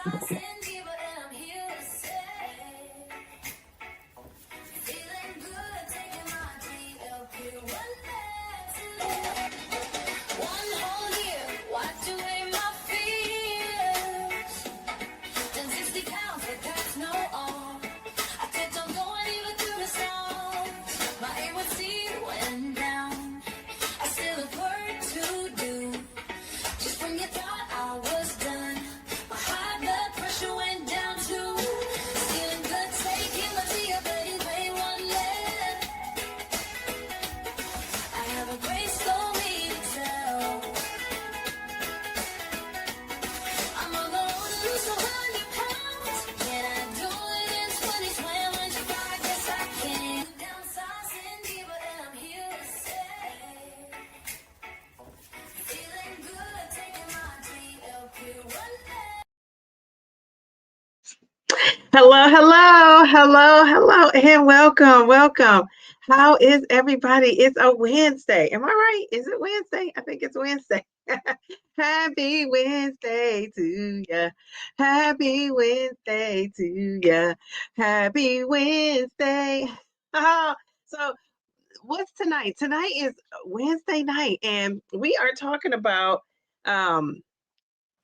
Downsizing Diva, and I'm here to say, feeling good, taking my GLP-1 medicine. One whole year, wiped away my fears. Done 60 pounds, but that's no all. I kept on going even through the storms. My A1C went down. I still have work to do. Just when you thought I was done, my high blood pressure went down too. Feeling good, taking my tea, but you weigh one left. I have a great story to tell. I'm on the road to lose 100 pounds. Can I do it in 2025? Yes, I can. Downsizing Diva, and I'm here to say, feeling good, taking my GLP-1 Hello, and welcome. How is everybody? It's a Wednesday. Am I right? Is it Wednesday? I think it's Wednesday. Happy Wednesday to ya. Happy Wednesday to ya. Happy Wednesday. So what's tonight? Tonight is Wednesday night, and we are talking about um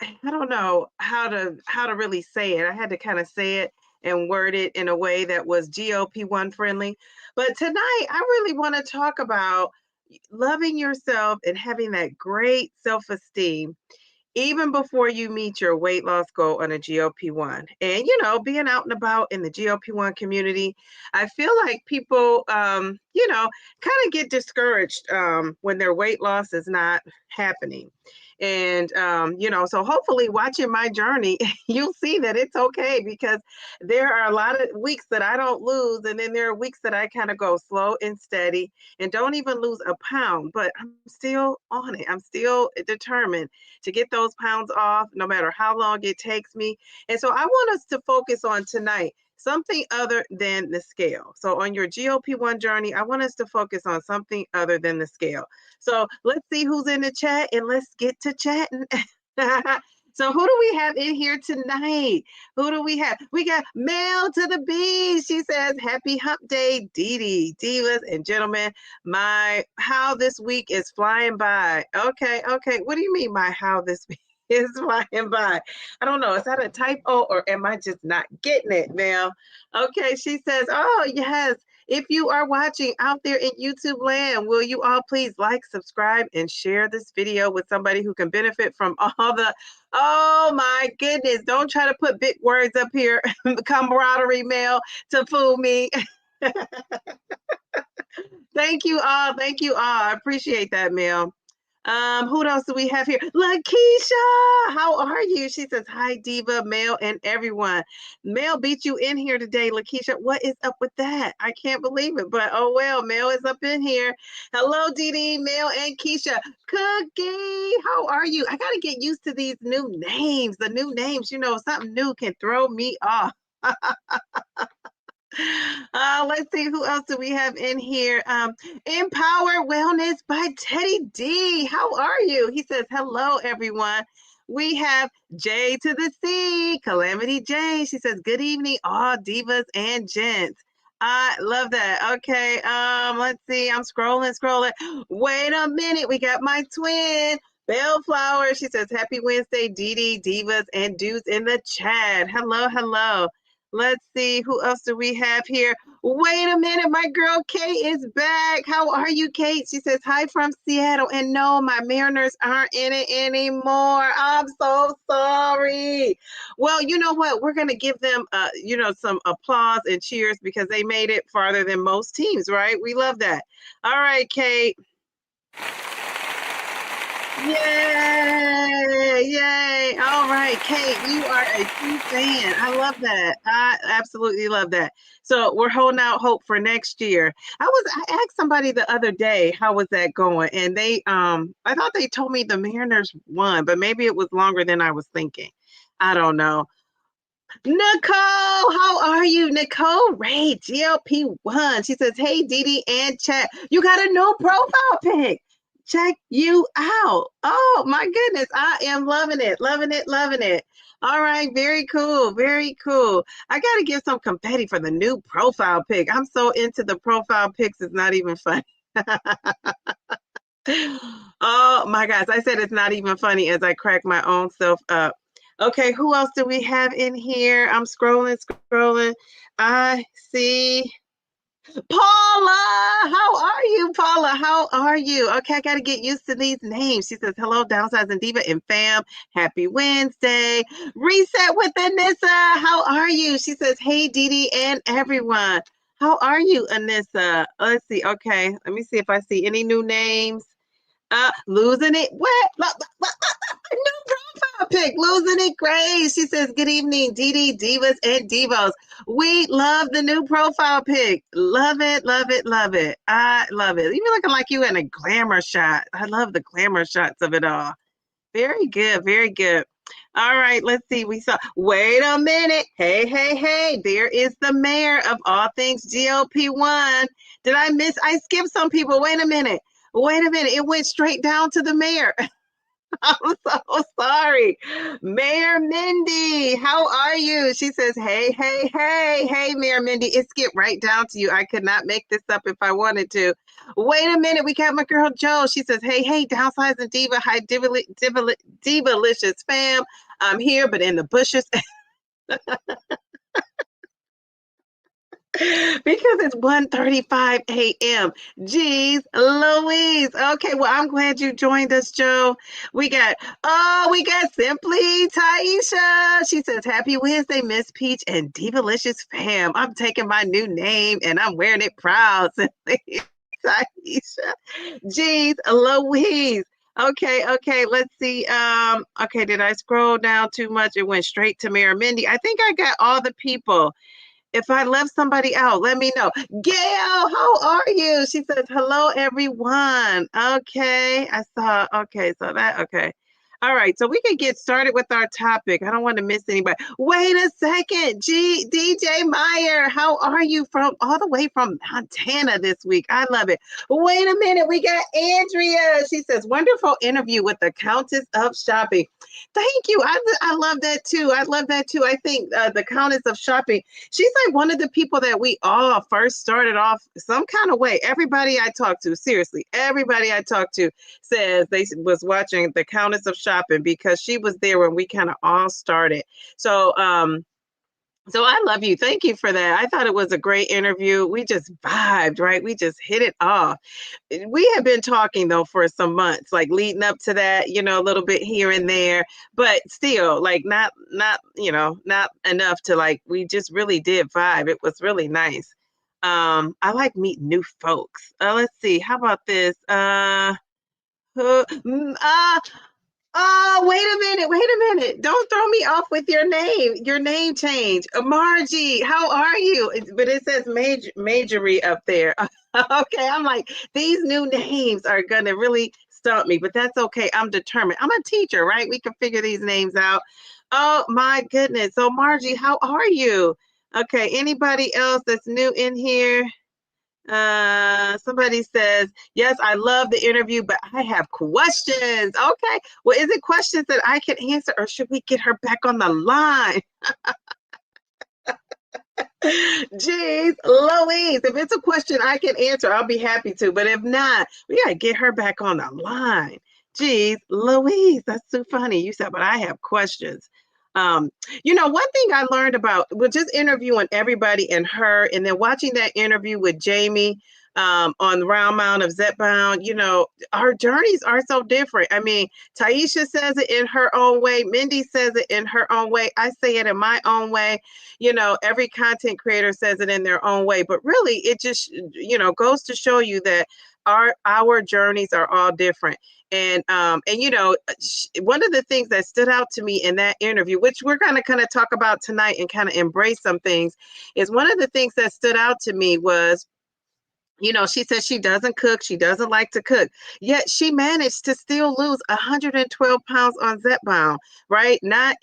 I don't know how to really say it. I had to kind of say it and word it in a way that was GLP-1 friendly. But tonight I really want to talk about loving yourself and having that great self-esteem even before you meet your weight loss goal on a GLP-1. And being out and about in the GLP-1 community, I feel like people kind of get discouraged when their weight loss is not happening. And so hopefully watching my journey, you'll see that it's okay, because there are a lot of weeks that I don't lose, and then there are weeks that I kind of go slow and steady and don't even lose a pound, but I'm still on it. I'm still determined to get those pounds off, no matter how long it takes me. And so I want us to focus on tonight something other than the scale. So on your GLP-1 journey, I want us to focus on something other than the scale. So let's see who's in the chat, and let's get to chatting. So who do we have in here tonight? Who do we have? We got Mail to the Beach. She says, happy hump day, Dee. Divas and gentlemen, my how this week is flying by. Okay. What do you mean my how this week is flying by? I don't know. Is that a typo, or am I just not getting it now? Okay, she says, oh, yes. If you are watching out there in YouTube land, will you all please like, subscribe, and share this video with somebody who can benefit from all the, oh my goodness, don't try to put big words up here, camaraderie Mail, to fool me. Thank you all. I appreciate that, Mail. Who else do we have here? Lakeisha, how are you? She says, hi, Diva, Mail, and everyone. Mail beat you in here today, Lakeisha. What is up with that? I can't believe it, but oh well, Mail is up in here. Hello, Dee, Mail, and Keisha. Cookie, how are you? I got to get used to these new names. The new names, something new can throw me off. Let's see, who else do we have in here? Empower Wellness by Teddy D. How are you? He says, hello, everyone. We have J to the C, Calamity J. She says, good evening, all divas and gents. I love that. Okay, let's see. I'm scrolling. Wait a minute. We got my twin, Bellflower. She says, happy Wednesday, Dee, divas and dudes in the chat. Hello. Let's see, who else do we have here? Wait a minute, my girl Kate is back. How are you, Kate? She says, hi from Seattle. And no, my Mariners aren't in it anymore. I'm so sorry. Well, you know what? We're going to give them, some applause and cheers, because they made it farther than most teams, right? We love that. All right, Kate. Yay. All right, Kate, you are a true fan. I love that. I absolutely love that. So we're holding out hope for next year. I asked somebody the other day, how was that going? And they I thought they told me the Mariners won, but maybe it was longer than I was thinking. I don't know. Nicole, how are you? Nicole Ray, GLP-1. She says, hey, Dee and chat. You got a new profile pic. check you out. Oh my goodness. I am loving it, loving it, loving it. All right, very cool, very cool. I got to give some confetti for the new profile pic. I'm so into the profile pics, it's not even funny. Oh my gosh, I said it's not even funny as I crack my own self up. Okay, who else do we have in here? I'm scrolling, scrolling. I see Paula. How are you, Paula? How are you? Okay, I got to get used to these names. She says, hello, Downsizing Diva and fam. Happy Wednesday. Reset with Anissa. How are you? She says, hey, Dee Dee and everyone. How are you, Anissa? Let's see. Okay, let me see if I see any new names. Losing it. What? New profile pic. Losing it. Grace. She says, good evening, DD Divas and Divos. We love the new profile pic. Love it, love it, love it. I love it. Even looking like you in a glamour shot. I love the glamour shots of it all. Very good, very good. All right, let's see. Wait a minute. Hey, hey, hey. There is the mayor of all things GLP-1. I skipped some people. Wait a minute. Wait a minute. It went straight down to the mayor. I'm so sorry. Mayor Mindy, how are you? She says, hey, hey, hey, hey, Mayor Mindy. It skipped right down to you. I could not make this up if I wanted to. Wait a minute. We got my girl Jo. She says, hey, hey, Downsizing Diva. Hi, Diva-licious fam. I'm here, but in the bushes. Because it's 1:35 a.m. Jeez Louise. Okay, well, I'm glad you joined us, Joe. We got Simply Taisha. She says, happy Wednesday, Miss Peach and Divalicious fam. I'm taking my new name and I'm wearing it proud. Simply Taisha. Jeez Louise. Okay, let's see. Okay, did I scroll down too much? It went straight to Mayor Mindy. I think I got all the people. If I left somebody out, let me know. Gail, how are you? She says, hello, everyone. Okay, okay. All right, so we can get started with our topic. I don't want to miss anybody. Wait a second. DJ Meyer, how are you from all the way from Montana this week? I love it. Wait a minute. We got Andrea. She says, wonderful interview with the Countess of Shopping. Thank you. I love that too. I love that too. I think the Countess of Shopping, she's like one of the people that we all first started off some kind of way. Everybody I talked to, seriously, everybody I talked to says they was watching the Countess of Shopping because she was there when we kind of all started. So I love you. Thank you for that. I thought it was a great interview. We just vibed, right? We just hit it off. We have been talking though for some months, like leading up to that, a little bit here and there, but still like not enough to like, we just really did vibe. It was really nice. I like meeting new folks. Let's see. How about this? Who- mm, uh, Oh, wait a minute. Don't throw me off with your name change. Margie, how are you? But it says Majorie up there. Okay, I'm like, these new names are going to really stump me, but that's okay. I'm determined. I'm a teacher, right? We can figure these names out. Oh, my goodness. So, Margie, how are you? Okay, anybody else that's new in here? Somebody says, yes, I love the interview, but I have questions. Okay. Well, is it questions that I can answer or should we get her back on the line? Jeez, Louise, if it's a question I can answer, I'll be happy to. But if not, we got to get her back on the line. Jeez, Louise, that's so funny. You said, but I have questions. One thing I learned about just interviewing everybody and her, and then watching that interview with Jamie on the Round Mound of Zepbound, our journeys are so different. I mean, Taisha says it in her own way. Mindy says it in her own way. I say it in my own way. Every content creator says it in their own way. But really, it just, goes to show you that our journeys are all different. And one of the things that stood out to me in that interview, which we're going to kind of talk about tonight and kind of embrace some things, is one of the things that stood out to me was She says she doesn't cook. She doesn't like to cook. Yet she managed to still lose 112 pounds on Zepbound, right? Not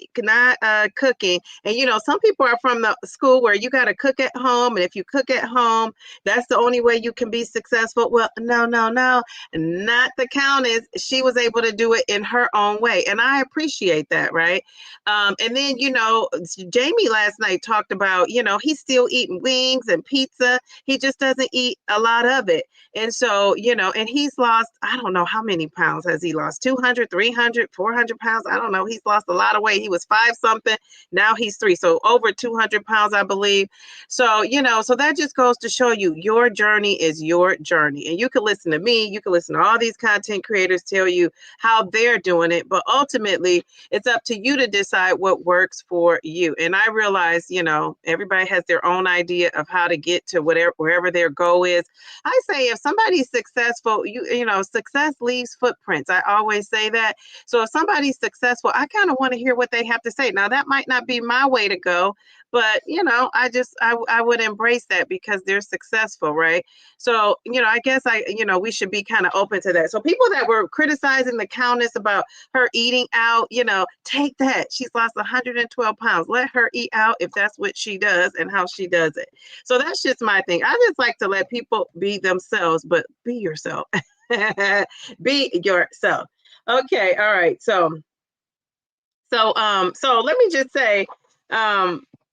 cooking. And some people are from the school where you got to cook at home, and if you cook at home, that's the only way you can be successful. Well, no, no, no, not the Countess. She was able to do it in her own way, and I appreciate that, right? And then Jamie last night talked about he's still eating wings and pizza. He just doesn't eat a lot of it. And so, and he's lost, I don't know how many pounds has he lost, 200, 300, 400 pounds. I don't know. He's lost a lot of weight. He was 5 something. Now he's 3. So over 200 pounds, I believe. So, so that just goes to show you your journey is your journey. And you can listen to me. You can listen to all these content creators tell you how they're doing it. But ultimately, it's up to you to decide what works for you. And I realize, everybody has their own idea of how to get to wherever their goal is. I say if somebody's successful, success leaves footprints. I always say that. So if somebody's successful, I kind of want to hear what they have to say. Now, that might not be my way to go, but I would embrace that because they're successful, right? So I guess we should be kind of open to that. So people that were criticizing the Countess about her eating out, take that. She's lost 112 pounds. Let her eat out if that's what she does and how she does it. So that's just my thing. I just like to let people be themselves, but be yourself. Be yourself. Okay, all right. So let me just say,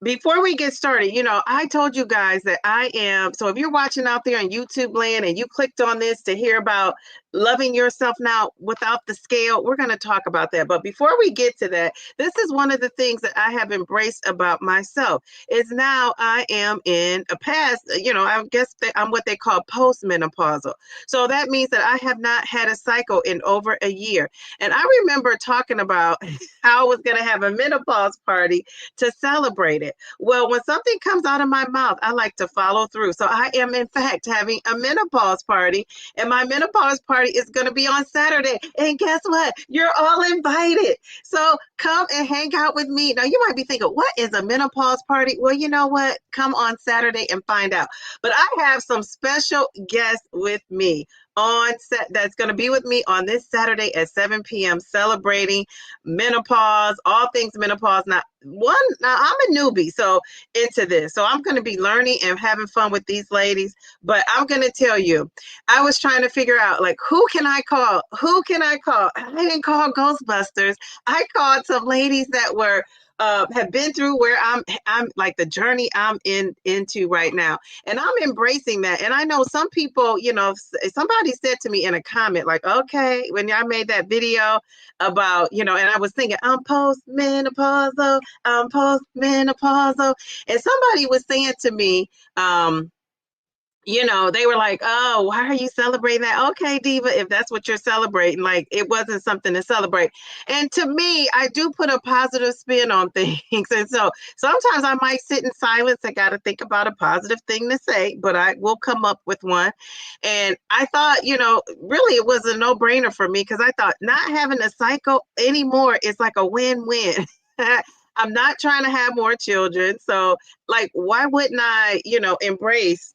before we get started, I told you guys that I am. So if you're watching out there on YouTube land and you clicked on this to hear about loving yourself now without the scale, we're going to talk about that. But before we get to that, this is one of the things that I have embraced about myself is now I am in a past, I guess I'm what they call postmenopausal. So that means that I have not had a cycle in over a year. And I remember talking about how I was going to have a menopause party to celebrate it. Well, when something comes out of my mouth, I like to follow through. So I am, in fact, having a menopause party, and my menopause party is going to be on Saturday. And guess what? You're all invited. So come and hang out with me. Now, you might be thinking, what is a menopause party? Well, you know what? Come on Saturday and find out. But I have some special guests with me on set that's going to be with me on this Saturday at 7 p.m. celebrating menopause, all things menopause. Now I'm a newbie into this, so I'm going to be learning and having fun with these ladies. But I'm going to tell you, I was trying to figure out who can I call? I didn't call Ghostbusters. I called some ladies that were have been through where I'm like the journey I'm into right now, and I'm embracing that. And I know some people, somebody said to me in a comment okay, when I made that video about and I was thinking I'm postmenopausal, and somebody was saying to me, they were like, oh, why are you celebrating that? Okay, Diva, if that's what you're celebrating, it wasn't something to celebrate. And to me, I do put a positive spin on things. And so sometimes I might sit in silence. I got to think about a positive thing to say, but I will come up with one. And I thought, really it was a no-brainer for me because I thought not having a cycle anymore is like a win-win. I'm not trying to have more children. So why wouldn't I, embrace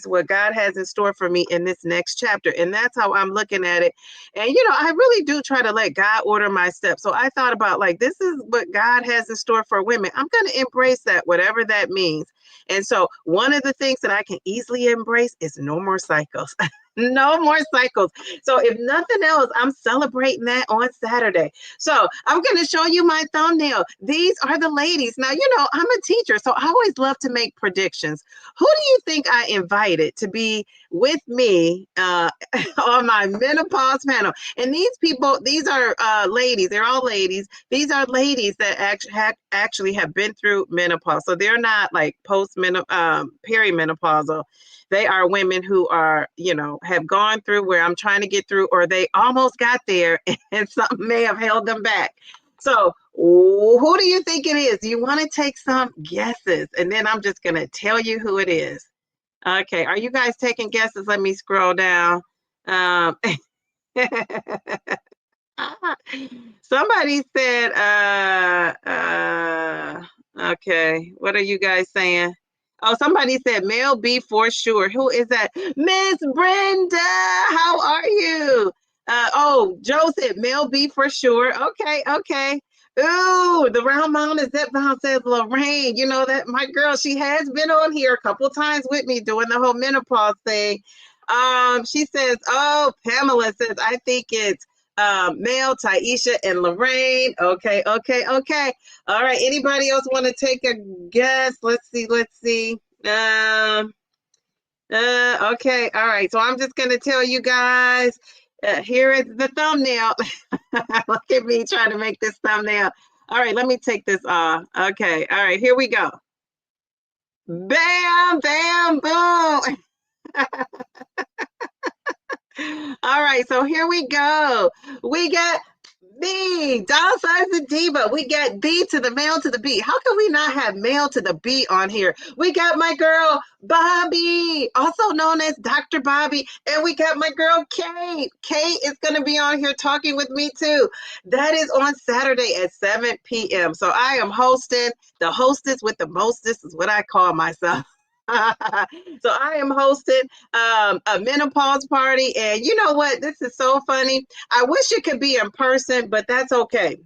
what God has in store for me in this next chapter? And that's how I'm looking at it. And, I really do try to let God order my steps. So I thought about this is what God has in store for women. I'm going to embrace that, whatever that means. And so one of the things that I can easily embrace is no more cycles. No more cycles. So if nothing else, I'm celebrating that on Saturday. So I'm going to show you my thumbnail. These are the ladies. Now, I'm a teacher, so I always love to make predictions. Who do you think I invited to be with me on my menopause panel? And these people, these are ladies. They're all ladies. These are ladies that actually have been through menopause. So they're not perimenopausal. They are women who are, have gone through where I'm trying to get through, or they almost got there and something may have held them back. So who do you think it is? Do you want to take some guesses? And then I'm just going to tell you who it is. Okay. Are you guys taking guesses? Let me scroll down. Somebody said, okay. What are you guys saying? Oh, somebody said Mel B for sure. Who is that? Miss Brenda, how are you? Oh, Joe said Mel B for sure. Okay, okay. Ooh, the Round Mountain Zepbound says Lorraine. You know that my girl, she has been on here a couple times with me doing the whole menopause thing. She says, oh, Pamela says, I think it's Mel, Taisha, and Lorraine. Okay, okay, okay. All right. Anybody else want to take a guess? Let's see. Let's see. Okay. All right. So I'm just gonna tell you guys. Here is the thumbnail. Look at me trying to make this thumbnail. All right. Let me take this off. Okay. All right. Here we go. Bam, bam, boom. All right, so here we go. We got B, Downsizing Diva. We got B to the male to the B. How can we not have male to the B on here? We got my girl Bobby, also known as Dr. Bobby, and we got my girl Kate. Kate is going to be on here talking with me too. That is on Saturday at 7 p.m. So I am hosting, the hostess with the mostest is what I call myself. So I am hosting a menopause party, and you know what? This is so funny. I wish it could be in person, but that's okay.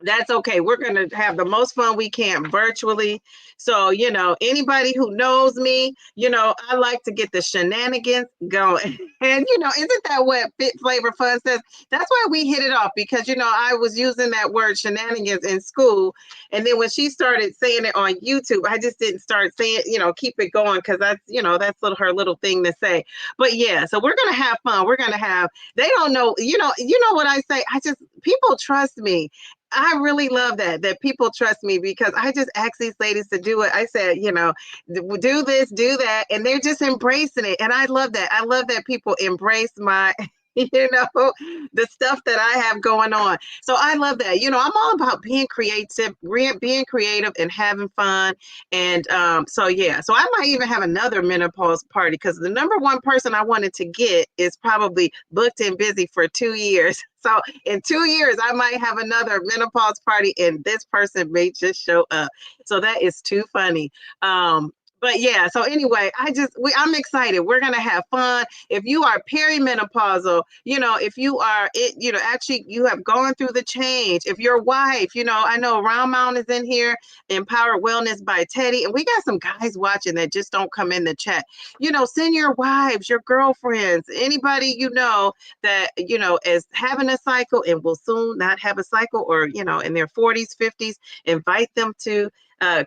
That's okay. We're going to have the most fun we can virtually. So, you know, anybody who knows me, you know, I like to get the shenanigans going. And, you know, isn't that what Fit Flavor Fun says? That's why we hit it off because, you know, I was using that word shenanigans in school. And then when she started saying it on YouTube, I just didn't start saying, you know, keep it going because that's, you know, that's her little thing to say. But yeah, so we're going to have fun. We're going to have, they don't know, you know what I say? People trust me. I really love that people trust me because I just asked these ladies to do it. I said, you know, do this, do that, and they're just embracing it. And I love that. I love that people embrace my, you know, the stuff that I have going on. So I love that. You know, I'm all about being creative and having fun. And so yeah, so I might even have another menopause party because the number one person I wanted to get is probably booked and busy for 2 years. So in 2 years, I might have another menopause party, and this person may just show up. So that is too funny. But yeah, so anyway, I'm excited. We're gonna have fun. If you are perimenopausal, you know, if you are you know, actually you have gone through the change. If your wife, you know, I know Round Mountain is in here, Empowered Wellness by Teddy, and we got some guys watching that just don't come in the chat. You know, send your wives, your girlfriends, anybody you know that, you know, is having a cycle and will soon not have a cycle, or, you know, in their 40s, 50s, invite them to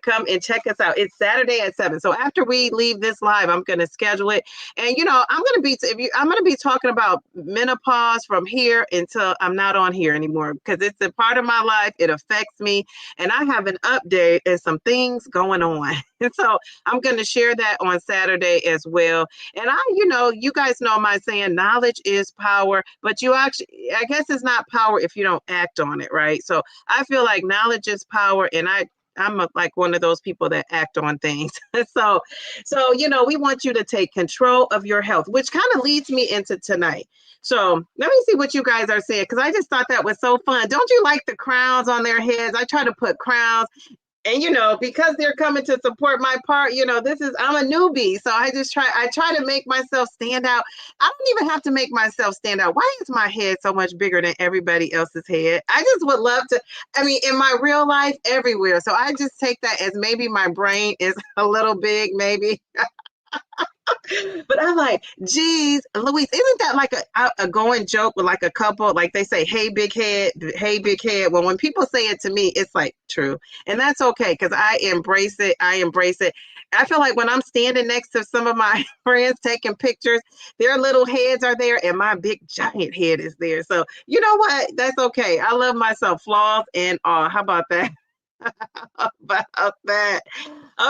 come and check us out. It's Saturday at 7. So after we leave this live, I'm going to schedule it. And, you know, I'm going to be talking about menopause from here until I'm not on here anymore because it's a part of my life. It affects me. And I have an update and some things going on. And so I'm going to share that on Saturday as well. And you know, you guys know my saying, knowledge is power, but I guess it's not power if you don't act on it, right? So I feel like knowledge is power, and I'm like one of those people that act on things. so, you know, we want you to take control of your health, which kind of leads me into tonight. So let me see what you guys are saying, because I just thought that was so fun. Don't you like the crowns on their heads? I try to put crowns. And, you know, because they're coming to support my part, you know, I'm a newbie. So I try to make myself stand out. I don't even have to make myself stand out. Why is my head so much bigger than everybody else's head? I just would love to, I mean, in my real life, everywhere. So I just take that as maybe my brain is a little big, maybe. But I'm like, geez, Louise, isn't that like a going joke with like a couple? Like they say, hey, big head, hey, big head. Well, when people say it to me, it's like true. And that's okay because I embrace it. I embrace it. I feel like when I'm standing next to some of my friends taking pictures, their little heads are there and my big giant head is there. So you know what? That's okay. I love myself, flaws and all. How about that? About that.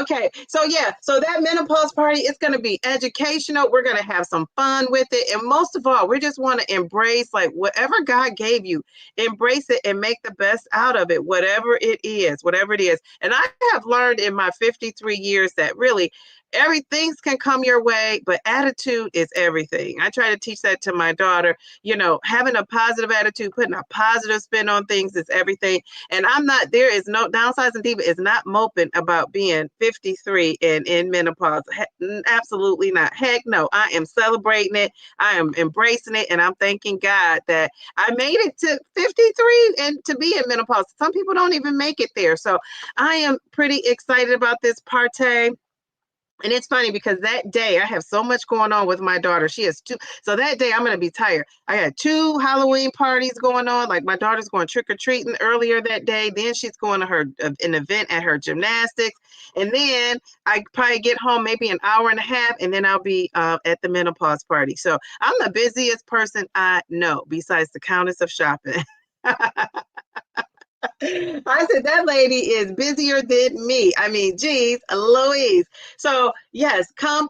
Okay, so yeah, so that menopause party is going to be educational. We're going to have some fun with it, and most of all, we just want to embrace like whatever God gave you, embrace it and make the best out of it, whatever it is, whatever it is. And I have learned in my 53 years that really everything can come your way, but attitude is everything. I try to teach that to my daughter. Having a positive attitude, putting a positive spin on things is everything. And there is no Downsizing Diva is not moping about being 53 and in menopause. Absolutely not. Heck no. I am celebrating it. I am embracing it. And I'm thanking God that I made it to 53 and to be in menopause. Some people don't even make it there. So I am pretty excited about this party. And it's funny because that day I have so much going on with my daughter. She has two. So that day I'm going to be tired. I had 2 Halloween parties going on. Like my daughter's going trick-or-treating earlier that day. Then she's going to an event at her gymnastics. And then I probably get home maybe an hour and a half. And then I'll be at the menopause party. So I'm the busiest person I know besides the Countess of Shopping. I said, that lady is busier than me. I mean, geez, Louise. So yes, come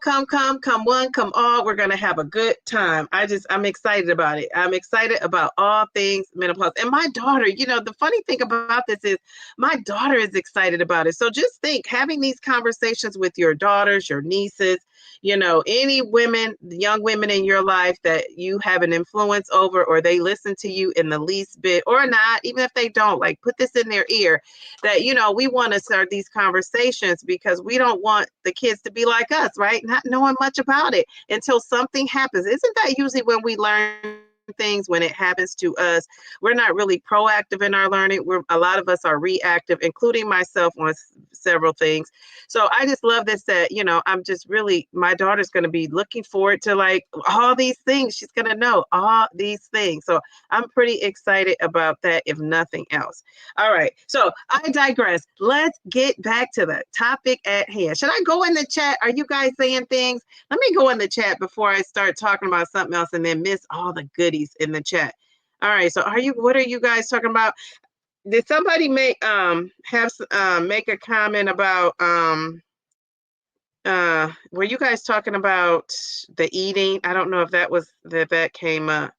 one, come all. We're going to have a good time. I'm excited about it. I'm excited about all things menopause. And my daughter, the funny thing about this is my daughter is excited about it. So just think, having these conversations with your daughters, your nieces, any women, young women in your life that you have an influence over, or they listen to you in the least bit or not, even if they don't, like put this in their ear that, we want to start these conversations because we don't want the kids to be like us, right? Not knowing much about it until something happens. Isn't that usually when we learn things? When it happens to us, we're not really proactive in our learning. A lot of us are reactive, including myself on several things. So I just love this, that I'm just really, my daughter's going to be looking forward to like all these things. She's going to know all these things. So I'm pretty excited about that, if nothing else. All right, so I digress. Let's get back to the topic at hand. Should I go in the chat? Are you guys saying things? Let me go in the chat before I start talking about something else and then miss all the goodies in the chat. All right, so what are you guys talking about? Did somebody make a comment about were you guys talking about the eating? I don't know if that came up.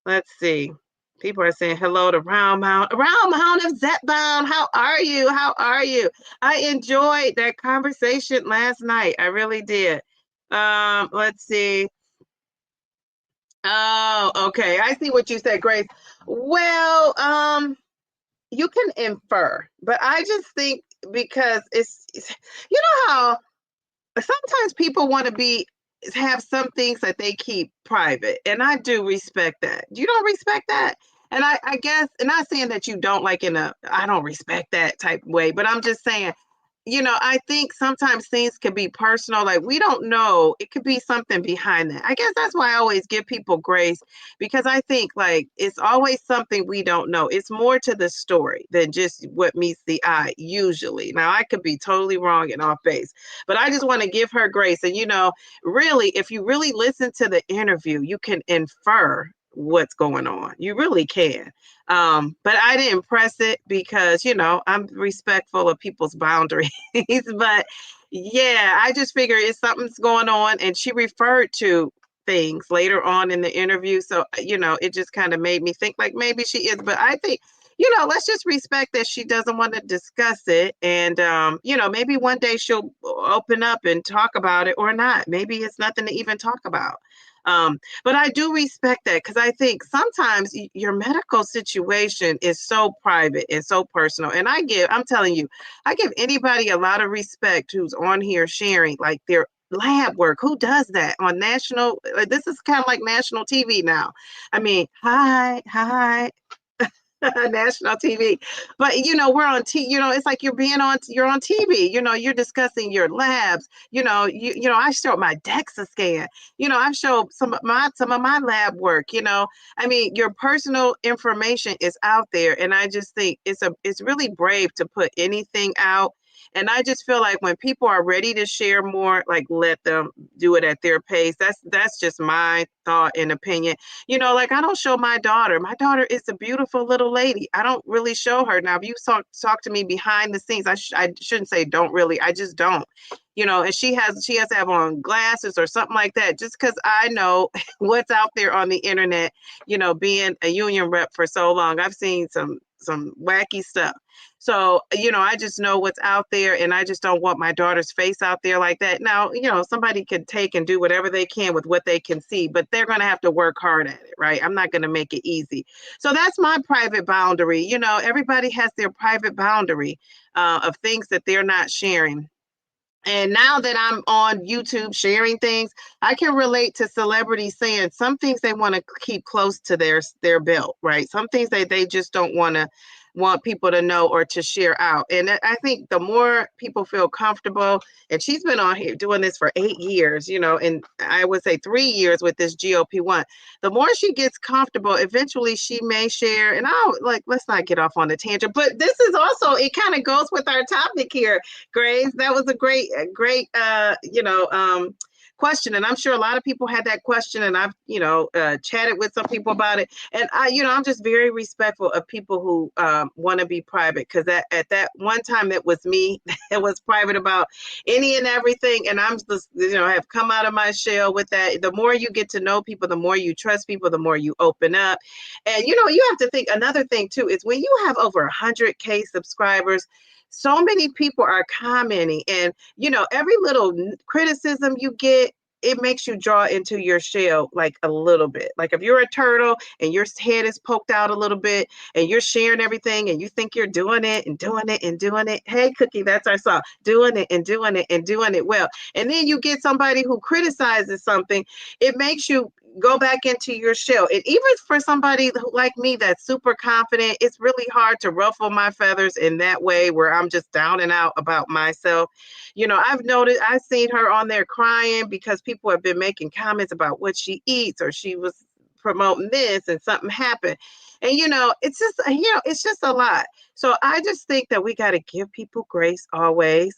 Let's see. People are saying hello to Round Mound of Zepbound. How are you? I enjoyed that conversation last night. I really did. Let's see. Oh, okay. I see what you said, Grace. Well, you can infer, but I just think because you know how sometimes people want to have some things that they keep private, and I do respect that. You don't respect that? And I guess, and not saying that you don't, like I don't respect that type way, but I'm just saying, I think sometimes things can be personal. Like we don't know, it could be something behind that. I guess that's why I always give people grace, because I think like it's always something we don't know. It's more to the story than just what meets the eye usually. Now I could be totally wrong and off base, but I just want to give her grace. And really, if you really listen to the interview, you can infer what's going on. You really can. But I didn't press it because, I'm respectful of people's boundaries. But yeah, I just figure it's something's going on. And she referred to things later on in the interview. So, it just kind of made me think like maybe she is. But I think, let's just respect that she doesn't want to discuss it. And, maybe one day she'll open up and talk about it or not. Maybe it's nothing to even talk about. But I do respect that, because I think sometimes your medical situation is so private and so personal. And I'm telling you, I give anybody a lot of respect who's on here sharing like their lab work. Who does that on national? Like, this is kind of like national TV now. I mean, hi. National TV. But we're on it's like you're on TV, you're discussing your labs, I showed my DEXA scan, I've showed some of my lab work, I mean, your personal information is out there, and I just think it's really brave to put anything out. And I just feel like when people are ready to share more, like let them do it at their pace. That's just my thought and opinion. Like I don't show my daughter. My daughter is a beautiful little lady. I don't really show her. Now, if you talk to me behind the scenes, I shouldn't say don't really. I just don't. And she has to have on glasses or something like that, just because I know what's out there on the internet. Being a union rep for so long, I've seen some wacky stuff. So, I just know what's out there, and I just don't want my daughter's face out there like that. Now, somebody can take and do whatever they can with what they can see, but they're going to have to work hard at it, right? I'm not going to make it easy. So that's my private boundary. Everybody has their private boundary of things that they're not sharing. And now that I'm on YouTube sharing things, I can relate to celebrities saying some things they want to keep close to their belt, right? Some things they just don't want people to know or to share out. And I think the more people feel comfortable, and she's been on here doing this for 8 years, and I would say 3 years with this GLP-1. The more she gets comfortable, eventually she may share. And let's not get off on a tangent, but this is also, it kind of goes with our topic here, Grace. That was a great question, and I'm sure a lot of people had that question, and I've chatted with some people about it, and I'm just very respectful of people who want to be private, because at that one time it was me that was private about any and everything, and I'm just have come out of my shell with that. The more you get to know people, the more you trust people, the more you open up. And you have to think, another thing too is when you have over 100K subscribers, so many people are commenting, and every little criticism you get, it makes you draw into your shell like a little bit. Like if you're a turtle and your head is poked out a little bit and you're sharing everything and you think you're doing it and doing it and doing it. Hey, Cookie, that's our song. Doing it and doing it and doing it well. And then you get somebody who criticizes something, it makes you go back into your shell. And even for somebody like me that's super confident, it's really hard to ruffle my feathers in that way where I'm just down and out about myself. I've seen her on there crying because people have been making comments about what she eats, or she was promoting this and something happened. And it's just a lot. So I just think that we got to give people grace always.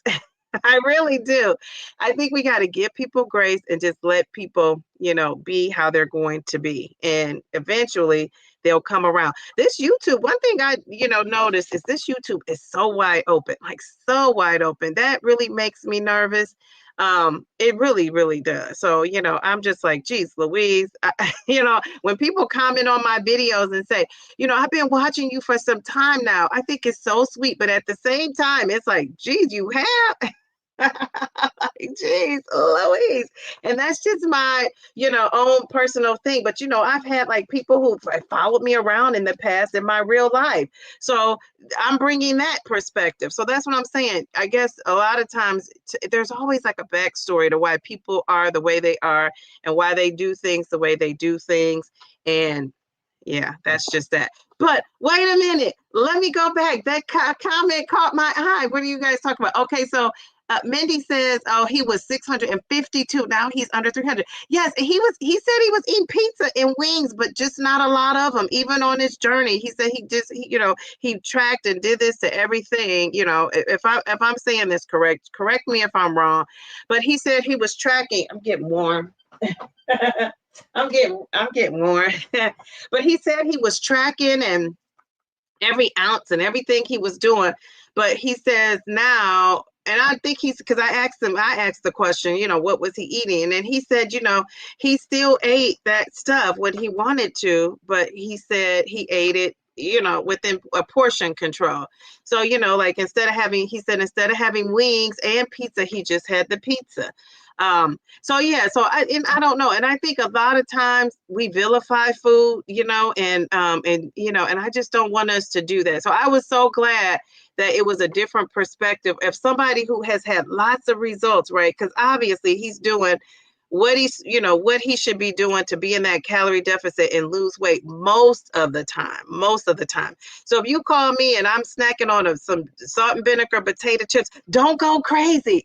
I really do. I think we got to give people grace and just let people, be how they're going to be. And eventually they'll come around. This YouTube, one thing I, noticed is this YouTube is so wide open, like so wide open. That really makes me nervous. It really, really does. So, I'm just like, geez, Louise, when people comment on my videos and say, I've been watching you for some time now, I think it's so sweet. But at the same time, it's like, geez, you have. Jeez, Louise. And that's just my, own personal thing. But, I've had like people who followed me around in the past in my real life. So I'm bringing that perspective. So that's what I'm saying. I guess a lot of times there's always like a backstory to why people are the way they are and why they do things the way they do things. And yeah, that's just that. But wait a minute. Let me go back. That comment caught my eye. What are you guys talking about? Okay, so Mindy says, "Oh, he was 652. Now he's under 300." Yes, he said he was eating pizza and wings, but just not a lot of them. Even on his journey, he said he tracked and did this to everything. If I'm saying this correct me if I'm wrong. But he said he was tracking. I'm getting warm. I'm getting warm. But he said he was tracking and every ounce and everything he was doing. But he says now, and I think because I asked the question, what was he eating? And then he said, he still ate that stuff when he wanted to, but he said he ate it, within a portion control. So, like instead of having wings and pizza, he just had the pizza. So I don't know. And I think a lot of times we vilify food, and I just don't want us to do that. So I was so glad that it was a different perspective of somebody who has had lots of results, right? Because obviously he's doing what he should be doing to be in that calorie deficit and lose weight most of the time. So if you call me and I'm snacking on some salt and vinegar potato chips, don't go crazy.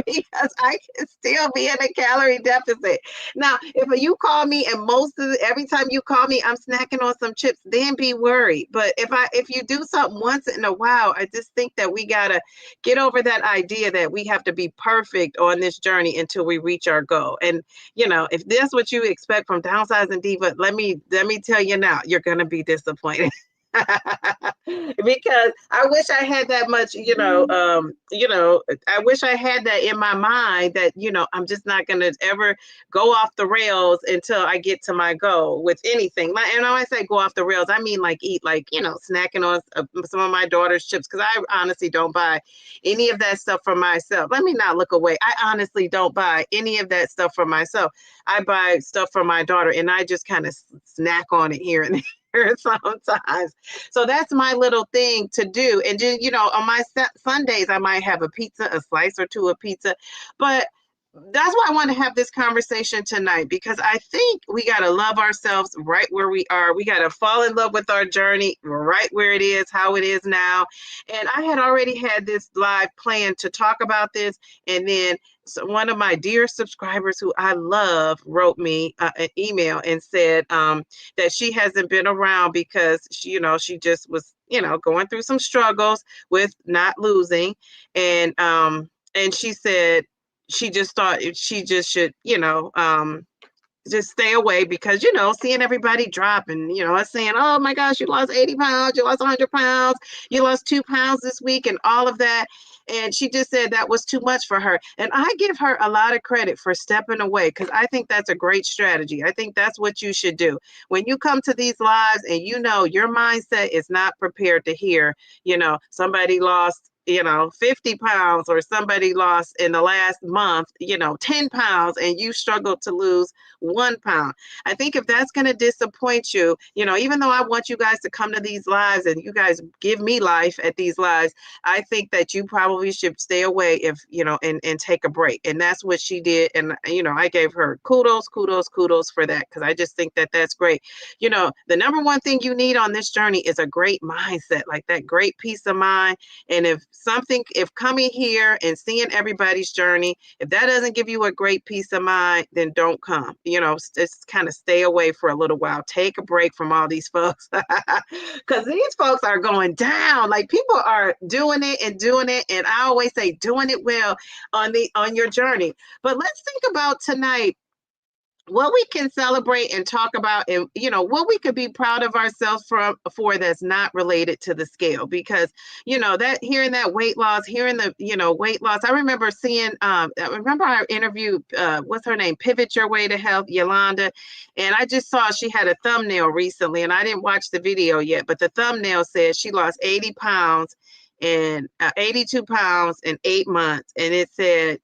Because I can still be in a calorie deficit. Now, if you call me and every time you call me, I'm snacking on some chips, then be worried. But if you do something once in a while, I just think that we gotta get over that idea that we have to be perfect on this journey until we reach our goal. And if that's what you expect from Downsizing Diva, let me tell you now, you're gonna be disappointed. Because I wish I had that much, I wish I had that in my mind that, I'm just not going to ever go off the rails until I get to my goal with anything. And when I say go off the rails, I mean like eat, like, snacking on some of my daughter's chips, because I honestly don't buy any of that stuff for myself. Let me not look away. I honestly don't buy any of that stuff for myself. I buy stuff for my daughter, and I just kind of snack on it here and there sometimes. So that's my little thing to do. And then, on my Sundays, I might have a pizza, a slice or two of pizza. But that's why I want to have this conversation tonight, because I think we got to love ourselves right where we are. We got to fall in love with our journey right where it is, how it is now. And I had already had this live plan to talk about this. And then one of my dear subscribers who I love wrote me an email and said that she hasn't been around because she just was, going through some struggles with not losing. And she said, she just thought she just should, just stay away, because, seeing everybody drop and, us saying, oh my gosh, you lost 80 pounds, you lost 100 pounds, you lost 2 pounds this week and all of that. And she just said that was too much for her. And I give her a lot of credit for stepping away, because I think that's a great strategy. I think that's what you should do. When you come to these lives and your mindset is not prepared to hear, somebody lost 50 pounds, or somebody lost in the last month, 10 pounds, and you struggled to lose 1 pound. I think if that's going to disappoint you, even though I want you guys to come to these lives and you guys give me life at these lives, I think that you probably should stay away and take a break. And that's what she did. And, I gave her kudos for that, because I just think that that's great. The number one thing you need on this journey is a great mindset, like that great peace of mind. And if coming here and seeing everybody's journey, if that doesn't give you a great peace of mind, then don't come. Just kind of stay away for a little while. Take a break from all these folks, because these folks are going down. Like, people are doing it. And I always say, doing it well on your journey. But let's think about tonight what we can celebrate and talk about, and what we could be proud of ourselves for that's not related to the scale. Because that hearing that weight loss, I remember seeing I interviewed what's her name, Pivot Your Way to Health, Yolanda, and I just saw she had a thumbnail recently, and I didn't watch the video yet, but the thumbnail said she lost 80 pounds and 82 pounds in 8 months, and it said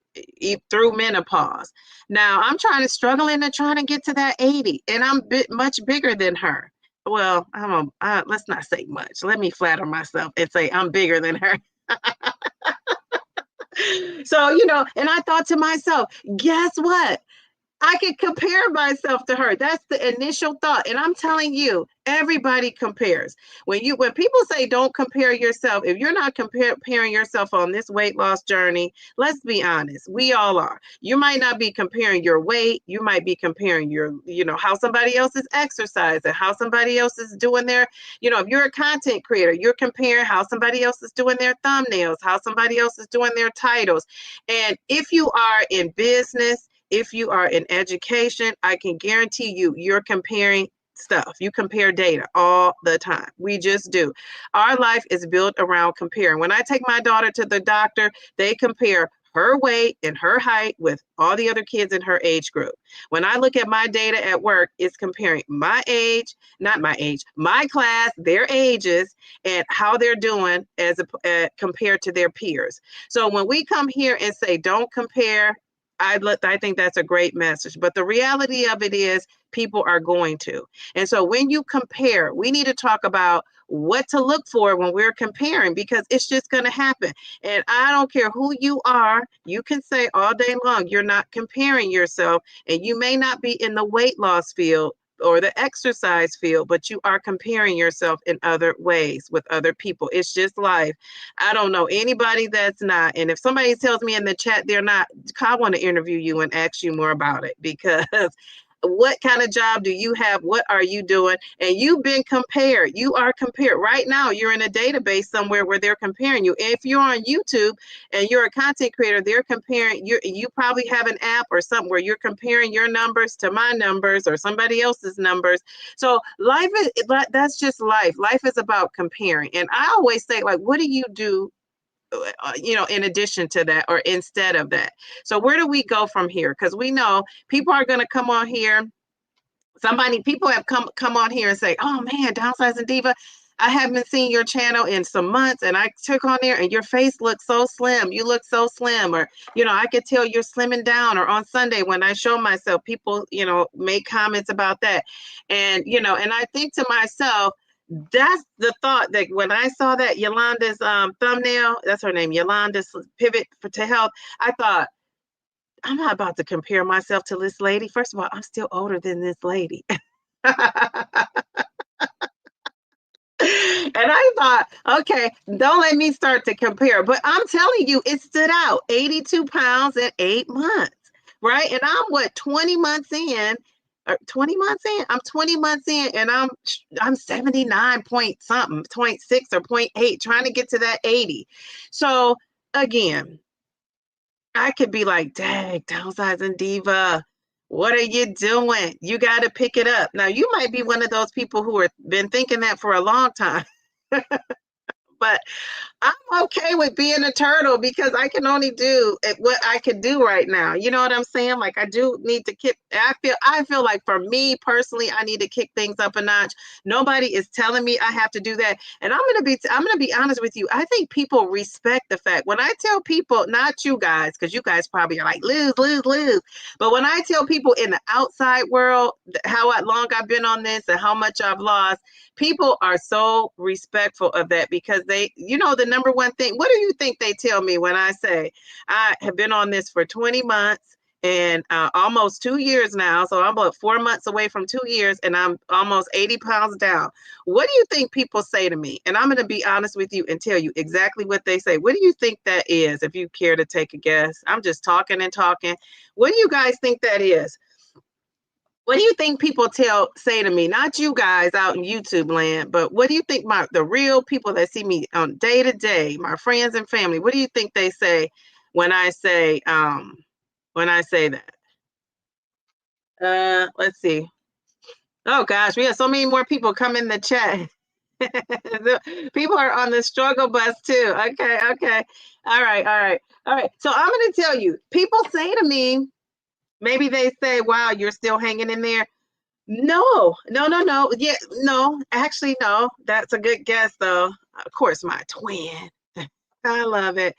through menopause. Now I'm struggling to get to that 80, and I'm much bigger than her. Well, let's not say much. Let me flatter myself and say I'm bigger than her. So, and I thought to myself, guess what? I could compare myself to her. That's the initial thought. And I'm telling you, everybody compares. When people say don't compare yourself, if you're not comparing yourself on this weight loss journey, let's be honest, we all are. You might not be comparing your weight. You might be comparing your, how somebody else is exercising, how somebody else is doing their, if you're a content creator, you're comparing how somebody else is doing their thumbnails, how somebody else is doing their titles. And if you are in business, if you are in education, I can guarantee you're comparing stuff. You compare data all the time. We just do. Our life is built around comparing. When I take my daughter to the doctor, they compare her weight and her height with all the other kids in her age group. When I look at my data at work, it's comparing my class, their ages, and how they're doing compared to their peers. So when we come here and say, don't compare, I think that's a great message. But the reality of it is people are going to. And so when you compare, we need to talk about what to look for when we're comparing, because it's just going to happen. And I don't care who you are. You can say all day long, you're not comparing yourself, and you may not be in the weight loss field or the exercise field, but you are comparing yourself in other ways with other people. It's just life. I don't know anybody that's not. And if somebody tells me in the chat they're not, I want to interview you and ask you more about it, because what kind of job do you have? What are you doing? And you've been compared. You are compared right now. You're in a database somewhere where they're comparing you. If you're on YouTube and you're a content creator, they're comparing you. You probably have an app or something where you're comparing your numbers to my numbers or somebody else's numbers. So life is, that's just life. Life is about comparing. And I always say, like, what do you do, in addition to that or instead of that? So where do we go from here? Because we know people are going to come on here. People have come on here and say, oh man, Downsizing Diva, I haven't seen your channel in some months, and I took on there and your face looks so slim. You look so slim. Or, I could tell you're slimming down. Or on Sunday when I show myself, people, make comments about that. And, and I think to myself, that's the thought that when I saw that Yolanda's thumbnail, that's her name, Yolanda's pivot to health, I thought, I'm not about to compare myself to this lady. First of all, I'm still older than this lady. And I thought, okay, don't let me start to compare. But I'm telling you, it stood out. 82 pounds in 8 months, right? And I'm 20 months in, or 20 months in? I'm 20 months in, and I'm 79 point something, 0.6 or 0.8, trying to get to that 80. So again, I could be like, dang, Downsizing Diva, what are you doing? You got to pick it up. Now, you might be one of those people who have been thinking that for a long time. But I'm okay with being a turtle because I can only do what I can do right now. You know what I'm saying? Like, I do need to I feel like for me personally, I need to kick things up a notch. Nobody is telling me I have to do that. And I'm going to be honest with you. I think people respect the fact when I tell people, not you guys, because you guys probably are like, lose, lose, lose. But when I tell people in the outside world how long I've been on this and how much I've lost, people are so respectful of that because they, the number one thing, what do you think they tell me when I say I have been on this for 20 months and almost 2 years now? So I'm about 4 months away from 2 years and I'm almost 80 pounds down. What do you think people say to me? And I'm going to be honest with you and tell you exactly what they say. What do you think that is? If you care to take a guess, I'm just talking and talking. What do you guys think that is? What do you think people say to me? Not you guys out in YouTube land, but what do you think the real people that see me on day to day, my friends and family, what do you think they say when I say that? Let's see. Oh gosh, we have so many more people come in the chat. People are on the struggle bus too. Okay. All right. So I'm going to tell you, people say to me, maybe they say, wow, you're still hanging in there. No. Yeah, no, actually, no. That's a good guess, though. Of course, my twin. I love it.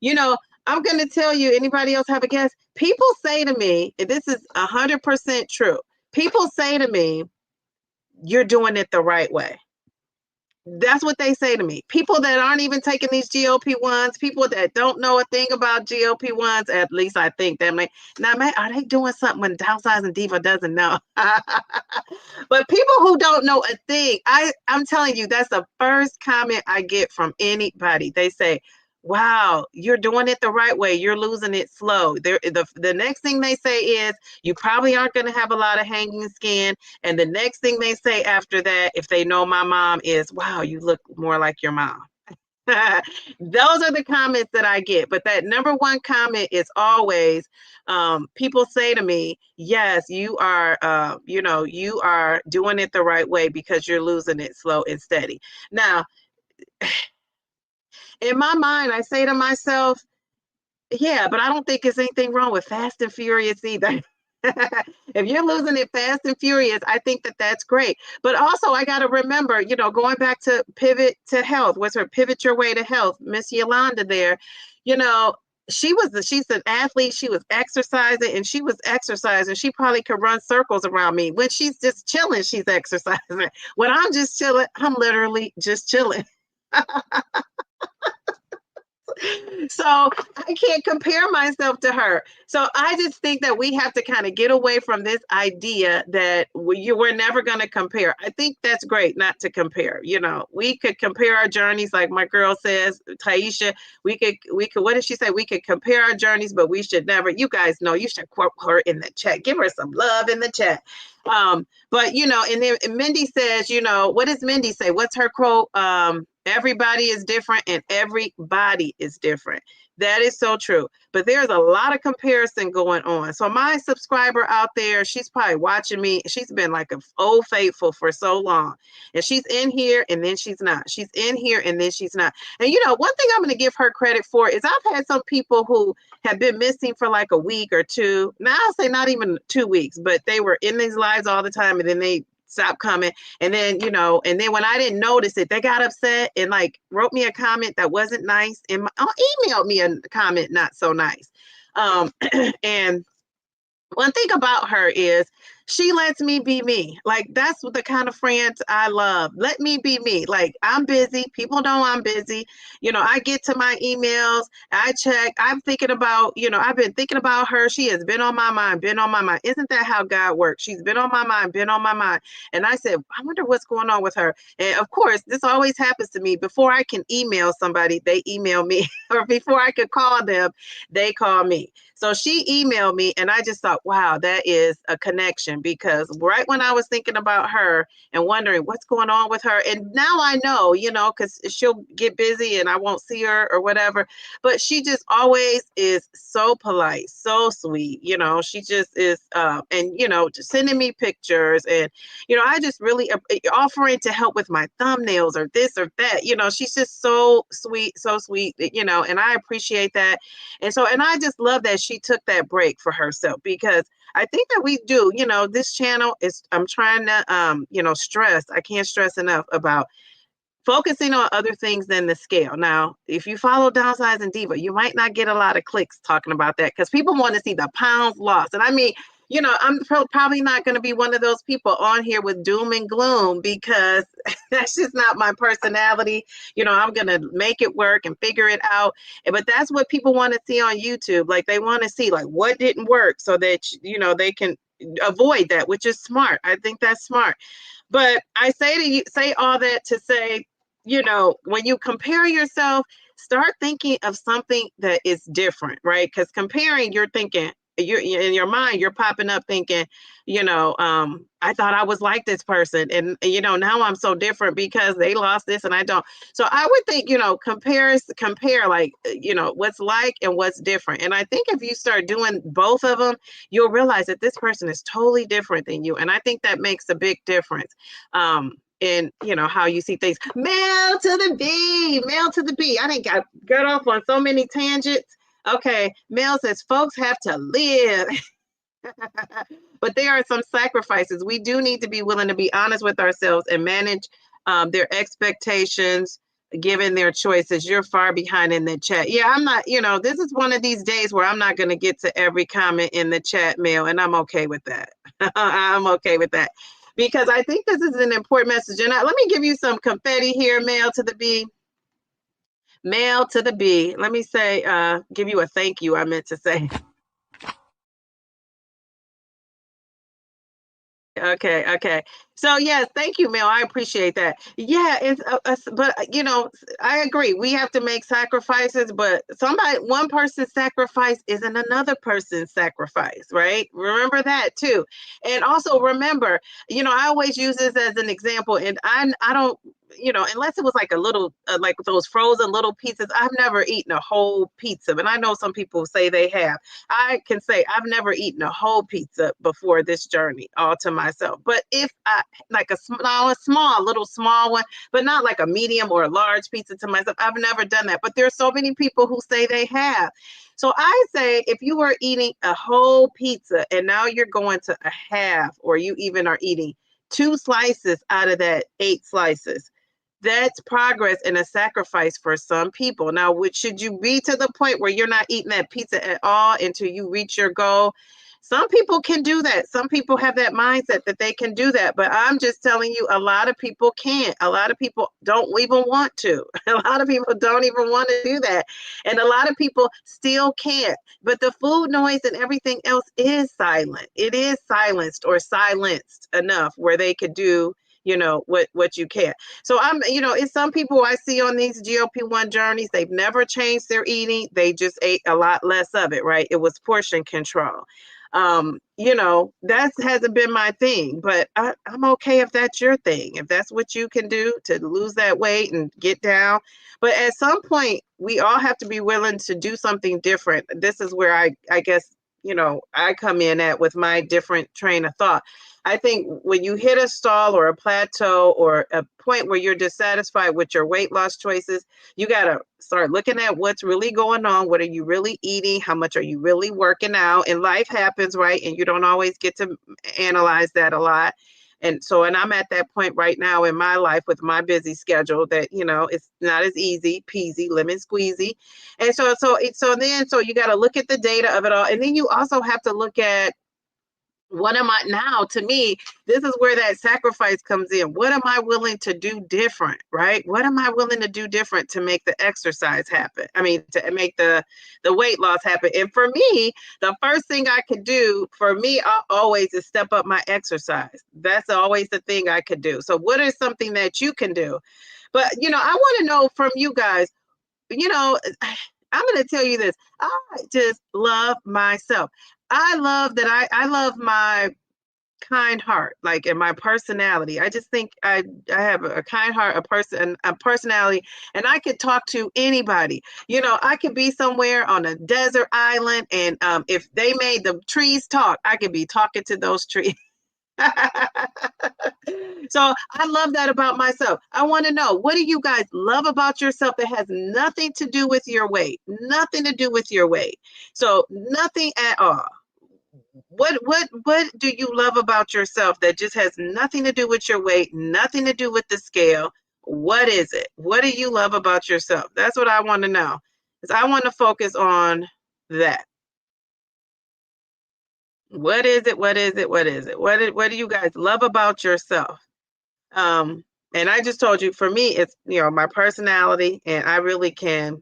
I'm going to tell you, anybody else have a guess? People say to me, and this is 100% true. People say to me, you're doing it the right way. That's what they say to me. People that aren't even taking these GLP-1s, people that don't know a thing about GLP-1s, at least I think that now, man, are they doing something when Downsizing Diva doesn't know? But people who don't know a thing, I'm telling you, that's the first comment I get from anybody. They say, wow, you're doing it the right way. You're losing it slow. The next thing they say is, you probably aren't going to have a lot of hanging skin. And the next thing they say after that, if they know my mom, is, wow, you look more like your mom. Those are the comments that I get. But that number one comment is always, people say to me, yes, you are, you are doing it the right way because you're losing it slow and steady. Now, in my mind, I say to myself, yeah, but I don't think there's anything wrong with fast and furious either. If you're losing it fast and furious, I think that's great. But also, I got to remember, going back to pivot to health, what's her pivot your way to health, Miss Yolanda there, she's an athlete. She was exercising and she was exercising. She probably could run circles around me. When she's just chilling, she's exercising. When I'm just chilling, I'm literally just chilling. So I can't compare myself to her. So I just think that we have to kind of get away from this idea that we're never going to compare. I think that's great not to compare. You know, we could compare our journeys, like my girl says, Taisha. We could. What did she say? We could compare our journeys, but we should never. You guys know. You should quote her in the chat. Give her some love in the chat. But you know, and then Mindy says, you know, what does Mindy say? What's her quote? Everybody is different and everybody is different. That is so true. But there's a lot of comparison going on. So my subscriber out there, she's probably watching me. She's been like an old faithful for so long. And she's in here and then she's not. She's in here and then she's not. And you know, one thing I'm going to give her credit for is I've had some people who have been missing for like a week or two. Now I'll say not even 2 weeks, but they were in these lives all the time and then they stopped coming. And then, you know, and then when I didn't notice it, they got upset and like wrote me a comment that wasn't nice and emailed me a comment not so nice. And one thing about her is she lets me be me. Like, that's the kind of friends I love. Let me be me. Like, I'm busy. People know I'm busy. You know, I get to my emails. I check. I'm thinking about, you know, I've been thinking about her. She has been on my mind, been on my mind. Isn't that how God works? She's been on my mind, been on my mind. And I said, I wonder what's going on with her. And of course, this always happens to me. Before I can email somebody, they email me. Or before I could call them, they call me. So she emailed me and I just thought, wow, that is a connection, because right when I was thinking about her and wondering what's going on with her, and now I know, you know, because she'll get busy and I won't see her or whatever, but she just always is so polite, so sweet, you know, she just is, and, you know, just sending me pictures and, you know, I just really offering to help with my thumbnails or this or that, you know, she's just so sweet, you know, and I appreciate that. And so, and I just love that she took that break for herself, because I think that we do, you know, this channel is, I'm trying to, you know, I can't stress enough about focusing on other things than the scale. Now, if you follow Downsizing Diva, you might not get a lot of clicks talking about that because people want to see the pounds lost. And I mean, you know, I'm probably not going to be one of those people on here with doom and gloom, because that's just not my personality. You know, I'm going to make it work and figure it out. But that's what people want to see on YouTube. Like, they want to see like what didn't work so that, you know, they can avoid that, which is smart. I think that's smart. But I say all that to say, you know, when you compare yourself, start thinking of something that is different, right? Because comparing, you're thinking, you're in your mind, you're popping up thinking, you know, I thought I was like this person, and you know, now I'm so different because they lost this and I don't. So I would think, you know, compare like, you know, what's like and what's different. And I think if you start doing both of them, you'll realize that this person is totally different than you. And I think that makes a big difference. In, you know, how you see things. Mail to the B. I didn't got off on so many tangents. Okay, Mel says folks have to live. But there are some sacrifices. We do need to be willing to be honest with ourselves and manage their expectations given their choices. You're far behind in the chat. Yeah, I'm not, you know, this is one of these days where I'm not going to get to every comment in the chat, Mail, and I'm okay with that. I'm okay with that, because I think this is an important message. And let me give you some confetti here, Mail to the B. Mail to the B. Let me say, give you a thank you, I meant to say. Okay. So yes, thank you, Mel. I appreciate that. Yeah, but you know, I agree. We have to make sacrifices, but one person's sacrifice isn't another person's sacrifice, right? Remember that too. And also remember, you know, I always use this as an example, and I don't, you know, unless it was like a little, like those frozen little pizzas. I've never eaten a whole pizza, and I know some people say they have. I can say I've never eaten a whole pizza before this journey all to myself. But if I like a small one, but not like a medium or a large pizza to myself, I've never done that. But there's so many people who say they have. So I say, if you are eating a whole pizza and now you're going to a half, or you even are eating 2 slices out of that 8 slices, that's progress and a sacrifice for some people. Now, should you be to the point where you're not eating that pizza at all until you reach your goal? Some people can do that. Some people have that mindset that they can do that. But I'm just telling you, a lot of people can't. A lot of people don't even want to. A lot of people don't even want to do that. And a lot of people still can't. But the food noise and everything else is silent. It is silenced or silenced enough where they could do, what you can. So it's some people I see on these GLP-1 journeys, they've never changed their eating. They just ate a lot less of it, right? It was portion control. That hasn't been my thing, but I'm okay if that's your thing, if that's what you can do to lose that weight and get down. But at some point, we all have to be willing to do something different. This is where I guess, I come in at with my different train of thought. I think when you hit a stall or a plateau or a point where you're dissatisfied with your weight loss choices, you got to start looking at what's really going on. What are you really eating? How much are you really working out? And life happens, right? And you don't always get to analyze that a lot. And I'm at that point right now in my life with my busy schedule that, it's not as easy peasy, lemon squeezy. And so you got to look at the data of it all. And then you also have to look at, what am I now? To me, this is where that sacrifice comes in. What am I willing to do different, right? What am I willing to do different to make the exercise happen? I mean, to make the weight loss happen. And for me, the first thing I could do for me always is step up my exercise. That's always the thing I could do. So what is something that you can do? But, I want to know from you guys, I'm going to tell you this. I just love myself. I love that I love my kind heart, like in my personality. I just think I have a kind heart, a personality, and I could talk to anybody. I could be somewhere on a desert island, and if they made the trees talk, I could be talking to those trees. So I love that about myself. I want to know, what do you guys love about yourself that has nothing to do with your weight? Nothing to do with your weight. So nothing at all. What do you love about yourself that just has nothing to do with your weight, nothing to do with the scale? What is it? What do you love about yourself? That's what I want to know. Because I want to focus on that. What is it? What is it? What is it? What do you guys love about yourself? And I just told you, for me, it's, my personality, and I really can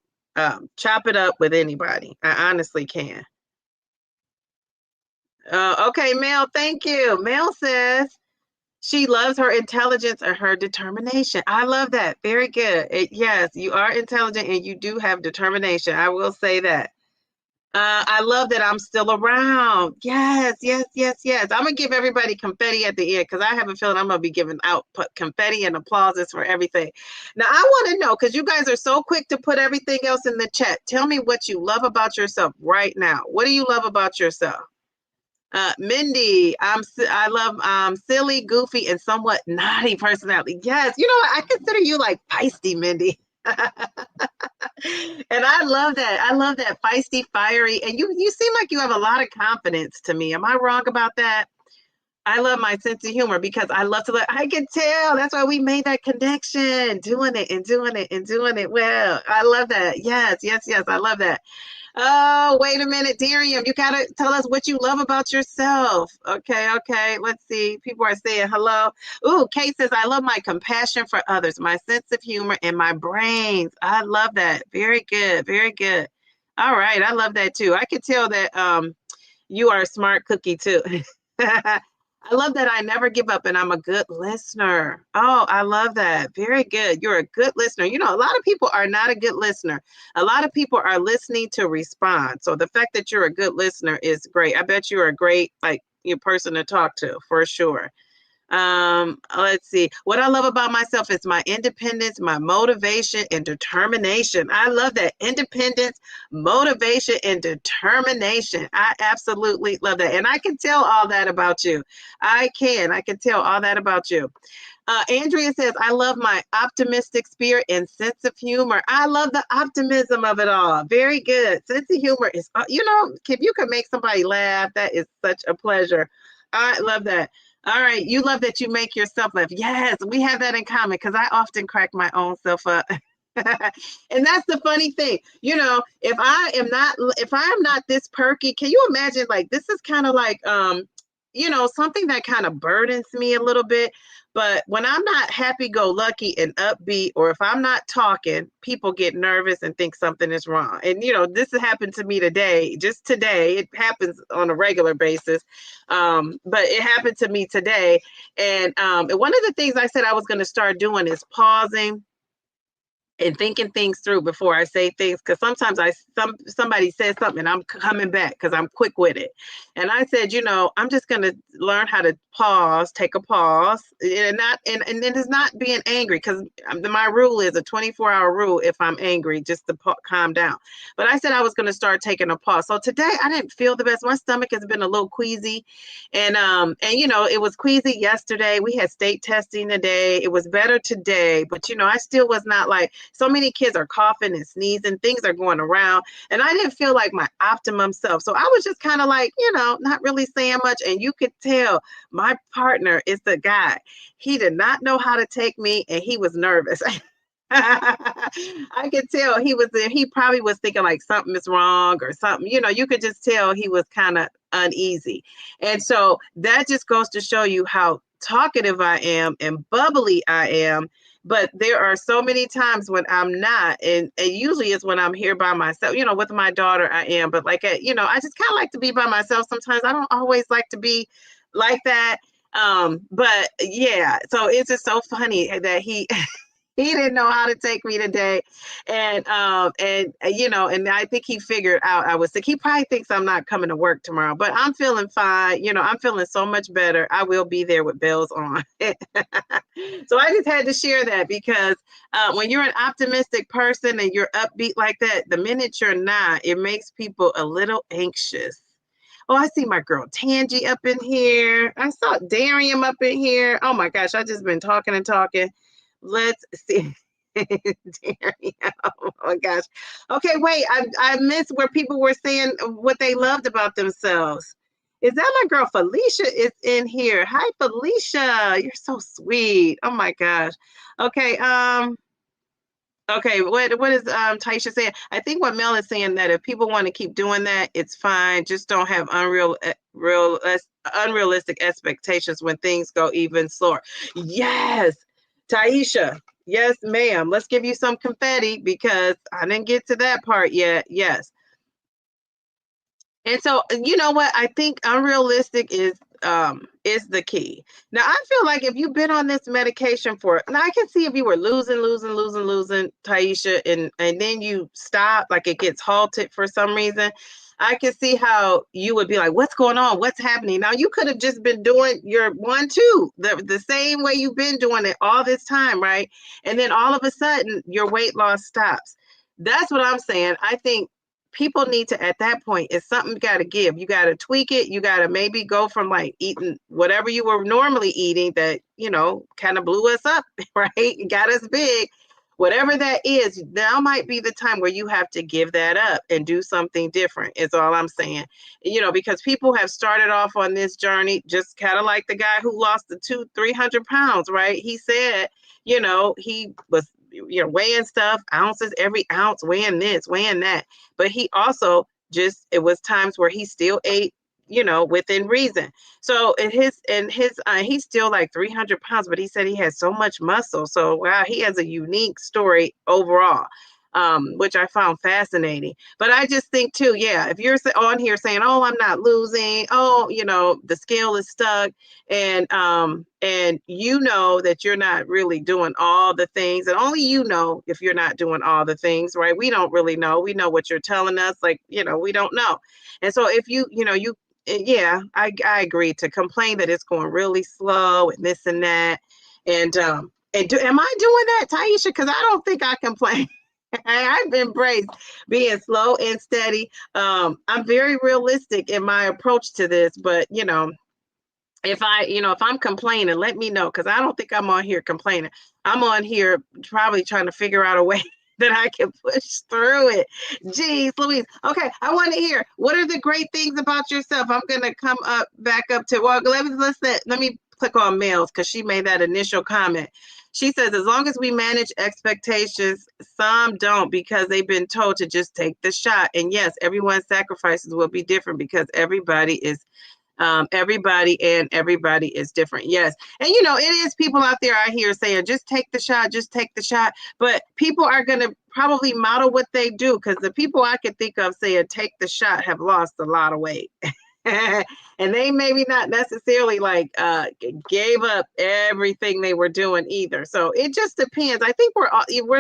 chop it up with anybody. I honestly can. Okay, Mel, thank you. Mel says she loves her intelligence and her determination. I love that. Very good. Yes, you are intelligent and you do have determination. I will say that. I love that I'm still around. Yes, yes, yes, yes. I'm going to give everybody confetti at the end because I have a feeling I'm going to be giving out confetti and applauses for everything. Now, I want to know, because you guys are so quick to put everything else in the chat. Tell me what you love about yourself right now. What do you love about yourself? Mindy, I love silly, goofy, and somewhat naughty personality. Yes, I consider you like feisty, Mindy. And I love that. I love that feisty, fiery, and you seem like you have a lot of confidence to me. Am I wrong about that? I love my sense of humor because I love to let, I can tell. That's why we made that connection, doing it and doing it and doing it well. I love that. Yes, yes, yes. I love that. Oh, wait a minute, Darium. You gotta tell us what you love about yourself. Okay. Let's see. People are saying hello. Ooh, Kate says, I love my compassion for others, my sense of humor, and my brains. I love that. Very good. Very good. All right. I love that too. I could tell that you are a smart cookie too. I love that I never give up and I'm a good listener. Oh, I love that. Very good. You're a good listener. A lot of people are not a good listener. A lot of people are listening to respond. So the fact that you're a good listener is great. I bet you're a great person to talk to for sure. Let's see. What I love about myself is my independence, my motivation, and determination. I love that. Independence, motivation, and determination. I absolutely love that. And I can tell all that about you. I can tell all that about you. Andrea says, I love my optimistic spirit and sense of humor. I love the optimism of it all. Very good. Sense of humor is, if you can make somebody laugh, that is such a pleasure. I love that. All right. You love that you make yourself laugh. Yes, we have that in common because I often crack my own self up. And that's the funny thing. If I am not this perky, can you imagine, like, this is kind of like, something that kind of burdens me a little bit. But when I'm not happy-go-lucky and upbeat, or if I'm not talking, people get nervous and think something is wrong. And, this has happened to me today, just today. It happens on a regular basis. But it happened to me today. And one of the things I said I was going to start doing is pausing and thinking things through before I say things, because sometimes somebody says something and I'm coming back because I'm quick with it. And I said, I'm just gonna learn how to pause, take a pause, and it is not being angry, because my rule is a 24-hour rule. If I'm angry, just to calm down. But I said I was gonna start taking a pause. So today I didn't feel the best. My stomach has been a little queasy, and it was queasy yesterday. We had state testing today. It was better today, but I still was not like. So many kids are coughing and sneezing, things are going around, and I didn't feel like my optimum self. So I was just kind of like, not really saying much. And you could tell my partner is the guy. He did not know how to take me, and he was nervous. I could tell he probably was thinking like something is wrong or something. You could just tell he was kind of uneasy. And so that just goes to show you how talkative I am and bubbly I am. But there are so many times when I'm not, and usually it's when I'm here by myself. With my daughter I am, but like, I just kind of like to be by myself sometimes. I don't always like to be like that. But yeah, so it's just so funny that he he didn't know how to take me today. And I think he figured out I was sick. He probably thinks I'm not coming to work tomorrow, but I'm feeling fine. I'm feeling so much better. I will be there with bells on. So I just had to share that, because when you're an optimistic person and you're upbeat like that, the minute you're not, it makes people a little anxious. Oh, I see my girl Tangi up in here. I saw Darian up in here. Oh my gosh, I just been talking and talking. Let's see. Oh my gosh. Okay, wait. I missed where people were saying what they loved about themselves. Is that my girl Felicia is in here? Hi, Felicia. You're so sweet. Oh my gosh. Okay. Okay, what is Taisha saying? I think what Mel is saying, that if people want to keep doing that, it's fine. Just don't have unrealistic expectations when things go even slower. Yes, Taisha. Yes, ma'am. Let's give you some confetti, because I didn't get to that part yet. Yes. And so, you know what? I think unrealistic is the key. Now, I feel like if you've been on this medication now I can see if you were losing, Taisha, and then you stop, like it gets halted for some reason. I can see how you would be like, what's going on? What's happening? Now, you could have just been doing your 1-2, the same way you've been doing it all this time, right? And then all of a sudden, your weight loss stops. That's what I'm saying. I think people need to, at that point, it's something got to give. You got to tweak it. You got to maybe go from like eating whatever you were normally eating that, kind of blew us up, right? Got us big. Whatever that is, now might be the time where you have to give that up and do something different, is all I'm saying. Because people have started off on this journey, just kind of like the guy who lost the 200-300 pounds, right? He said, he was weighing stuff, ounces, every ounce, weighing this, weighing that. But he also it was times where he still ate, within reason. So he's still like 300 pounds, but he said he has so much muscle. So wow, he has a unique story overall. Which I found fascinating. But I just think too, yeah, if you're on here saying, oh, I'm not losing, oh, the scale is stuck, and that you're not really doing all the things, and only if you're not doing all the things, right? We don't really know. We know what you're telling us, like, we don't know. And so if yeah, I agree to complain that it's going really slow and this and that. And am I doing that, Taisha? Because I don't think I complain. I've embraced being slow and steady. I'm very realistic in my approach to this, but if I'm complaining, let me know, because I don't think I'm on here complaining. I'm on here probably trying to figure out a way that I can push through it. Jeez Louise. Okay, I want to hear, what are the great things about yourself? I'm gonna come back up to, well, let me click on Mels, because she made that initial comment. She says, as long as we manage expectations, some don't because they've been told to just take the shot. And yes, everyone's sacrifices will be different because everybody is different. Yes. And it is people out there I hear saying, just take the shot, just take the shot. But people are going to probably model what they do, because the people I can think of saying take the shot have lost a lot of weight. And they maybe not necessarily gave up everything they were doing either. So it just depends. I think we're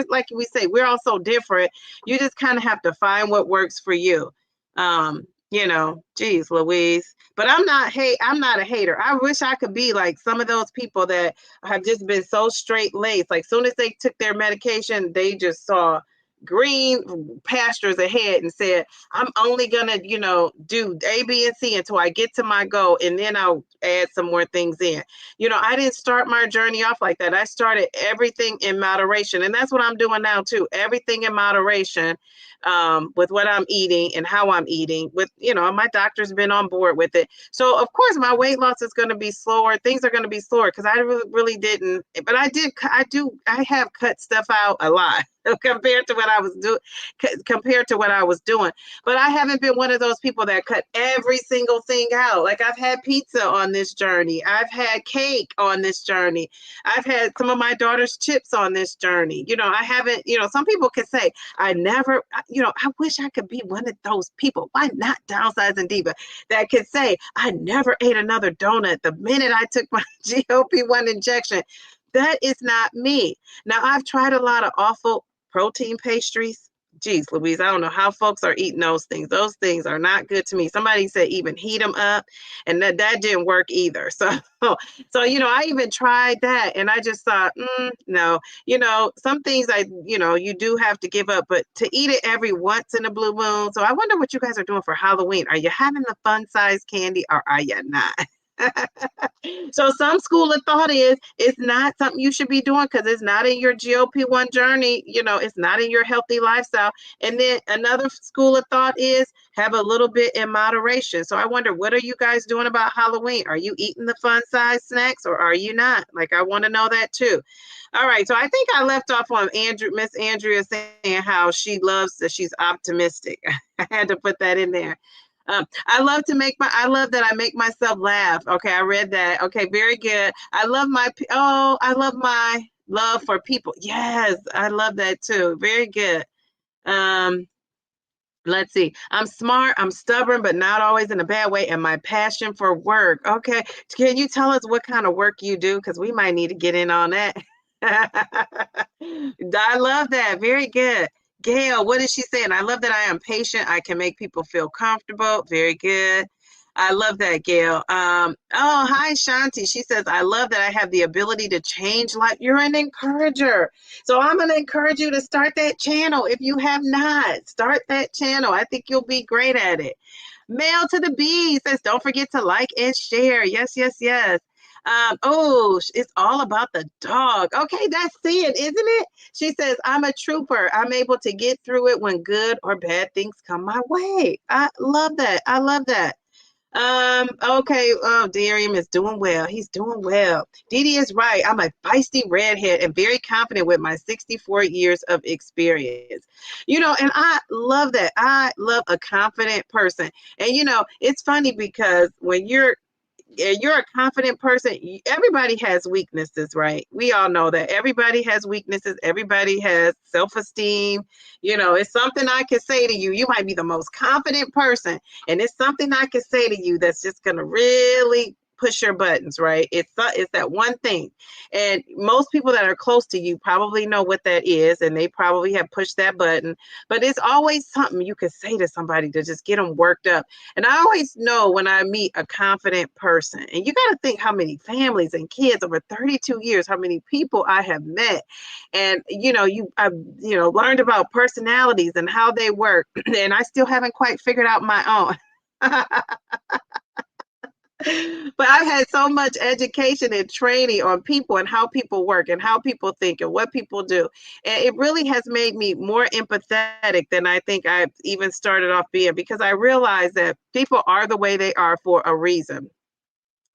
like we say, we're all so different. You just kind of have to find what works for you. Geez Louise. But I'm not a hater. I wish I could be like some of those people that have just been so straight laced. Like soon as they took their medication, they just saw green pastures ahead and said, I'm only gonna, do A, B, and C until I get to my goal, and then I'll add some more things in. I didn't start my journey off like that. I started everything in moderation, and that's what I'm doing now too. Everything in moderation, with what I'm eating and how I'm eating. With my doctor's been on board with it. So of course my weight loss is going to be slower. Things are going to be slower because I really didn't. But I have cut stuff out a lot compared to what I was doing. But I haven't been one of those people that cut every single thing out. Like I've had pizza on this journey. I've had cake on this journey. I've had some of my daughter's chips on this journey. I haven't, some people could say, I wish I could be one of those people. Why not Downsizing Diva that could say, I never ate another donut the minute I took my GLP-1 injection. That is not me. Now, I've tried a lot of awful protein pastries. Geez Louise, I don't know how folks are eating those things. Those things are not good to me. Somebody said even heat them up, and that didn't work either. So I even tried that, and I just thought, no. Some things you do have to give up, but to eat it every once in a blue moon. So I wonder what you guys are doing for Halloween. Are you having the fun size candy, or are you not? So some school of thought is it's not something you should be doing because it's not in your GLP-1 journey. It's not in your healthy lifestyle. And then another school of thought is have a little bit in moderation. So I wonder, what are you guys doing about Halloween? Are you eating the fun size snacks, or are you not? Like, I want to know that too. All right. So I think I left off on Miss Andrea saying how she loves that she's optimistic. I had to put that in there. I love that I make myself laugh. Okay, I read that. Okay, very good. I love my love for people. Yes, I love that too. Very good. Let's see. I'm smart, I'm stubborn, but not always in a bad way. And my passion for work. Okay, can you tell us what kind of work you do? Because we might need to get in on that. I love that. Very good. Gail, what is she saying? I love that I am patient. I can make people feel comfortable. Very good. I love that, Gail. Hi, Shanti. She says, I love that I have the ability to change life. You're an encourager. So I'm going to encourage you to start that channel. If you have not, start that channel. I think you'll be great at it. Mail to the B says, don't forget to like and share. Yes, yes, yes. It's all about the dog. Okay, that's it, isn't it? She says, I'm a trooper. I'm able to get through it when good or bad things come my way. I love that. I love that. Okay. Oh, Darium is doing well. He's doing well. Dee is right. I'm a feisty redhead and very confident with my 64 years of experience. And I love that. I love a confident person. And it's funny because when you're a confident person, everybody has weaknesses, right? We all know that everybody has weaknesses. Everybody has self-esteem. It's something I can say to you. You might be the most confident person, and it's something I can say to you that's just going to really push your buttons, right? It's that one thing. And most people that are close to you probably know what that is, and they probably have pushed that button. But it's always something you could say to somebody to just get them worked up. And I always know when I meet a confident person, and you got to think how many families and kids over 32 years, how many people I have met. And, I've learned about personalities and how they work. And I still haven't quite figured out my own. But I've had so much education and training on people and how people work and how people think and what people do. And it really has made me more empathetic than I think I've even started off being, because I realize that people are the way they are for a reason.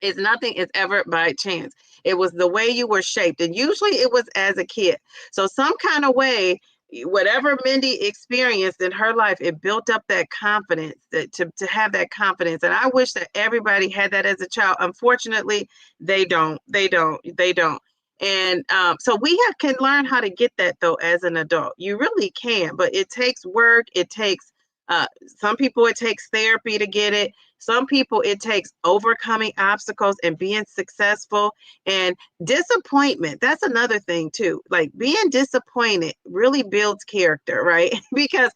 It's nothing is ever by chance. It was the way you were shaped. And usually it was as a kid. So some kind of way, whatever Mindy experienced in her life, it built up that confidence to have that confidence. And I wish that everybody had that as a child. Unfortunately, they don't. They don't. And so can learn how to get that though as an adult. You really can, but it takes work. It takes some people it takes therapy to get it. Some people it takes overcoming obstacles and being successful, and disappointment. That's another thing too. Like being disappointed really builds character, right? Because,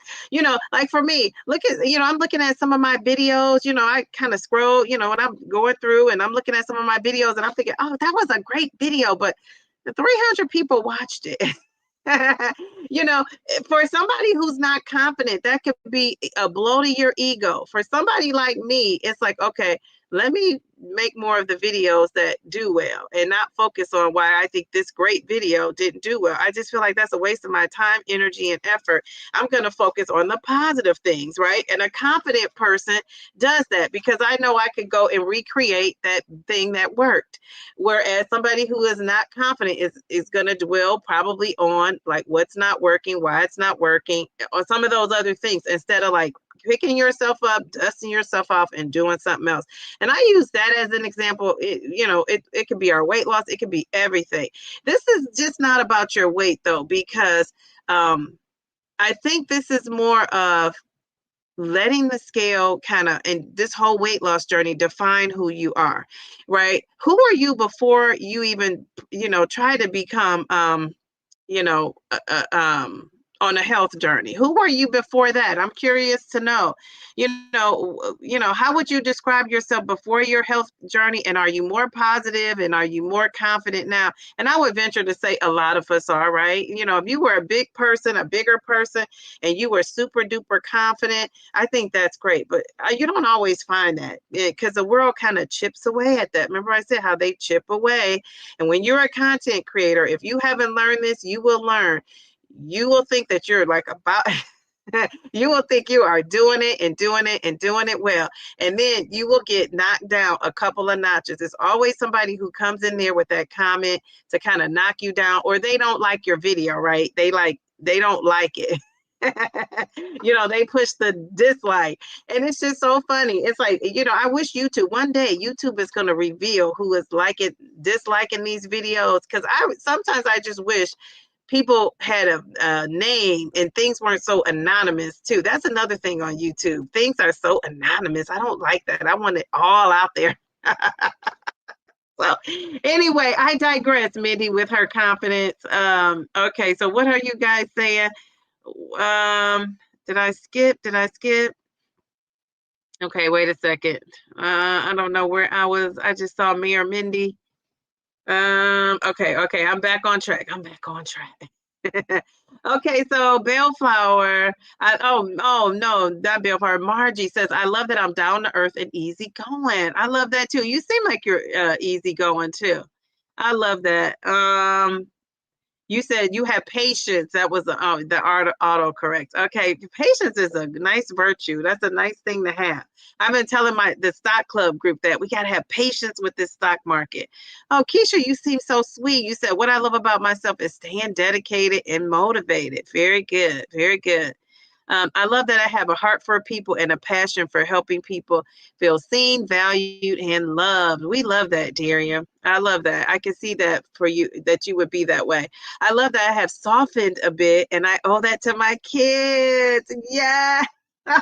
like for me, I'm looking at some of my videos, I kind of scroll, when I'm going through and I'm looking at some of my videos and I'm thinking, oh, that was a great video, but the 300 people watched it. For somebody who's not confident, that could be a blow to your ego. For somebody like me, it's like, okay, let me make more of the videos that do well and not focus on why I think this great video didn't do well. I just feel like that's a waste of my time, energy, and effort. I'm going to focus on the positive things, right? And a confident person does that because I know I could go and recreate that thing that worked. Whereas somebody who is not confident is going to dwell probably on like what's not working, why it's not working, or some of those other things instead of like picking yourself up, dusting yourself off, and doing something else. And I use that as an example. It could be our weight loss. It could be everything. This is just not about your weight though, because I think this is more of letting the scale kind of, and this whole weight loss journey, define who you are, right? Who are you before you even, try to become, you know, uh, uh, um, on a health journey? Who were you before that? I'm curious to know. How would you describe yourself before your health journey? And are you more positive and are you more confident now? And I would venture to say a lot of us are, right? If you were a bigger person, and you were super duper confident, I think that's great. But you don't always find that because the world kind of chips away at that. Remember I said how they chip away. And when you're a content creator, if you haven't learned this, you will learn. You will think that you're like about, you will think you are doing it and doing it and doing it well. And then you will get knocked down a couple of notches. There's always somebody who comes in there with that comment to kind of knock you down, or they don't like your video, right? They don't like it. They push the dislike, and it's just so funny. It's like, I wish one day YouTube is going to reveal who is disliking these videos, because sometimes I just wish people had a name and things weren't so anonymous too. That's another thing on YouTube. Things are so anonymous. I don't like that. I want it all out there. So anyway, I digress, Mindy, with her confidence. Okay, so what are you guys saying? Did I skip? Okay, wait a second. I don't know where I was. I just saw Mayor Mindy. Okay, I'm back on track. Okay, so Bellflower. Oh no, not Bellflower. Margie says, I love that I'm down to earth and easy going. I love that too. You seem like you're easy going too. I love that. You said you have patience. That was the autocorrect. Okay, patience is a nice virtue. That's a nice thing to have. I've been telling the stock club group that we got to have patience with this stock market. Oh, Keisha, you seem so sweet. You said, what I love about myself is staying dedicated and motivated. Very good. Very good. I love that I have a heart for people and a passion for helping people feel seen, valued, and loved. We love that, Darian. I love that. I can see that for you, that you would be that way. I love that I have softened a bit, and I owe that to my kids. Yeah.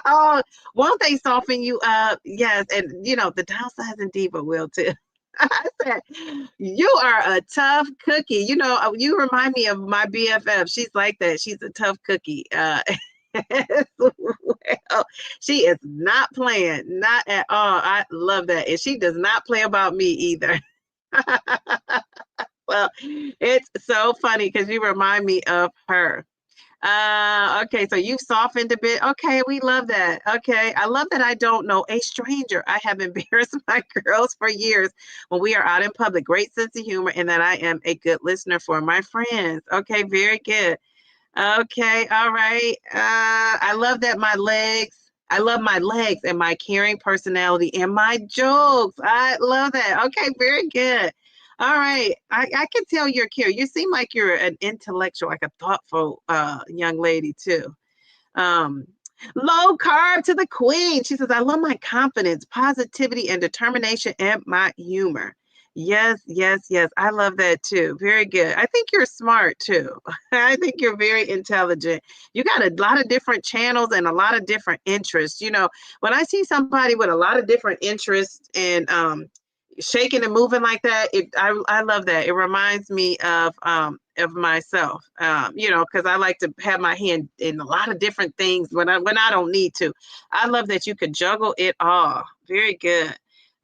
Oh, won't they soften you up? Yes. And, the Downsizing Diva will too. I said, you are a tough cookie. You remind me of my BFF. She's like that. She's a tough cookie. Well, she is not playing, not at all. I love that. And she does not play about me either. Well, it's so funny because you remind me of her. Okay, so you've softened a bit. Okay, we love that. Okay, I love that I don't know a stranger. I have embarrassed my girls for years when we are out in public. Great sense of humor, and that I am a good listener for my friends. Okay, very good. Okay, all right. I love that my legs. I love my legs and my caring personality and my jokes. I love that. Okay, very good. All right. I can tell you're curious. You seem like you're an intellectual, like a thoughtful young lady too. Um, Low carb to the queen. She says, I love my confidence, positivity, and determination and my humor. Yes, yes, yes. I love that too. Very good. I think you're smart too. I think you're very intelligent. You got a lot of different channels and a lot of different interests. You know, when I see somebody with a lot of different interests and shaking and moving like that, I love that. It reminds me of myself, you know, because I like to have my hand in a lot of different things when I don't need to. I love that you could juggle it all. Very good.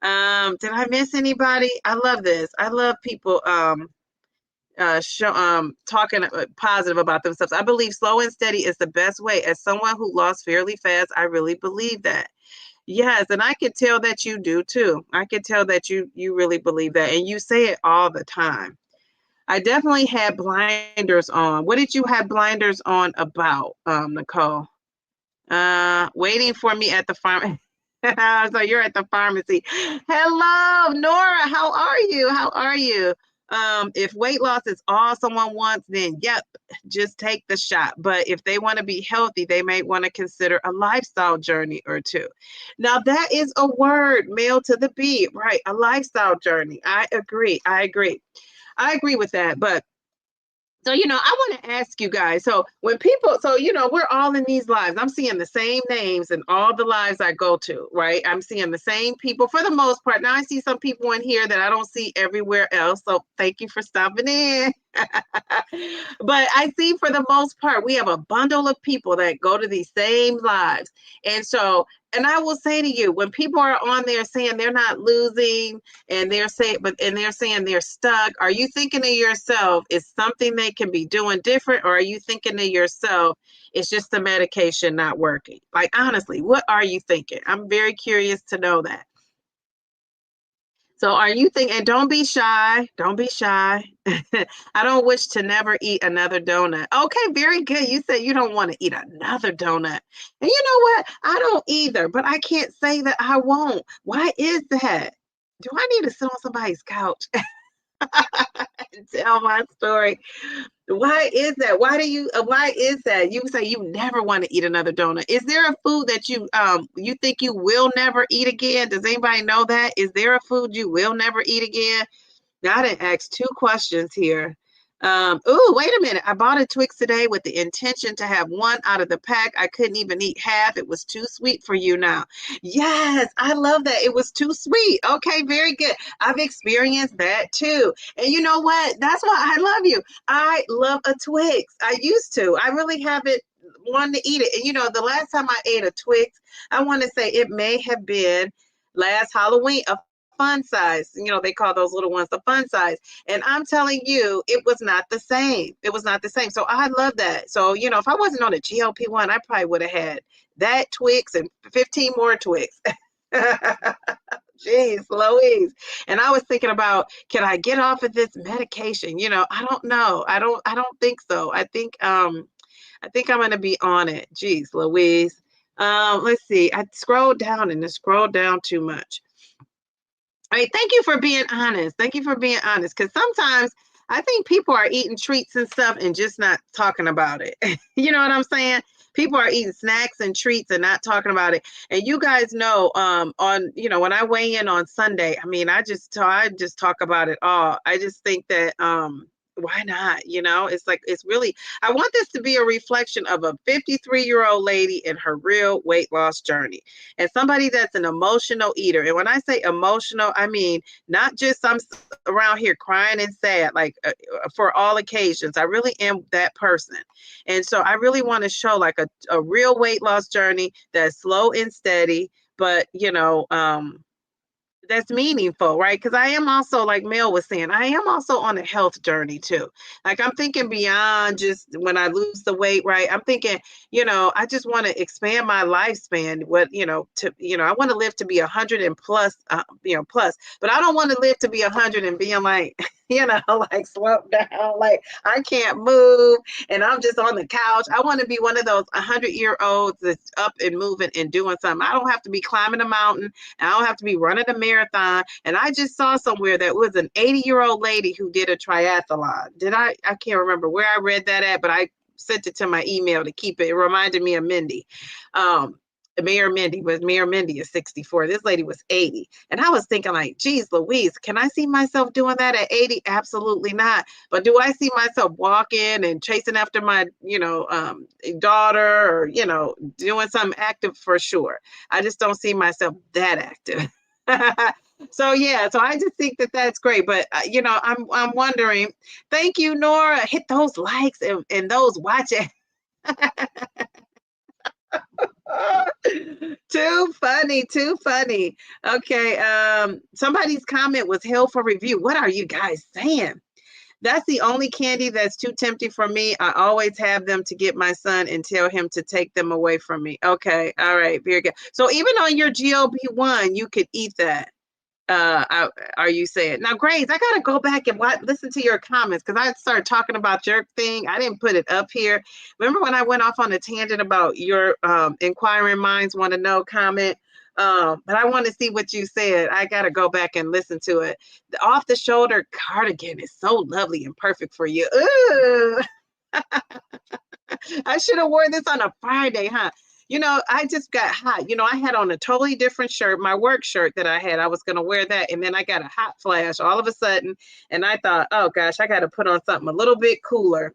Did I miss anybody? I love this. I love people talking positive about themselves. I believe slow and steady is the best way. As someone who lost fairly fast, I really believe that. Yes, and I could tell that you do too. I could tell that you really believe that, and you say it all the time. I definitely had blinders on. What did you have blinders on about, Nicole? Waiting for me at the farm. So you're at the pharmacy. Hello, Nora. How are you? How are you? If weight loss is all someone wants, then yep, just take the shot. But if they want to be healthy, they may want to consider a lifestyle journey or two. Now that is a word, male to the beat, right? A lifestyle journey. I agree. I agree. I agree with that. But so, you know, I want to ask you guys. So, when people, so, you know, we're all in these lives. I'm seeing the same names in all the lives I go to, right? I'm seeing the same people for the most part. Now, I see some people in here that I don't see everywhere else. So, thank you for stopping in. But I see for the most part, we have a bundle of people that go to these same lives. And so, and I will say to you, when people are on there saying they're not losing and they're saying they're stuck, are you thinking to yourself, is something they can be doing different? Or are you thinking to yourself, it's just the medication not working? Like, honestly, what are you thinking? I'm very curious to know that. So are you thinking, and don't be shy. Don't be shy. I don't wish to never eat another donut. Okay, very good. You said you don't want to eat another donut. And you know what? I don't either, but I can't say that I won't. Why is that? Do I need to sit on somebody's couch and tell my story? Why is that? Why is that? You say you never want to eat another donut. Is there a food that you think you will never eat again? Does anybody know that? Is there a food you will never eat again? Now, I didn't ask two questions here. Oh, wait a minute. I bought a Twix today with the intention to have one out of the pack. I couldn't even eat half. It was too sweet for you now. Yes, I love that. It was too sweet. Okay, very good. I've experienced that too. And you know what? That's why I love you. I love a Twix. I used to. I really haven't wanted to eat it. And you know, the last time I ate a Twix, I want to say it may have been last Halloween, a fun size. You know, they call those little ones the fun size. And I'm telling you, it was not the same. It was not the same. So I love that. So, you know, if I wasn't on a GLP-1, I probably would have had that Twix and 15 more Twix. Jeez, Louise. And I was thinking about, can I get off of this medication? You know, I don't know. I don't think so. I think I'm gonna be on it. Jeez, Louise. Let's see. I scrolled down and it scrolled down too much. All right, thank you for being honest. Thank you for being honest. Because sometimes I think people are eating treats and stuff and just not talking about it. You know what I'm saying? People are eating snacks and treats and not talking about it. And you guys know, on when I weigh in on Sunday, I mean, I just talk about it all. I just think that why not? You know, it's like it's really. I want this to be a reflection of a 53-year-old lady in her real weight loss journey and somebody that's an emotional eater. And when I say emotional, I mean not just I'm around here crying and sad, like for all occasions. I really am that person. And so I really want to show like a real weight loss journey that's slow and steady, but that's meaningful, right? Because I am also, like Mel was saying, I am also on a health journey too. Like I'm thinking beyond just when I lose the weight, right? I'm thinking, I just want to expand my lifespan. I want to live to be 100 and plus, plus. But I don't want to live to be 100 and being like, like slumped down, like I can't move and I'm just on the couch. I want to be one of those 100-year-olds that's up and moving and doing something. I don't have to be climbing a mountain. I don't have to be running a marathon. And I just saw somewhere that was an 80-year-old lady who did a triathlon. I can't remember where I read that at, but I sent it to my email to keep it. It reminded me of Mindy. Mayor Mindy is 64. This lady was 80. And I was thinking like, geez, Louise, can I see myself doing that at 80? Absolutely not. But do I see myself walking and chasing after my, daughter or, doing something active? For sure. I just don't see myself that active. So yeah, so I just think that that's great. But I'm wondering. Thank you, Nora. Hit those likes and those watching. Too funny, too funny. Okay, somebody's comment was hell for review. What are you guys saying? That's the only candy that's too tempting for me. I always have them to get my son and tell him to take them away from me. Okay, all right, very good. So even on your GLP-1, you could eat that. Are you saying now, Grace? I gotta go back and listen to your comments because I started talking about your thing. I didn't put it up here. Remember when I went off on a tangent about your inquiring minds want to know comment? But I want to see what you said. I gotta go back and listen to it. The off the shoulder cardigan is so lovely and perfect for you. Ooh. I should have worn this on a Friday, huh? I just got hot. I had on a totally different shirt, my work shirt that I had. I was going to wear that. And then I got a hot flash all of a sudden. And I thought, oh gosh, I got to put on something a little bit cooler.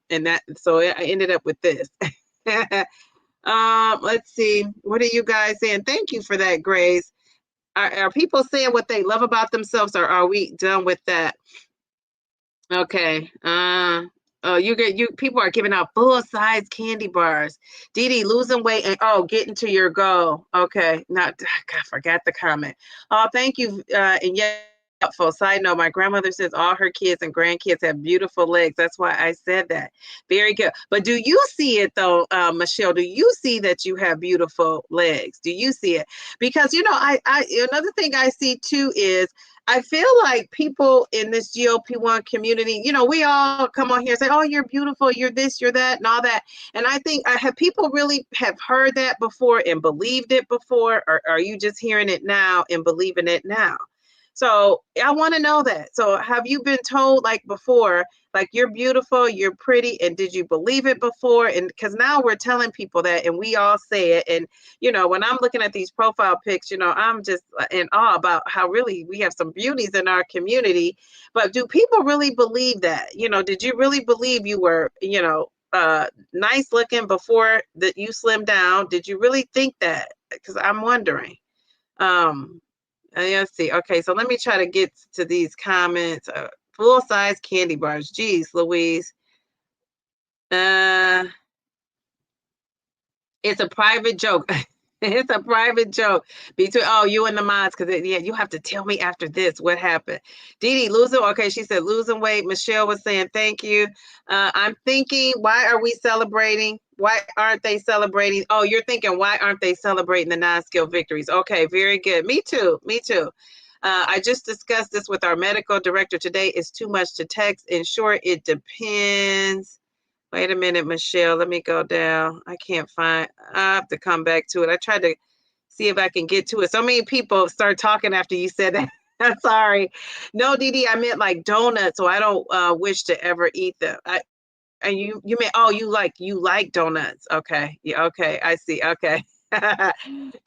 So I ended up with this. Let's see. What are you guys saying? Thank you for that, Grace. Are people saying what they love about themselves, or are we done with that? Okay. Oh, you people are giving out full-size candy bars. Dee Dee, losing weight and getting to your goal. Okay. Not I forgot the comment. Oh, thank you. And yeah, helpful. Side note, my grandmother says all her kids and grandkids have beautiful legs. That's why I said that. Very good. But do you see it though, Michelle? Do you see that you have beautiful legs? Do you see it? Because I another thing I see too is I feel like people in this GLP-1 community, we all come on here and say, oh, you're beautiful, you're this, you're that, and all that. And I think have people really have heard that before and believed it before, or are you just hearing it now and believing it now? So I want to know that. So have you been told like before, like you're beautiful, you're pretty, and did you believe it before? And because now we're telling people that, and we all say it. And when I'm looking at these profile pics, I'm just in awe about how really we have some beauties in our community. But do people really believe that? Did you really believe you were, nice looking before that you slimmed down? Did you really think that? Because I'm wondering. Let's see. Okay, so let me try to get to these comments. Full-size candy bars. Geez, Louise. It's a private joke. It's a private joke between you and the mods, because you have to tell me after this what happened. Dee Dee losing. Okay, she said losing weight. Michelle was saying thank you. I'm thinking, why are we celebrating? Why aren't they celebrating? Oh, you're thinking, why aren't they celebrating the non-skill victories? Okay, very good. Me too. Me too. I just discussed this with our medical director today. It's too much to text. In short, it depends. Wait a minute, Michelle. Let me go down. I can't find. I have to come back to it. I tried to see if I can get to it. So many people start talking after you said that. I'm sorry. No, Dee Dee, I meant like donuts. So I don't wish to ever eat them. And you meant, you like donuts. Okay. Yeah. Okay. I see. Okay.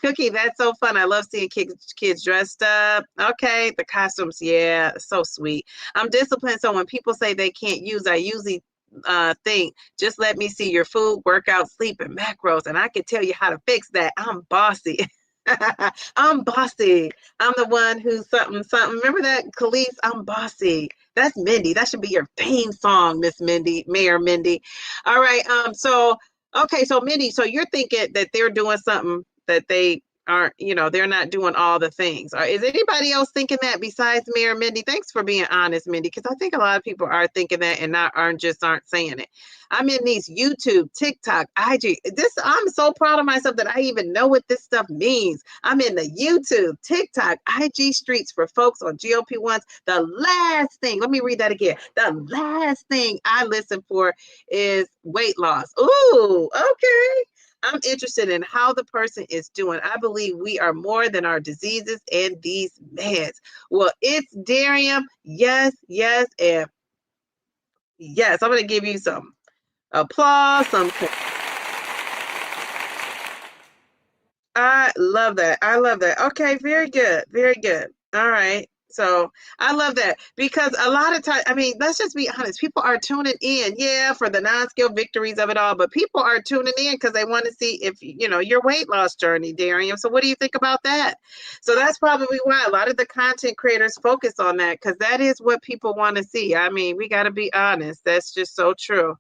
Cookie, that's so fun. I love seeing kids dressed up. Okay. The costumes. Yeah. So sweet. I'm disciplined. So when people say they can't use, I usually think, just let me see your food, workout, sleep, and macros, and I can tell you how to fix that. I'm bossy. I'm bossy. I'm the one who's something. Remember that, Khalees? I'm bossy. That's Mindy. That should be your theme song, Miss Mindy, Mayor Mindy. All right. So okay. So Mindy, so you're thinking that they're doing something that they aren't, they're not doing all the things. Is anybody else thinking that besides me or Mindy? Thanks for being honest, Mindy, because I think a lot of people are thinking that and aren't saying it. I'm in these YouTube, TikTok, IG. I'm so proud of myself that I even know what this stuff means. I'm in the YouTube, TikTok, IG streets for folks on GLP-1s. The last thing, let me read that again. The last thing I listen for is weight loss. Ooh, okay. I'm interested in how the person is doing. I believe we are more than our diseases and these meds. Well, it's Darium. Yes, yes, and yes. I'm going to give you some applause. I love that. I love that. Okay, very good. Very good. All right. So I love that because a lot of times, I mean, let's just be honest. People are tuning in, yeah, for the non-skill victories of it all, but people are tuning in because they want to see if, your weight loss journey, Darian. So what do you think about that? So that's probably why a lot of the content creators focus on that because that is what people want to see. I mean, we got to be honest. That's just so true.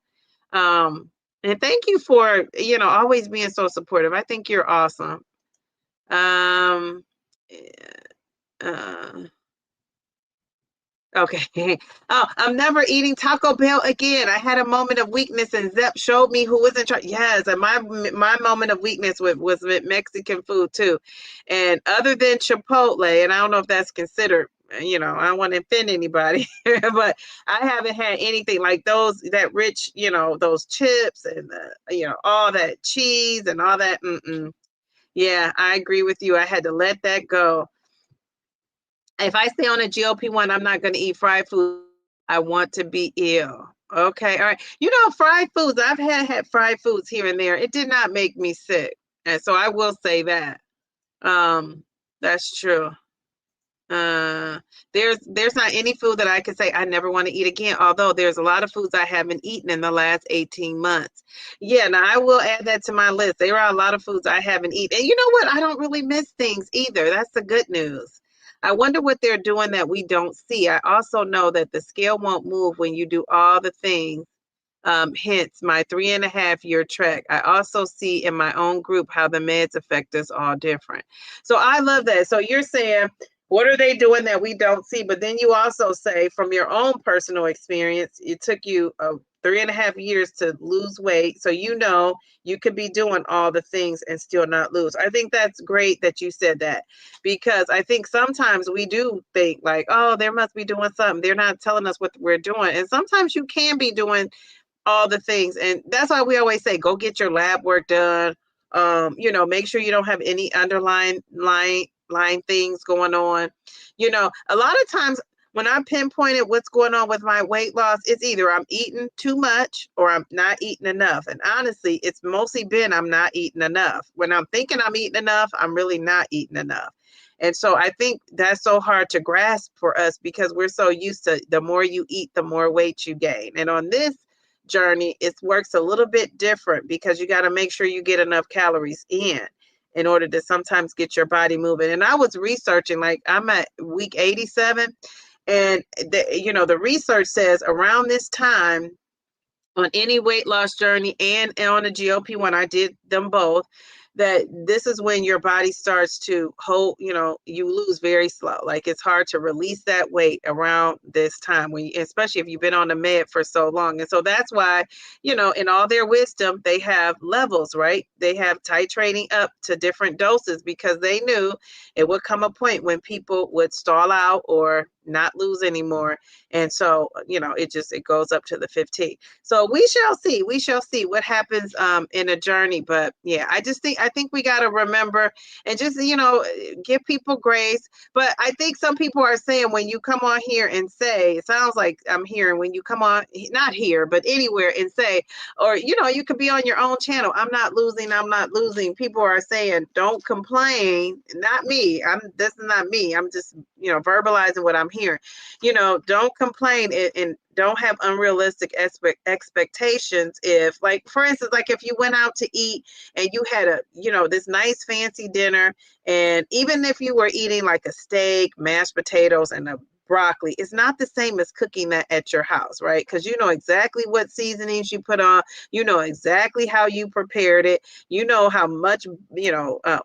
And thank you for, always being so supportive. I think you're awesome. Um, uh, okay. Oh, I'm never eating Taco Bell again. I had a moment of weakness and Zep showed me who was in charge. Yes, and my moment of weakness was with Mexican food too. And other than Chipotle, and I don't know if that's considered, I don't want to offend anybody, but I haven't had anything like that rich, those chips and all that cheese and all that. Yeah, I agree with you. I had to let that go. If I stay on a GLP-1, I'm not going to eat fried food. I want to be ill. Okay, all right. Fried foods, I've had fried foods here and there. It did not make me sick. And so I will say that. That's true. There's not any food that I could say I never want to eat again, although there's a lot of foods I haven't eaten in the last 18 months. Yeah, now I will add that to my list. There are a lot of foods I haven't eaten. And you know what? I don't really miss things either. That's the good news. I wonder what they're doing that we don't see. I also know that the scale won't move when you do all the things. Hence my 3.5-year trek. I also see in my own group how the meds affect us all different. So I love that. So you're saying, what are they doing that we don't see? But then you also say from your own personal experience, it took you 3.5 years to lose weight. So you could be doing all the things and still not lose. I think that's great that you said that because I think sometimes we do think like, oh, they must be doing something. They're not telling us what we're doing. And sometimes you can be doing all the things. And that's why we always say, go get your lab work done. Make sure you don't have any underlying line things going on. A lot of times when I pinpointed what's going on with my weight loss, it's either I'm eating too much or I'm not eating enough. And honestly, it's mostly been I'm not eating enough. When I'm thinking I'm eating enough, I'm really not eating enough. And so I think that's so hard to grasp for us because we're so used to the more you eat, the more weight you gain. And on this journey, it works a little bit different because you got to make sure you get enough calories in order to sometimes get your body moving. And I was researching, like I'm at week 87, and the research says around this time on any weight loss journey and on a GLP-1, I did them both, that this is when your body starts to hold, you lose very slow. Like it's hard to release that weight around this time especially if you've been on the med for so long. And so that's why, in all their wisdom, they have levels, right? They have titrating up to different doses because they knew it would come a point when people would stall out or not lose anymore. And so, it goes up to the 15. So we shall see what happens in a journey. But yeah, I think we got to remember and just, give people grace. But I think some people are saying when you come on here and say, it sounds like I'm hearing when you come on, not here, but anywhere and say, or, you could be on your own channel. I'm not losing. People are saying, don't complain. Not me. This is not me. I'm just, verbalizing what I'm hearing. Don't complain and don't have unrealistic expectations. If, like, for instance, like if you went out to eat and you had this nice fancy dinner, and even if you were eating like a steak, mashed potatoes, and a broccoli. It's not the same as cooking that at your house, right? Because you know exactly what seasonings you put on, you know exactly how you prepared it, you know how much,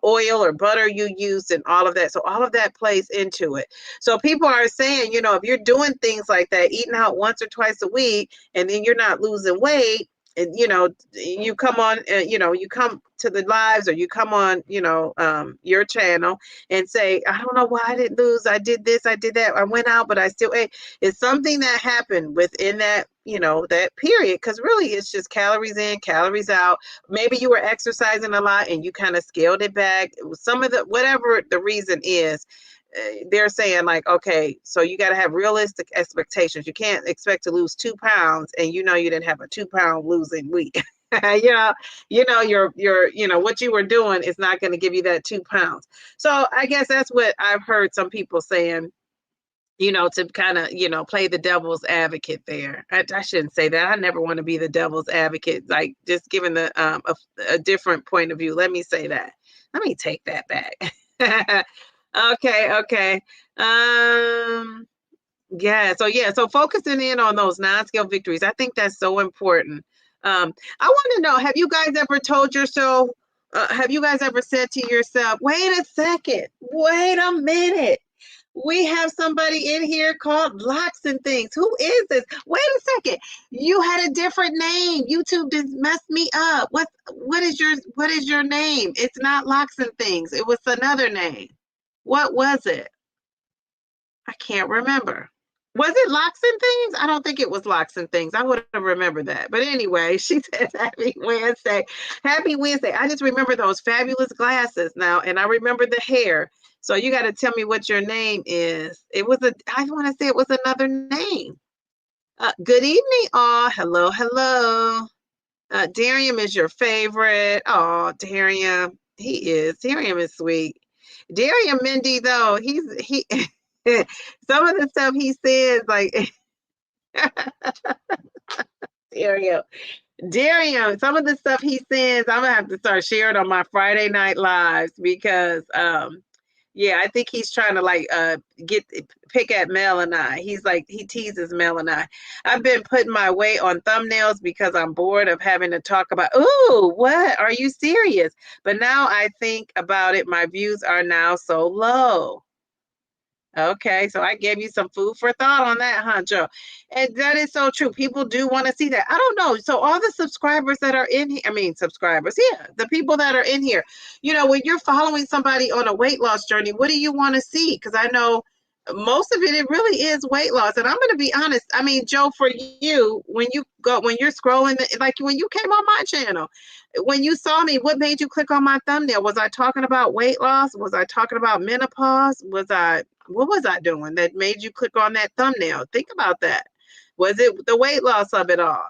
oil or butter you used and all of that. So all of that plays into it. So people are saying, if you're doing things like that, eating out once or twice a week, and then you're not losing weight, and you come on, you come to the lives, or you come on, your channel and say, I don't know why I didn't lose. I did this, I did that. I went out, but I still ate. It's something that happened within that, that period. Because really, it's just calories in, calories out. Maybe you were exercising a lot and you kind of scaled it back. Some of the, whatever the reason is, they're saying like, okay, so you got to have realistic expectations. You can't expect to lose 2 pounds and you didn't have a 2 pound losing week. What you were doing is not going to give you that 2 pounds. So I guess that's what I've heard some people saying, to kind of, play the devil's advocate there. I shouldn't say that. I never want to be the devil's advocate, like just giving the a different point of view. Let me say that. Let me take that back. Okay. So focusing in on those non-scale victories, I think that's so important. I want to know, have you guys ever told yourself, have you guys ever said to yourself, wait a second, wait a minute, we have somebody in here called Locks and Things. Who is this? Wait a second. You had a different name. YouTube just messed me up. What is your name? It's not Locks and Things. It was another name. What was it? I can't remember. Was it Locks and Things? I don't think it was Locks and Things. I would have remembered that. But anyway, she says happy Wednesday. Happy Wednesday. I just remember those fabulous glasses now, and I remember the hair. So you got to tell me what your name is. I want to say it was another name. Good evening, all. Hello. Darium is your favorite. Oh, Darium. He is. Darium is sweet. Darium Mindy, though, he some of the stuff he says, like Darium, some of the stuff he says, I'm gonna have to start sharing on my Friday night lives because I think he's trying to like pick at Mel and I. He's like, he teases Mel and I. I've been putting my weight on thumbnails because I'm bored of having to talk about, ooh, what? Are you serious? But now I think about it, my views are now so low. Okay, so I gave you some food for thought on that, huh, Joe? And that is so true. People do want to see that. I don't know. So all the subscribers that are in here, subscribers, the people that are in here, when you're following somebody on a weight loss journey, what do you want to see? Because I know most of it really is weight loss. And I'm going to be honest. Joe, for you, when you're scrolling, like when you came on my channel, when you saw me, what made you click on my thumbnail? Was I talking about weight loss? Was I talking about menopause? What was I doing that made you click on that thumbnail? Think about that. Was it the weight loss of it all?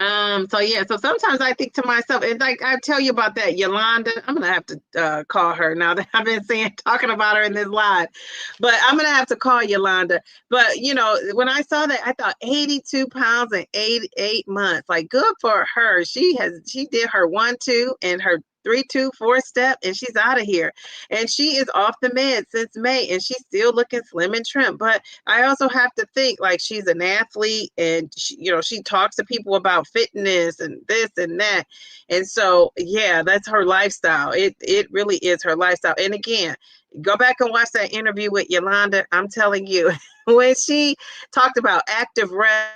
So sometimes I think to myself, and like I tell you about that Yolanda, I'm gonna have to call her now that I've been talking about her in this live, but I'm gonna have to call Yolanda. But when I saw that, I thought 82 pounds in 8 months, like good for her. She did her 1-2 and her 3-2 4-step, and she's out of here. And she is off the meds since May, and she's still looking slim and trim. But I also have to think like she's an athlete, and she talks to people about fitness and this and that. And so that's her lifestyle. It really is her lifestyle. And again, go back and watch that interview with Yolanda. I'm telling you, when she talked about active rest,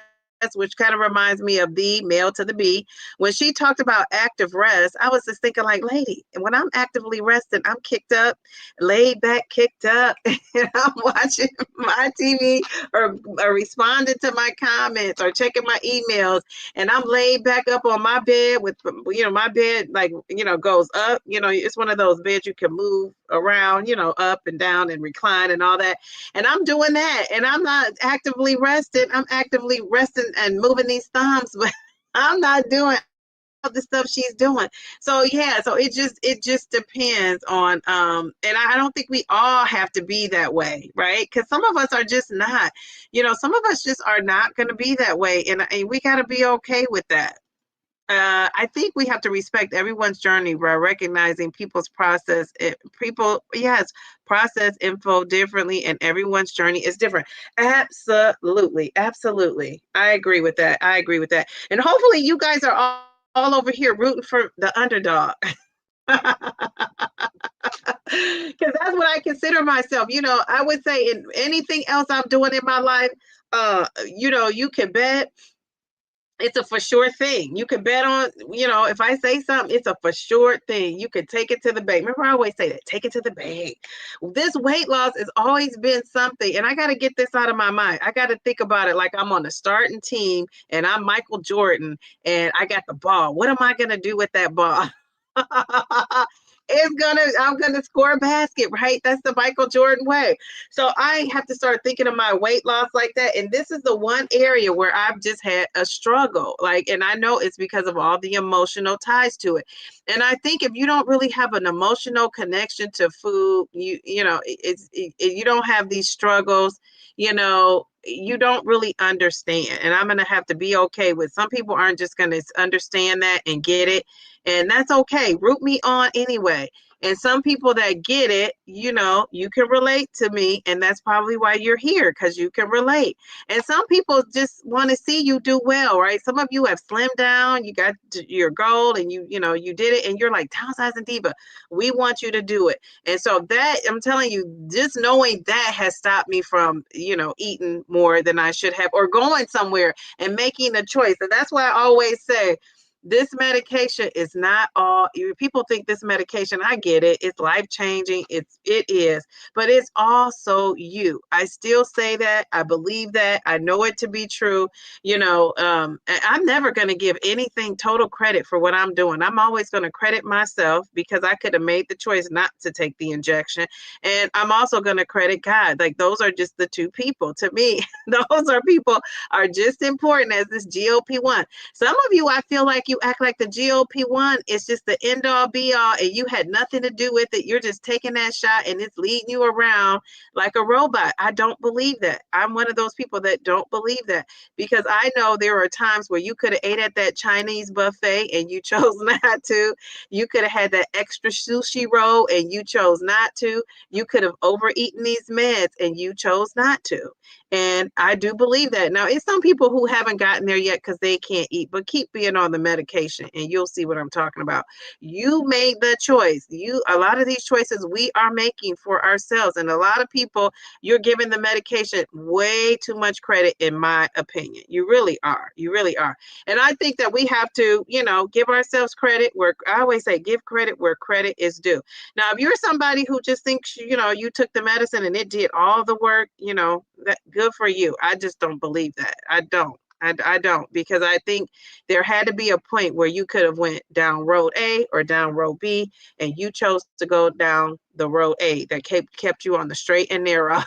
which kind of reminds me of the male to the B. When she talked about active rest, I was just thinking like, lady, when I'm actively resting, I'm kicked up, laid back, kicked up, and I'm watching my TV or responding to my comments or checking my emails, and I'm laid back up on my bed with, my bed, like, goes up, it's one of those beds you can move around, up and down and recline and all that. And I'm doing that, and I'm not actively resting. I'm actively resting and moving these thumbs, but I'm not doing all the stuff she's doing. So so it just depends on and I don't think we all have to be that way, right? Because some of us are just not, some of us just are not going to be that way, and we got to be okay with that. I think we have to respect everyone's journey by recognizing people's process. Yes, process info differently, and everyone's journey is different. Absolutely, absolutely. I agree with that. I agree with that. And hopefully, you guys are all over here rooting for the underdog. Because that's what I consider myself. I would say in anything else I'm doing in my life, you can bet it's a for sure thing. You can bet on, if I say something, it's a for sure thing. You can take it to the bank. Remember, I always say that, take it to the bank. This weight loss has always been something, and I got to get this out of my mind. I got to think about it like I'm on the starting team and I'm Michael Jordan and I got the ball. What am I going to do with that ball? I'm gonna score a basket, right? That's the Michael Jordan way. So I have to start thinking of my weight loss like that. And this is the one area where I've just had a struggle. And I know it's because of all the emotional ties to it. And I think if you don't really have an emotional connection to food, you don't have these struggles, you don't really understand. And I'm gonna have to be okay with some people aren't just gonna understand that and get it. And that's okay. Root me on anyway. And some people that get it, you can relate to me. And that's probably why you're here, because you can relate. And some people just want to see you do well, right? Some of you have slimmed down, you got your goal and you did it and you're like, Downsizing Diva, we want you to do it. And so that, I'm telling you, just knowing that has stopped me from, eating more than I should have or going somewhere and making a choice. And that's why I always say, this medication is not all. People think this medication, I get it, it's life-changing, it is, but it's also you. I still say that, I believe that, I know it to be true. I'm never going to give anything total credit for what I'm doing. I'm always going to credit myself because I could have made the choice not to take the injection. And I'm also going to credit God. Like, those are just the two people to me. Those are people are just important as this GLP-1. Some of you, I feel like you act like the GLP-1 is just the end all be all and you had nothing to do with it. You're just taking that shot and it's leading you around like a robot. I don't believe that. I'm one of those people that don't believe that, because I know there are times where you could have ate at that Chinese buffet and you chose not to. You could have had that extra sushi roll and you chose not to. You could have overeaten these meds and you chose not to. And I do believe that. Now, it's some people who haven't gotten there yet because they can't eat, but keep being on the medication and you'll see what I'm talking about. You made the choice. A lot of these choices we are making for ourselves. And a lot of people, you're giving the medication way too much credit, in my opinion. You really are. You really are. And I think that we have to, give ourselves credit where, I always say, give credit where credit is due. Now, if you're somebody who just thinks, you took the medicine and it did all the work, that good for you. I just don't believe that. I don't. I don't, because I think there had to be a point where you could have went down road A or down road B, and you chose to go down the road A that kept you on the straight and narrow.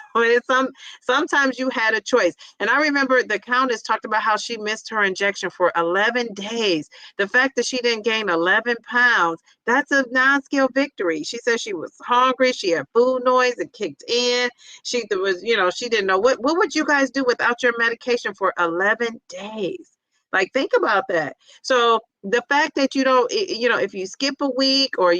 Sometimes you had a choice. And I remember the Countess talked about how she missed her injection for 11 days. The fact that she didn't gain 11 pounds, that's a non-scale victory. She said she was hungry. She had food noise. It kicked in. She didn't know what would you guys do without your medication for 11 days. Like, think about that. So the fact that you don't, if you skip a week or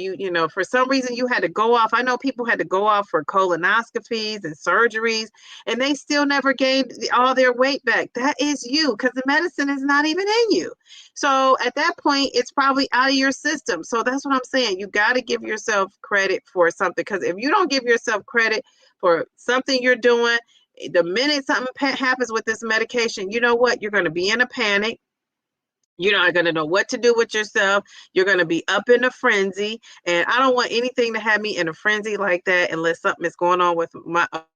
for some reason you had to go off. I know people had to go off for colonoscopies and surgeries and they still never gained all their weight back. That is you, because the medicine is not even in you. So at that point, it's probably out of your system. So that's what I'm saying. You got to give yourself credit for something, because if you don't give yourself credit for something you're doing, the minute something happens with this medication, you know what? You're going to be in a panic. You're not going to know what to do with yourself. You're going to be up in a frenzy. And I don't want anything to have me in a frenzy like that unless something is going on with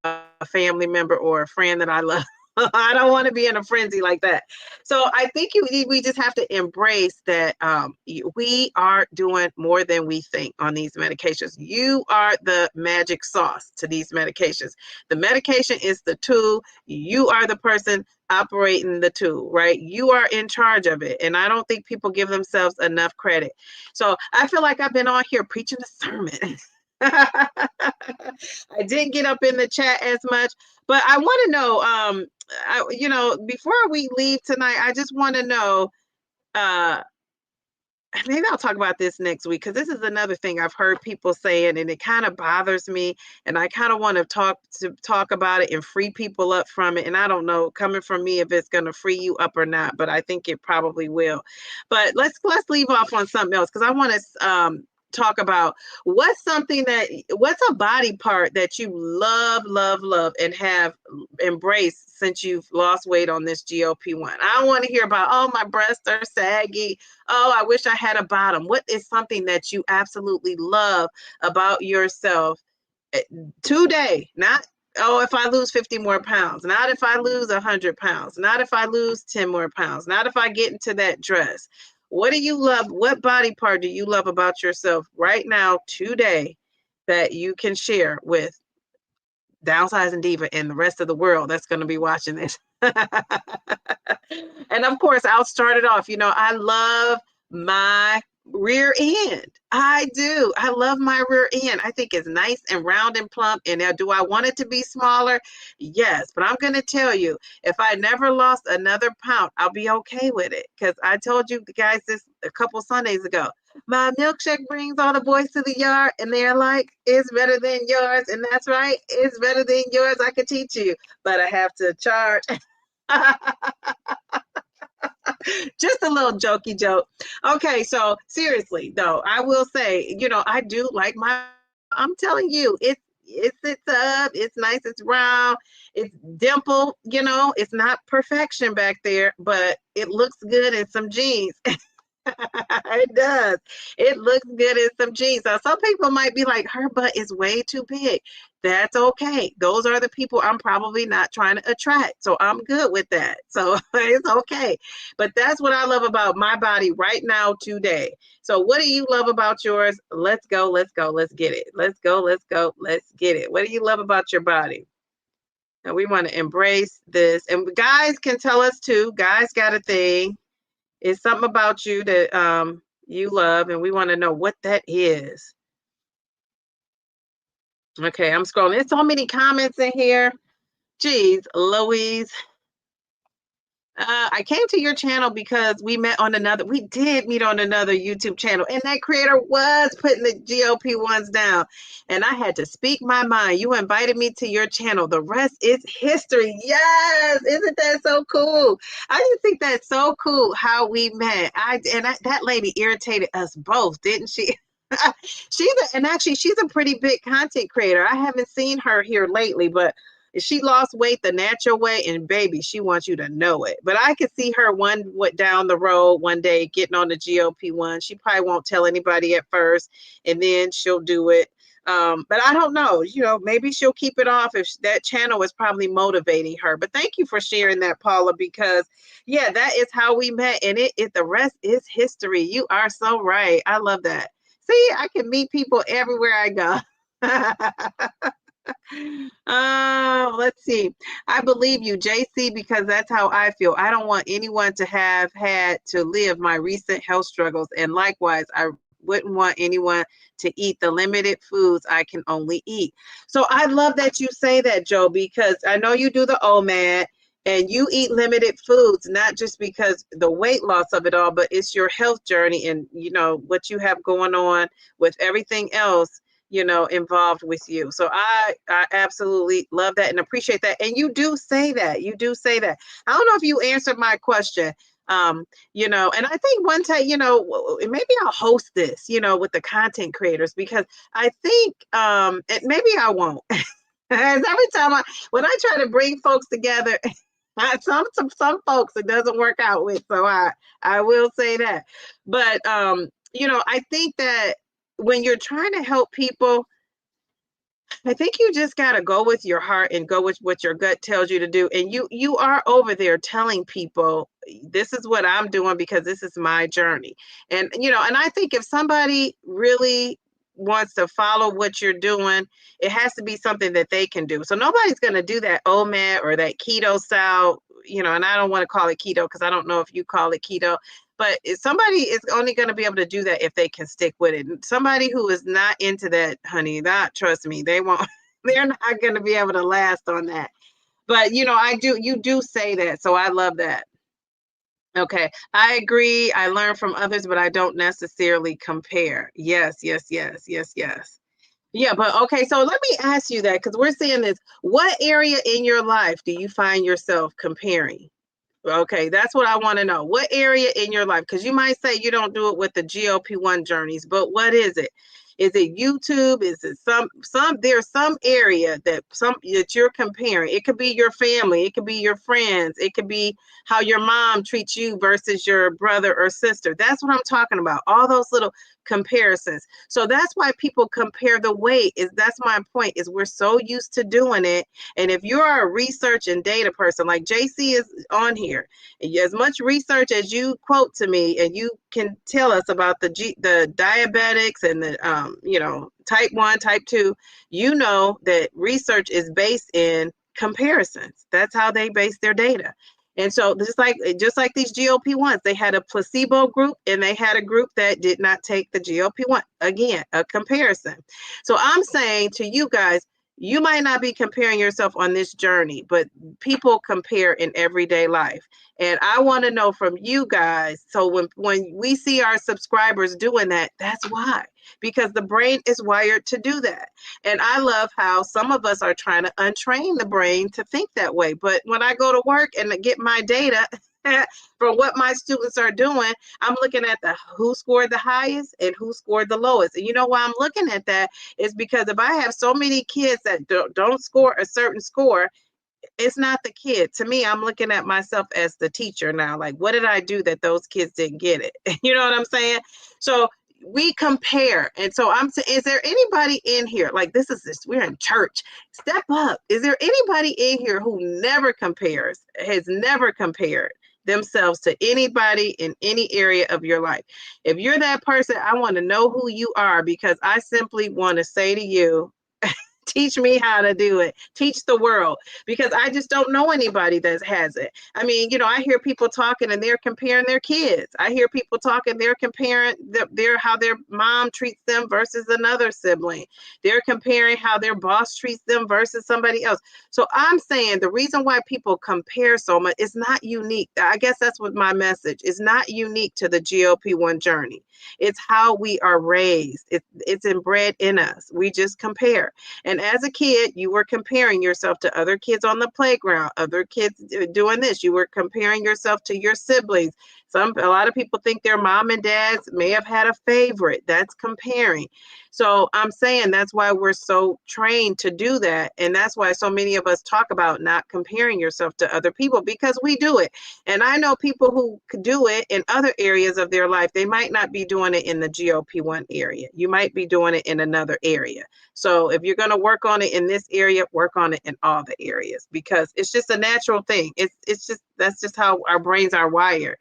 a family member or a friend that I love. I don't want to be in a frenzy like that. So I think we just have to embrace that we are doing more than we think on these medications. You are the magic sauce to these medications. The medication is the tool. You are the person operating the tool, right? You are in charge of it. And I don't think people give themselves enough credit. So I feel like I've been on here preaching a sermon. I didn't get up in the chat as much, but I want to know, before we leave tonight, I just want to know, uh, maybe I'll talk about this next week because this is another thing I've heard people saying, and it kind of bothers me. And I kind of want to talk about it and free people up from it. And I don't know, coming from me, if it's going to free you up or not, but I think it probably will. But let's leave off on something else because I want to talk about what's a body part that you love and have embraced since you've lost weight on this GLP-1. I don't want to hear about, oh, my breasts are saggy. Oh, I wish I had a bottom. What is something that you absolutely love about yourself today? Not, oh, if I lose 50 more pounds, not if I lose 100 pounds, not if I lose 10 more pounds, not if I get into that dress. What do you love? What body part do you love about yourself right now, today, that you can share with Downsizing Diva and the rest of the world that's going to be watching this? And of course, I'll start it off. I love my rear end. I do. I love my rear end. I think it's nice and round and plump. And now, do I want it to be smaller? Yes. But I'm going to tell you, if I never lost another pound, I'll be okay with it. Because I told you guys this a couple Sundays ago. My milkshake brings all the boys to the yard, and they're like, it's better than yours. And that's right. It's better than yours. I could teach you, but I have to charge. Just a little jokey joke. Okay, so seriously though, I will say, I do like I'm telling you, it sits up, it's nice, it's round, it's dimple, it's not perfection back there, but it looks good in some jeans. It does. It looks good in some jeans. So some people might be like, her butt is way too big. That's okay. Those are the people I'm probably not trying to attract. So I'm good with that. So it's okay. But that's what I love about my body right now today. So what do you love about yours? Let's go. Let's get it. Let's get it. What do you love about your body? And we want to embrace this. And guys can tell us too. Guys got a thing. It's something about you that you love, and we want to know what that is. Okay, I'm scrolling. There's so many comments in here. Geez, Louise. I came to your channel because we did meet on another YouTube channel, and that creator was putting the GLP-1s down, and I had to speak my mind. You invited me to your channel. The rest is history. Yes, isn't that so cool? I just think that's so cool how we met. That lady irritated us both, didn't she? She's a pretty big content creator. I haven't seen her here lately, but she lost weight the natural way, and baby, she wants you to know it. But I could see her down the road one day getting on the GLP-1. She probably won't tell anybody at first, and then she'll do it. But I don't know, maybe she'll keep it off if that channel is probably motivating her. But thank you for sharing that, Paula, because yeah, that is how we met, and the rest is history. You are so right. I love that. See, I can meet people everywhere I go. Let's see. I believe you, JC, because that's how I feel. I don't want anyone to have had to live my recent health struggles. And likewise, I wouldn't want anyone to eat the limited foods I can only eat. So I love that you say that, Joe, because I know you do the OMAD and you eat limited foods, not just because the weight loss of it all, but it's your health journey and, what you have going on with everything else involved with you. So I absolutely love that and appreciate that. And you do say that. I don't know if you answered my question. And I think one time, maybe I'll host this, with the content creators, because I think, maybe I won't. Every time when I try to bring folks together, some folks it doesn't work out with. So I will say that. But, I think that when you're trying to help people, I think you just got to go with your heart and go with what your gut tells you to do. And you are over there telling people, this is what I'm doing because this is my journey. And, and I think if somebody really wants to follow what you're doing, it has to be something that they can do. So nobody's going to do that OMAD or that keto style, and I don't want to call it keto because I don't know if you call it keto. But somebody is only going to be able to do that if they can stick with it. Somebody who is not into that, honey, trust me, they won't, they're not going to be able to last on that. But, you do say that. So I love that. Okay, I agree. I learn from others, but I don't necessarily compare. Yes, yes, yes, yes, yes. Yeah, but okay, so let me ask you that because we're seeing this. What area in your life do you find yourself comparing? Okay, that's what I want to know. What area in your life? Because you might say you don't do it with the GLP-1 journeys, but what is it? Is it YouTube? Is it there's some area that you're comparing. It could be your family, it could be your friends, it could be how your mom treats you versus your brother or sister. That's what I'm talking about. All those little comparisons. So that's why people compare the weight. That's my point, is we're so used to doing it. And if you're a research and data person, like JC is on here, as much research as you quote to me, and you can tell us about the diabetics and the type 1, type 2, you know that research is based in comparisons. That's how they base their data. And so just like these GLP-1s, they had a placebo group and they had a group that did not take the GLP-1. Again, a comparison. So I'm saying to you guys, you might not be comparing yourself on this journey, but people compare in everyday life. And I want to know from you guys. So when we see our subscribers doing that, that's why. Because the brain is wired to do that. And I love how some of us are trying to untrain the brain to think that way. But when I go to work and get my data for what my students are doing, I'm looking at who scored the highest and who scored the lowest. And you know why I'm looking at that is because if I have so many kids that don't score a certain score, it's not the kid. To me, I'm looking at myself as the teacher now. Like, what did I do that those kids didn't get it? You know what I'm saying? So we compare. And so I'm saying, is there anybody in here? Like, we're in church. Step up. Is there anybody in here who has never compared themselves to anybody in any area of your life? If you're that person, I want to know who you are, because I simply want to say to you, teach me how to do it. Teach the world, because I just don't know anybody that has it. I mean, I hear people talking and they're comparing their kids. I hear people talking, they're comparing how their mom treats them versus another sibling. They're comparing how their boss treats them versus somebody else. So I'm saying the reason why people compare so much is not unique. I guess that's what my message is, not unique to the GLP-1 journey. It's how we are raised. It's inbred in us. We just compare. And as a kid, you were comparing yourself to other kids on the playground, other kids doing this. You were comparing yourself to your siblings. A lot of people think their mom and dads may have had a favorite. That's comparing. So I'm saying that's why we're so trained to do that. And that's why so many of us talk about not comparing yourself to other people, because we do it. And I know people who do it in other areas of their life. They might not be doing it in the GLP-1 area. You might be doing it in another area. So if you're going to work on it in this area, work on it in all the areas, because it's just a natural thing. That's just how our brains are wired.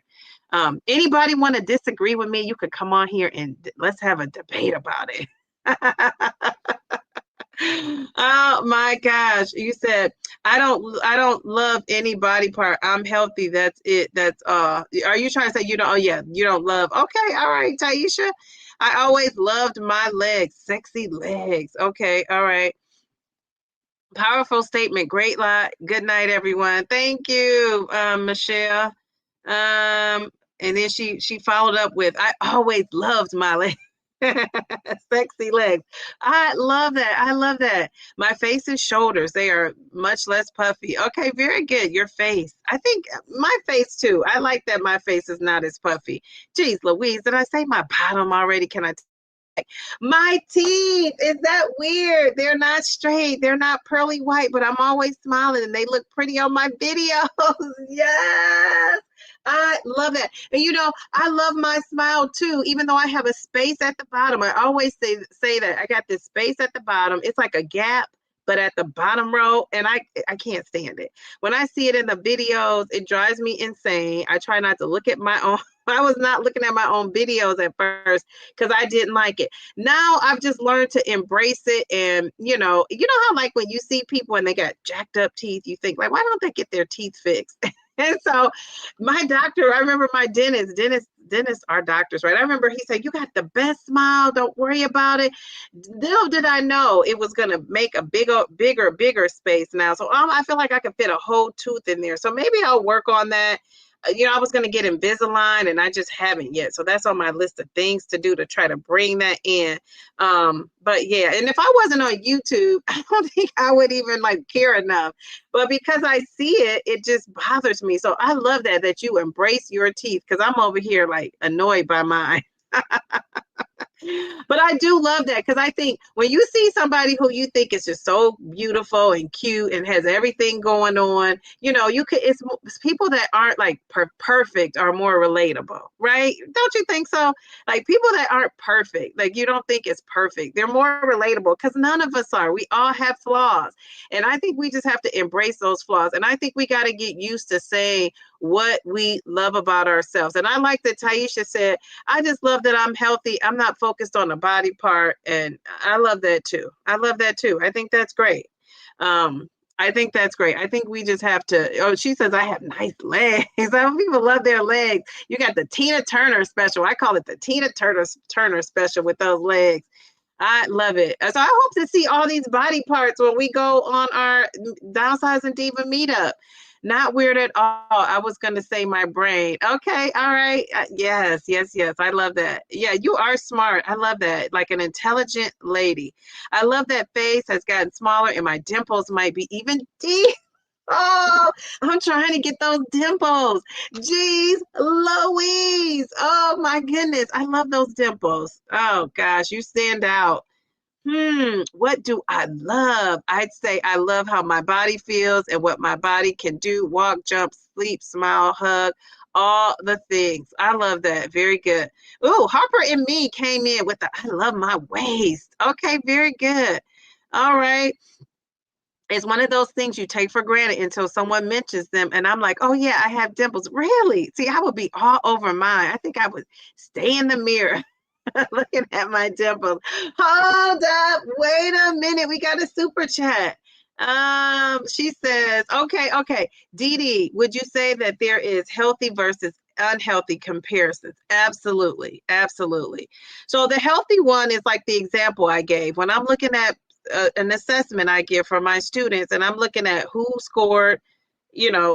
Anybody want to disagree with me? You could come on here and let's have a debate about it. Oh my gosh. You said I don't love any body part. I'm healthy. That's it. Are you trying to say you don't? Oh yeah, you don't love. Okay, all right, Taisha. I always loved my legs, sexy legs. Okay, all right. Powerful statement. Great lot. Good night, everyone. Thank you, Michelle. Um, and then she followed up with, I always loved my legs. Sexy legs. I love that. I love that. My face and shoulders, they are much less puffy. Okay, very good. Your face. I think my face too. I like that my face is not as puffy. Geez, Louise, did I say my bottom already? Can I my teeth, is that weird? They're not straight. They're not pearly white, but I'm always smiling and they look pretty on my videos. Yes. I love that. And I love my smile too, even though I have a space at the bottom. I always say that I got this space at the bottom. It's like a gap, but at the bottom row, and I can't stand it. When I see it in the videos, it drives me insane. I try not to look at my own. I was not looking at my own videos at first because I didn't like it. Now I've just learned to embrace it. And how like when you see people and they got jacked up teeth, you think like, why don't they get their teeth fixed? And so my doctor, I remember my dentists are doctors, right? I remember he said, you got the best smile. Don't worry about it. Little did I know it was going to make a bigger space now. So I feel like I could fit a whole tooth in there. So maybe I'll work on that. I was going to get Invisalign and I just haven't yet. So that's on my list of things to do to try to bring that in. But yeah, and if I wasn't on YouTube, I don't think I would even like care enough. But because I see it, it just bothers me. So I love that you embrace your teeth, because I'm over here like annoyed by mine. But I do love that, because I think when you see somebody who you think is just so beautiful and cute and has everything going on, it's people that aren't like perfect are more relatable, right? Don't you think so? Like people that aren't perfect, like you don't think it's perfect, they're more relatable, because none of us are. We all have flaws. And I think we just have to embrace those flaws. And I think we got to get used to saying what we love about ourselves. And I like that Taisha said, I just love that I'm healthy. I'm not focused on the body part. And I love that too. I love that too. I think that's great. I think that's great. I think we just have to. Oh, she says I have nice legs. Some people love their legs. You got the Tina Turner special. I call it the Tina Turner special with those legs. I love it. So I hope to see all these body parts when we go on our Downsizing Diva meetup. Not weird at all. I was going to say my brain. Okay. All right. Yes, yes, yes. I love that. Yeah, you are smart. I love that. Like an intelligent lady. I love that face has gotten smaller and my dimples might be even deep. Oh, I'm trying to get those dimples. Jeez, Louise. Oh my goodness. I love those dimples. Oh gosh, you stand out. What do I love? I'd say I love how my body feels and what my body can do. Walk, jump, sleep, smile, hug, all the things. I love that. Very good. Oh, Harper and me came in with the I love my waist. Okay, very good. All right. It's one of those things you take for granted until someone mentions them. And I'm like, oh, yeah, I have dimples. Really? See, I would be all over mine. I think I would stay in the mirror looking at my dimples. Hold up. Wait a minute. We got a super chat. She says, okay. Dee Dee, would you say that there is healthy versus unhealthy comparisons? Absolutely. Absolutely. So the healthy one is like the example I gave. When I'm looking at an assessment I give for my students, and I'm looking at who scored,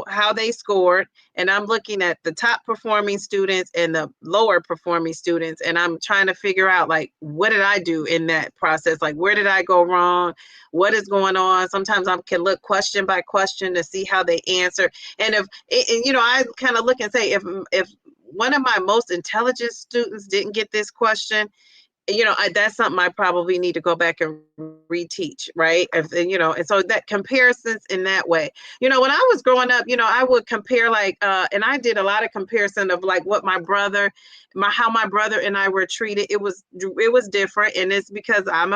how they scored, and I'm looking at the top performing students and the lower performing students, and I'm trying to figure out, like, what did I do in that process? Like, where did I go wrong? What is going on? Sometimes I can look question by question to see how they answer. And I kind of look and say, if one of my most intelligent students didn't get this question, that's something I probably need to go back and reteach, right? And so that comparisons in that way. When I was growing up, I would compare and I did a lot of comparison of like what how my brother and I were treated. It was different, and it's because I'm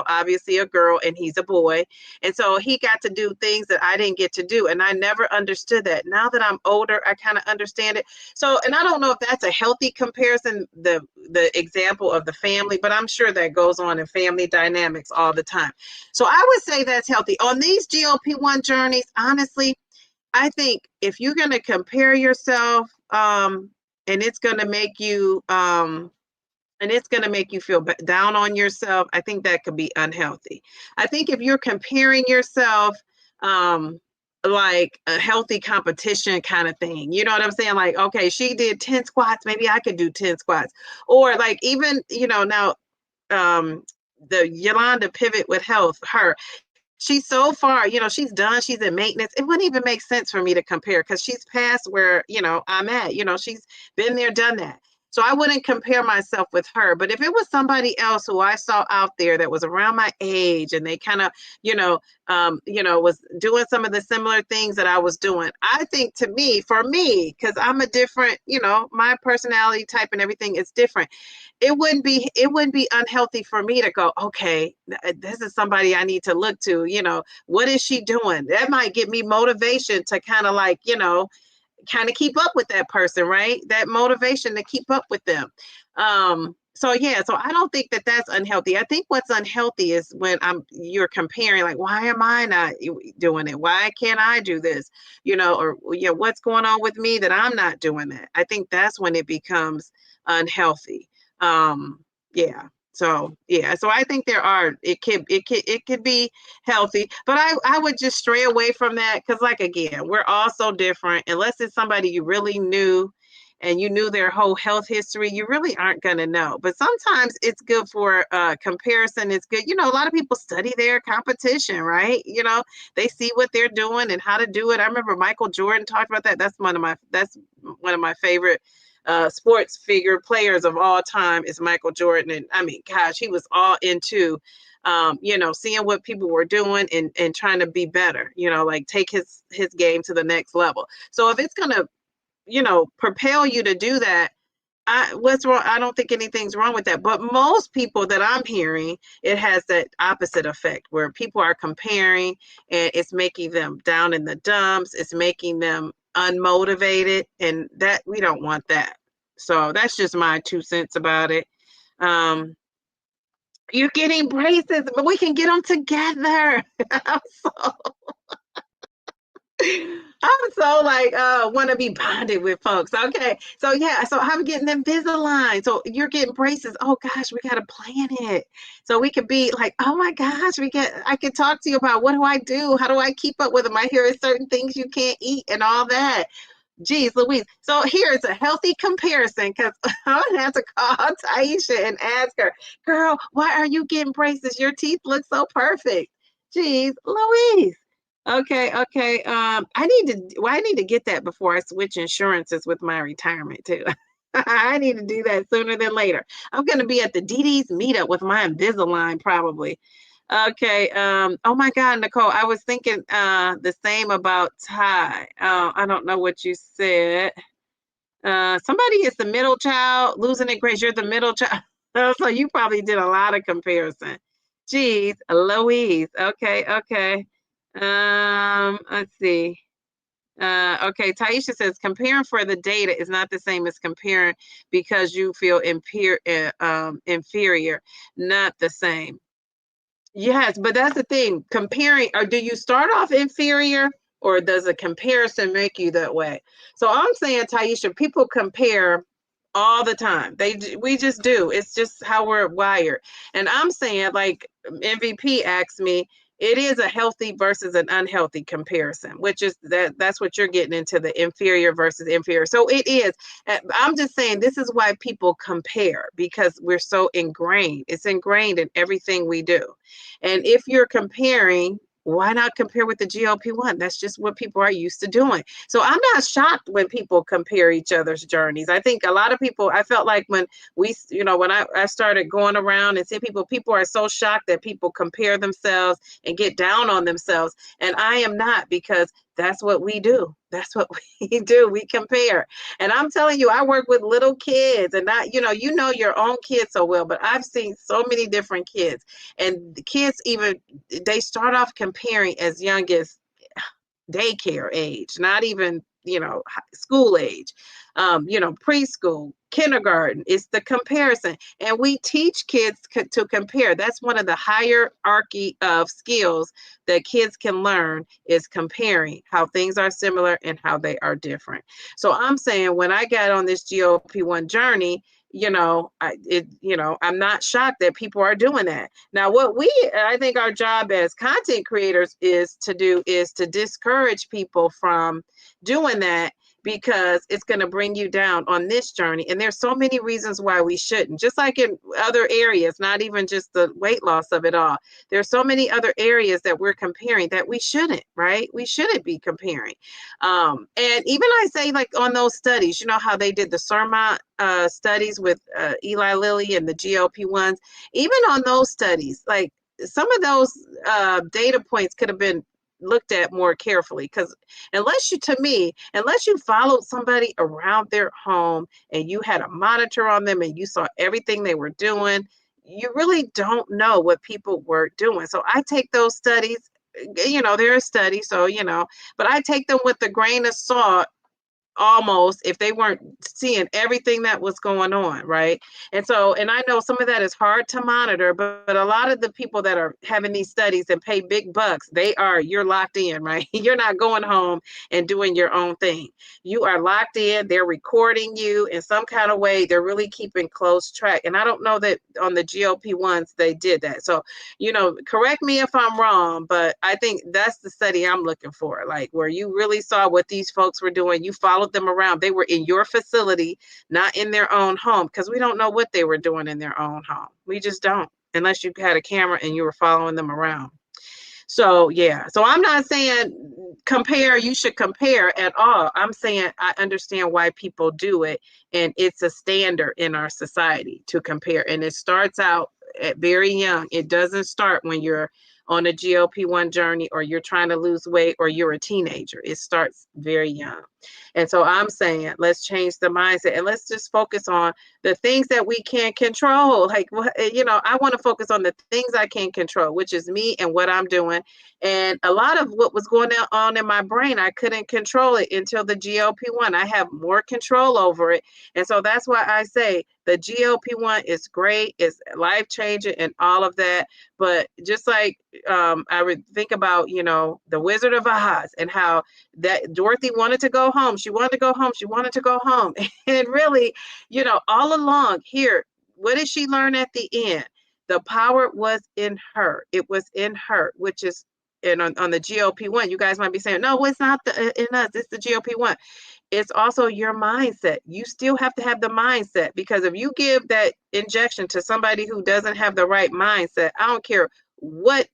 obviously a girl and he's a boy, and so he got to do things that I didn't get to do, and I never understood that. Now that I'm older, I kind of understand it. So, and I don't know if that's a healthy comparison, the example of the family, but I'm sure that goes on in family dynamics all the time. So I would say that's healthy. On these GLP-1 journeys, honestly, I think if you're going to compare yourself, and it's going to make you feel down on yourself, I think that could be unhealthy. I think if you're comparing yourself, like a healthy competition kind of thing, you know what I'm saying? Like, okay, she did 10 squats, maybe I could do 10 squats. Or like even, now, the Yolanda Pivot with Health, she's so far, she's done, she's in maintenance. It wouldn't even make sense for me to compare, because she's past where, I'm at. She's been there, done that. So I wouldn't compare myself with her. But if it was somebody else who I saw out there that was around my age and they kind of, was doing some of the similar things that I was doing, I think for me, because I'm a different, my personality type and everything is different. It wouldn't be unhealthy for me to go, okay, this is somebody I need to look to, what is she doing? That might give me motivation to kind of like, kind of keep up with that person, right? That motivation to keep up with them. So I don't think that that's unhealthy. I think what's unhealthy is when you're comparing, like, why am I not doing it? Why can't I do this? What's going on with me that I'm not doing that? I think that's when it becomes unhealthy. Yeah. So yeah, so I think it could be healthy, but I would just stray away from that because, like, again, we're all so different. Unless it's somebody you really knew and you knew their whole health history, you really aren't going to know. But sometimes it's good for comparison. It's good. A lot of people study their competition, right? They see what they're doing and how to do it. I remember Michael Jordan talked about that. That's one of my favorite sports figure players of all time is Michael Jordan. And I mean, gosh, he was all into seeing what people were doing and trying to be better, like take his game to the next level. So if it's gonna propel you to do that, what's wrong? I don't think anything's wrong with that. But most people that I'm hearing, it has that opposite effect where people are comparing and it's making them down in the dumps. It's making them unmotivated, and that we don't want that. So that's just my 2 cents about it. Um, you're getting braces, but we can get them together. I'm so I'm so like want to be bonded with folks. Okay. So yeah, so I'm getting Invisalign. So you're getting braces. Oh gosh, we gotta plan it. So we could be like, oh my gosh, I can talk to you about what do I do? How do I keep up with them? I hear certain things you can't eat and all that. Geez, Louise. So here's a healthy comparison because I'm gonna have to call Taisha and ask her, girl, why are you getting braces? Your teeth look so perfect. Geez, Louise. Okay, okay. I need to get that before I switch insurances with my retirement too. I need to do that sooner than later. I'm gonna be at the Dee Dee's meetup with my Invisalign probably. Okay. Oh my God, Nicole, I was thinking the same about Ty. I don't know what you said. Somebody is the middle child, losing it grace. You're the middle child. So you probably did a lot of comparison. Geez, Louise. Okay, okay. Let's see. Okay, Taisha says comparing for the data is not the same as comparing because you feel inferior. Not the same. Yes, but that's the thing. Comparing, or do you start off inferior, or does a comparison make you that way? So I'm saying, Taisha, people compare all the time. We just do. It's just how we're wired. And I'm saying, like MVP asked me, it is a healthy versus an unhealthy comparison, which is that's what you're getting into, the inferior versus inferior. So it is. I'm just saying this is why people compare, because we're so ingrained. It's ingrained in everything we do. And if you're comparing, why not compare with the GLP-1? That's just what people are used to doing. So I'm not shocked when people compare each other's journeys. I think a lot of people, I felt like when when I started going around and seeing people are so shocked that people compare themselves and get down on themselves. And I am not, because that's what we do. That's what we do. We compare. And I'm telling you, I work with little kids, and you know your own kids so well, but I've seen so many different kids. And the kids, even they start off comparing as young as daycare age, not even school age, preschool, kindergarten. It's the comparison, and we teach kids to compare. That's one of the hierarchy of skills that kids can learn, is comparing how things are similar and how they are different. So I'm saying, when I got on this GLP-1 journey, I'm not shocked that people are doing that. Now, I think our job as content creators is to discourage people from doing that, because it's going to bring you down on this journey. And there's so many reasons why we shouldn't, just like in other areas, not even just the weight loss of it all. There's so many other areas that we're comparing that we shouldn't, right? We shouldn't be comparing. And even I say, like, on those studies, how they did the Surmont studies with Eli Lilly and the GLP-1s, even on those studies, like, some of those data points could have been looked at more carefully, because unless you followed somebody around their home and you had a monitor on them and you saw everything they were doing, you really don't know what people were doing. So I take those studies, they're a study, so but I take them with a grain of salt, almost if they weren't seeing everything that was going on, right? And so, and I know some of that is hard to monitor, but a lot of the people that are having these studies and pay big bucks, you're locked in, right? You're not going home and doing your own thing. You are locked in. They're recording you in some kind of way. They're really keeping close track. And I don't know that on the GLP-1s they did that. So, correct me if I'm wrong, but I think that's the study I'm looking for, like where you really saw what these folks were doing. You followed them around. They were in your facility, not in their own home, because we don't know what they were doing in their own home. We just don't, unless you had a camera and you were following them around. So, yeah. So I'm not saying you should compare at all. I'm saying I understand why people do it. And it's a standard in our society to compare. And it starts out at very young. It doesn't start when you're on a GLP-1 journey or you're trying to lose weight or you're a teenager. It starts very young. And so I'm saying, let's change the mindset and let's just focus on the things that we can control. Like, I want to focus on the things I can control, which is me and what I'm doing. And a lot of what was going on in my brain, I couldn't control it until the GLP-1. I have more control over it. And so that's why I say the GLP-1 is great, it's life-changing and all of that. But just like I would think about, the Wizard of Oz and how that Dorothy wanted to go home. She wanted to go home. She wanted to go home. And really, all along here, what did she learn at the end? The power was in her. It was in her, which is on the GLP-1. You guys might be saying, no, it's not in us. It's the GLP-1. It's also your mindset. You still have to have the mindset, because if you give that injection to somebody who doesn't have the right mindset, I don't care what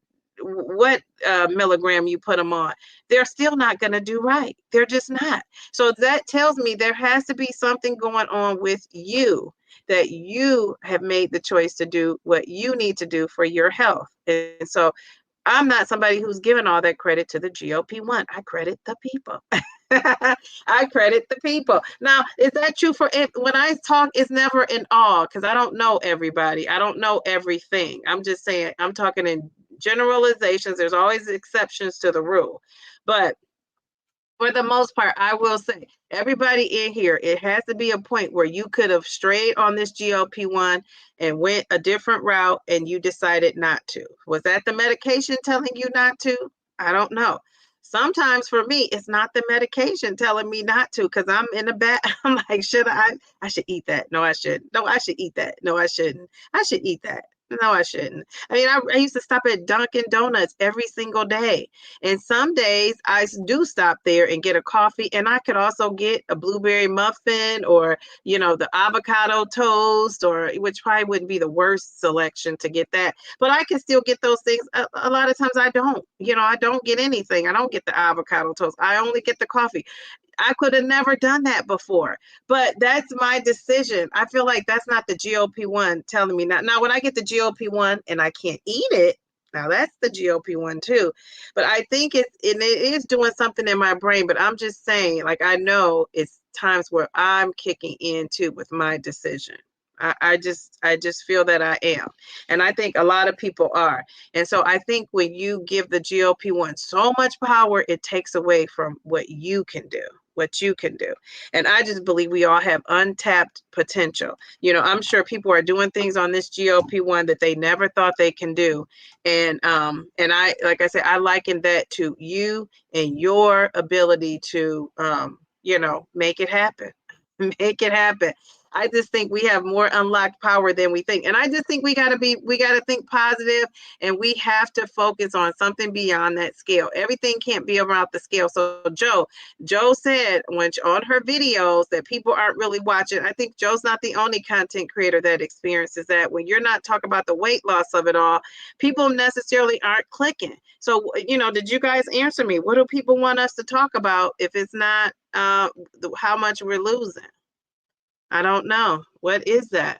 milligram you put them on, they're still not going to do right. They're just not. So that tells me there has to be something going on with you, that you have made the choice to do what you need to do for your health. And so I'm not somebody who's giving all that credit to the GLP-1. I credit the people. I credit the people. Now, is that true for it? When I talk, it's never in all, because I don't know everybody. I don't know everything. I'm just saying, I'm talking in generalizations. There's always exceptions to the rule. But for the most part, I will say, everybody in here, it has to be a point where you could have strayed on this GLP-1 and went a different route and you decided not to. Was that the medication telling you not to? I don't know. Sometimes for me, it's not the medication telling me not to, because I'm in a bad, I'm like, I should eat that. No, I shouldn't. No, I should eat that. No, I shouldn't. I should eat that. No, I shouldn't. I mean, I used to stop at Dunkin' Donuts every single day. And some days I do stop there and get a coffee, and I could also get a blueberry muffin or, the avocado toast, or which probably wouldn't be the worst selection to get that. But I can still get those things. A lot of times I don't. I don't get anything. I don't get the avocado toast. I only get the coffee. I could have never done that before, but that's my decision. I feel like that's not the GLP-1 telling me not. Now, when I get the GLP-1 and I can't eat it, now that's the GLP-1 too. But I think it is doing something in my brain, but I'm just saying, like, I know it's times where I'm kicking in too with my decision. I just feel that I am. And I think a lot of people are. And so I think when you give the GLP-1 so much power, it takes away from what you can do. And I just believe we all have untapped potential. I'm sure people are doing things on this GLP-1 that they never thought they can do. And I, like I said, I liken that to you and your ability to, make it happen. Make it happen. I just think we have more unlocked power than we think. And I just think we got to think positive, and we have to focus on something beyond that scale. Everything can't be around the scale. So Joe said on her videos that people aren't really watching. I think Joe's not the only content creator that experiences that. When you're not talking about the weight loss of it all, people necessarily aren't clicking. So, did you guys answer me? What do people want us to talk about if it's not how much we're losing? I don't know. What is that?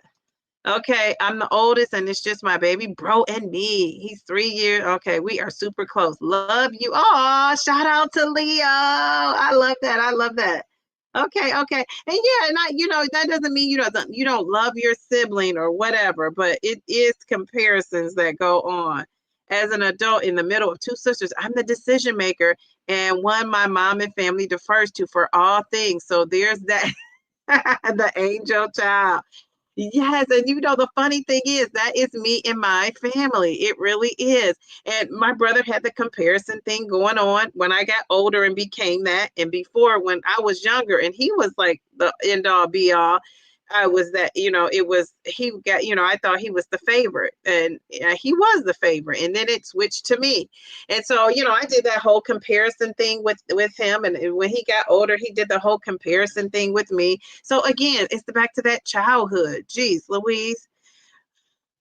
Okay, I'm the oldest, and it's just my baby bro and me. He's 3 years. Okay, we are super close. Love you. Oh, shout out to Leo. I love that. I love that. Okay. And yeah, and that doesn't mean you don't love your sibling or whatever, but it is comparisons that go on. as an adult in the middle of two sisters, I'm the decision maker and one my mom and family defers to for all things. So there's that, the angel child. Yes, and the funny thing is that is me and my family. It really is. And my brother had the comparison thing going on when I got older and became that. And before when I was younger and he was like the end all be all, I was that, it was he got, I thought he was the favorite and he was the favorite. And then it switched to me. And so, I did that whole comparison thing with him. And when he got older, he did the whole comparison thing with me. So again, it's back to that childhood. Geez, Louise.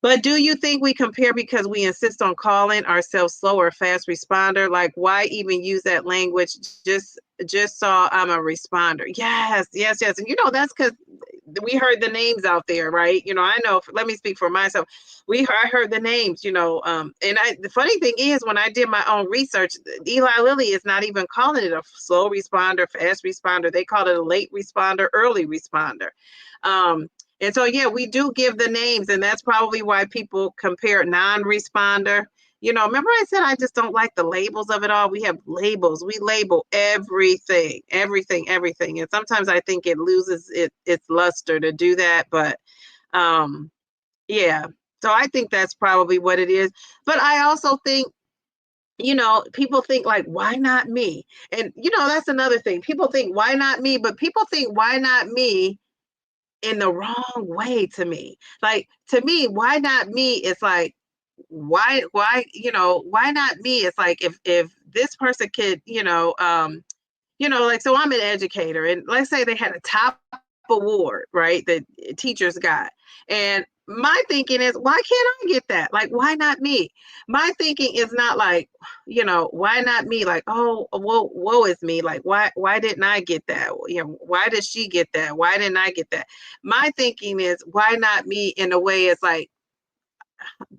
But do you think we compare because we insist on calling ourselves slow or fast responder? Like, why even use that language? Just saw I'm a responder. Yes, yes, yes. And that's because we heard the names out there, right? I know. Let me speak for myself. I heard the names, and the funny thing is, when I did my own research, Eli Lilly is not even calling it a slow responder, fast responder. They call it a late responder, early responder. And so, yeah, we do give the names, and that's probably why people compare non-responder. Remember I said I just don't like the labels of it all. We have labels. We label everything. And sometimes I think it loses its luster to do that. But yeah, so I think that's probably what it is. But I also think, people think like, why not me? And, that's another thing. People think, why not me? But people think, why not me? In the wrong way to me. Like, to me, why not me? It's like, why, why not me? It's like, if this person could, like, so I'm an educator and let's say they had a top award, right? That teachers got. And my thinking is, why can't I get that? Like, why not me? My thinking is not like, why not me? Like, oh, woe is me. Like, why didn't I get that? Why did she get that? Why didn't I get that? My thinking is, why not me? In a way, it's like,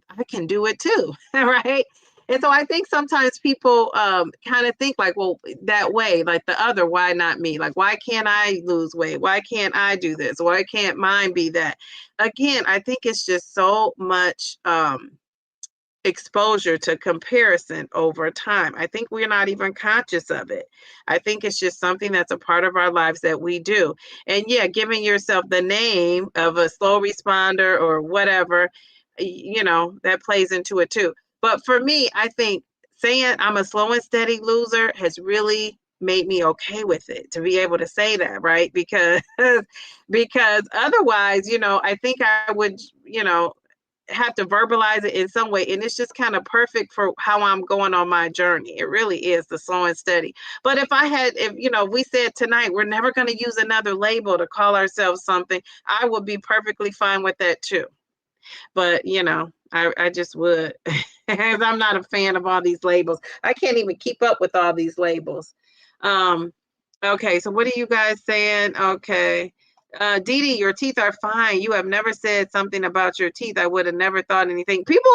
I can do it too, right? And so I think sometimes people kind of think like, well, that way, like the other, why not me? Like, why can't I lose weight? Why can't I do this? Why can't mine be that? Again, I think it's just so much exposure to comparison over time. I think we're not even conscious of it. I think it's just something that's a part of our lives that we do. And yeah, giving yourself the name of a slow responder or whatever, that plays into it too. But for me, I think saying I'm a slow and steady loser has really made me okay with it, to be able to say that, right? Because otherwise, I think I would, have to verbalize it in some way. And it's just kind of perfect for how I'm going on my journey. It really is the slow and steady. But if we said tonight, we're never going to use another label to call ourselves something, I would be perfectly fine with that too. But, I just would, as I'm not a fan of all these labels. I can't even keep up with all these labels. Okay, so what are you guys saying? Okay. Dee Dee, your teeth are fine. You have never said something about your teeth. I would have never thought anything. People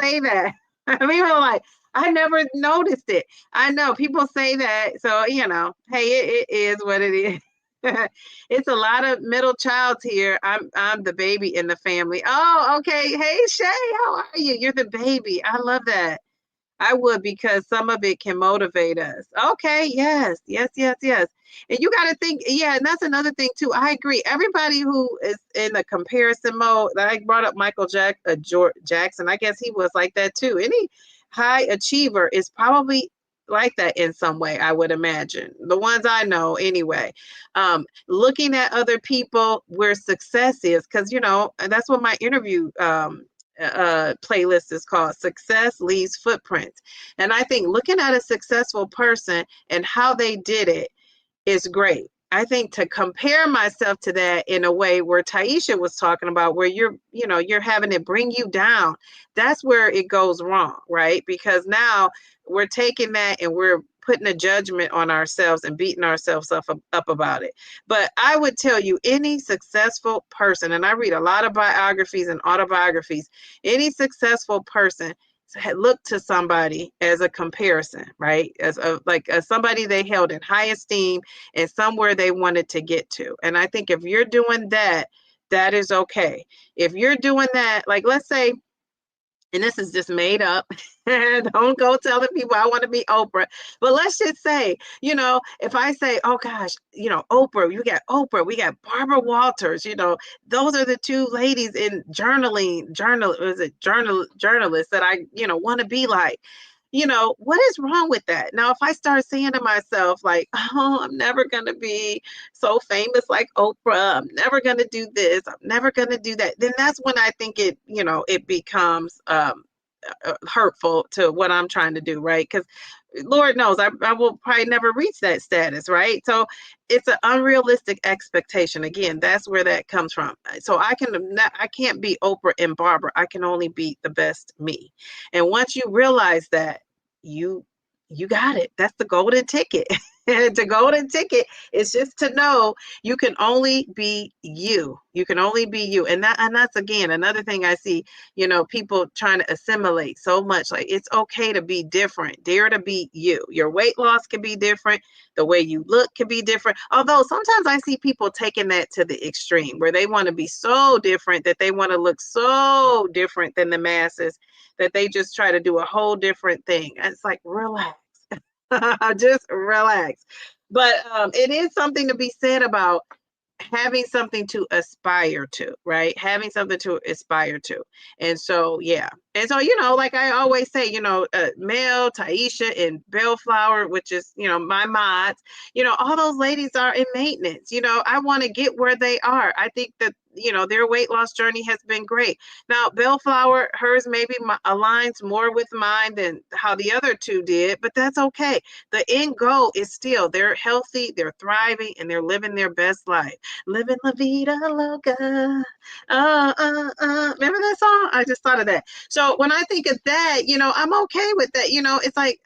say that. People are like, I never noticed it. I know people say that. So, hey, it is what it is. It's a lot of middle childs here. I'm the baby in the family. Oh, okay. Hey, Shay, how are you? You're the baby. I love that. I would, because some of it can motivate us. Okay, yes. And you got to think, yeah, and that's another thing too. I agree. Everybody who is in the comparison mode, I brought up Michael Jackson. I guess he was like that too. Any high achiever is probably like that in some way, I would imagine. The ones I know anyway. Looking at other people where success is, because, and that's what my interview playlist is called, Success Leaves Footprints. And I think looking at a successful person and how they did it is great. I think to compare myself to that in a way where Taisha was talking about, where you're having it bring you down, that's where it goes wrong, right? Because now we're taking that and we're putting a judgment on ourselves and beating ourselves up about it. But I would tell you, any successful person, and I read a lot of biographies and autobiographies, any successful person look to somebody as a comparison, right? As somebody they held in high esteem and somewhere they wanted to get to. And I think if you're doing that, that is okay. If you're doing that, like, let's say and this is just made up. Don't go telling people I want to be Oprah. But let's just say, if I say, oh gosh, Oprah, you got Oprah, we got Barbara Walters, those are the two ladies in journalists that I, want to be like. What is wrong with that? Now, if I start saying to myself, like, oh, I'm never going to be so famous like Oprah, I'm never going to do this, I'm never going to do that, then that's when I think it becomes hurtful to what I'm trying to do, right? Because Lord knows I will probably never reach that status, right? So it's an unrealistic expectation. Again, that's where that comes from. So I can't be Oprah and Barbara. I can only be the best me. And once you realize that, you got it. That's the golden ticket. The golden ticket is just to know you can only be you. You can only be you. And that's again another thing I see, people trying to assimilate so much. Like, it's okay to be different. Dare to be you. Your weight loss can be different. The way you look can be different. Although sometimes I see people taking that to the extreme where they want to be so different that they want to look so different than the masses that they just try to do a whole different thing. And it's like, relax. Just relax. But it is something to be said about having something to aspire to, right? Having something to aspire to. And so, yeah. And so, like I always say, Mel, Taisha, and Bellflower, which is, my mods, all those ladies are in maintenance. I want to get where they are. I think that, their weight loss journey has been great. Now, Bellflower, hers maybe aligns more with mine than how the other two did, but that's okay. The end goal is still they're healthy, they're thriving, and they're living their best life. Living la vida loca. Remember that song? I just thought of that. So when I think of that, I'm okay with that. It's like,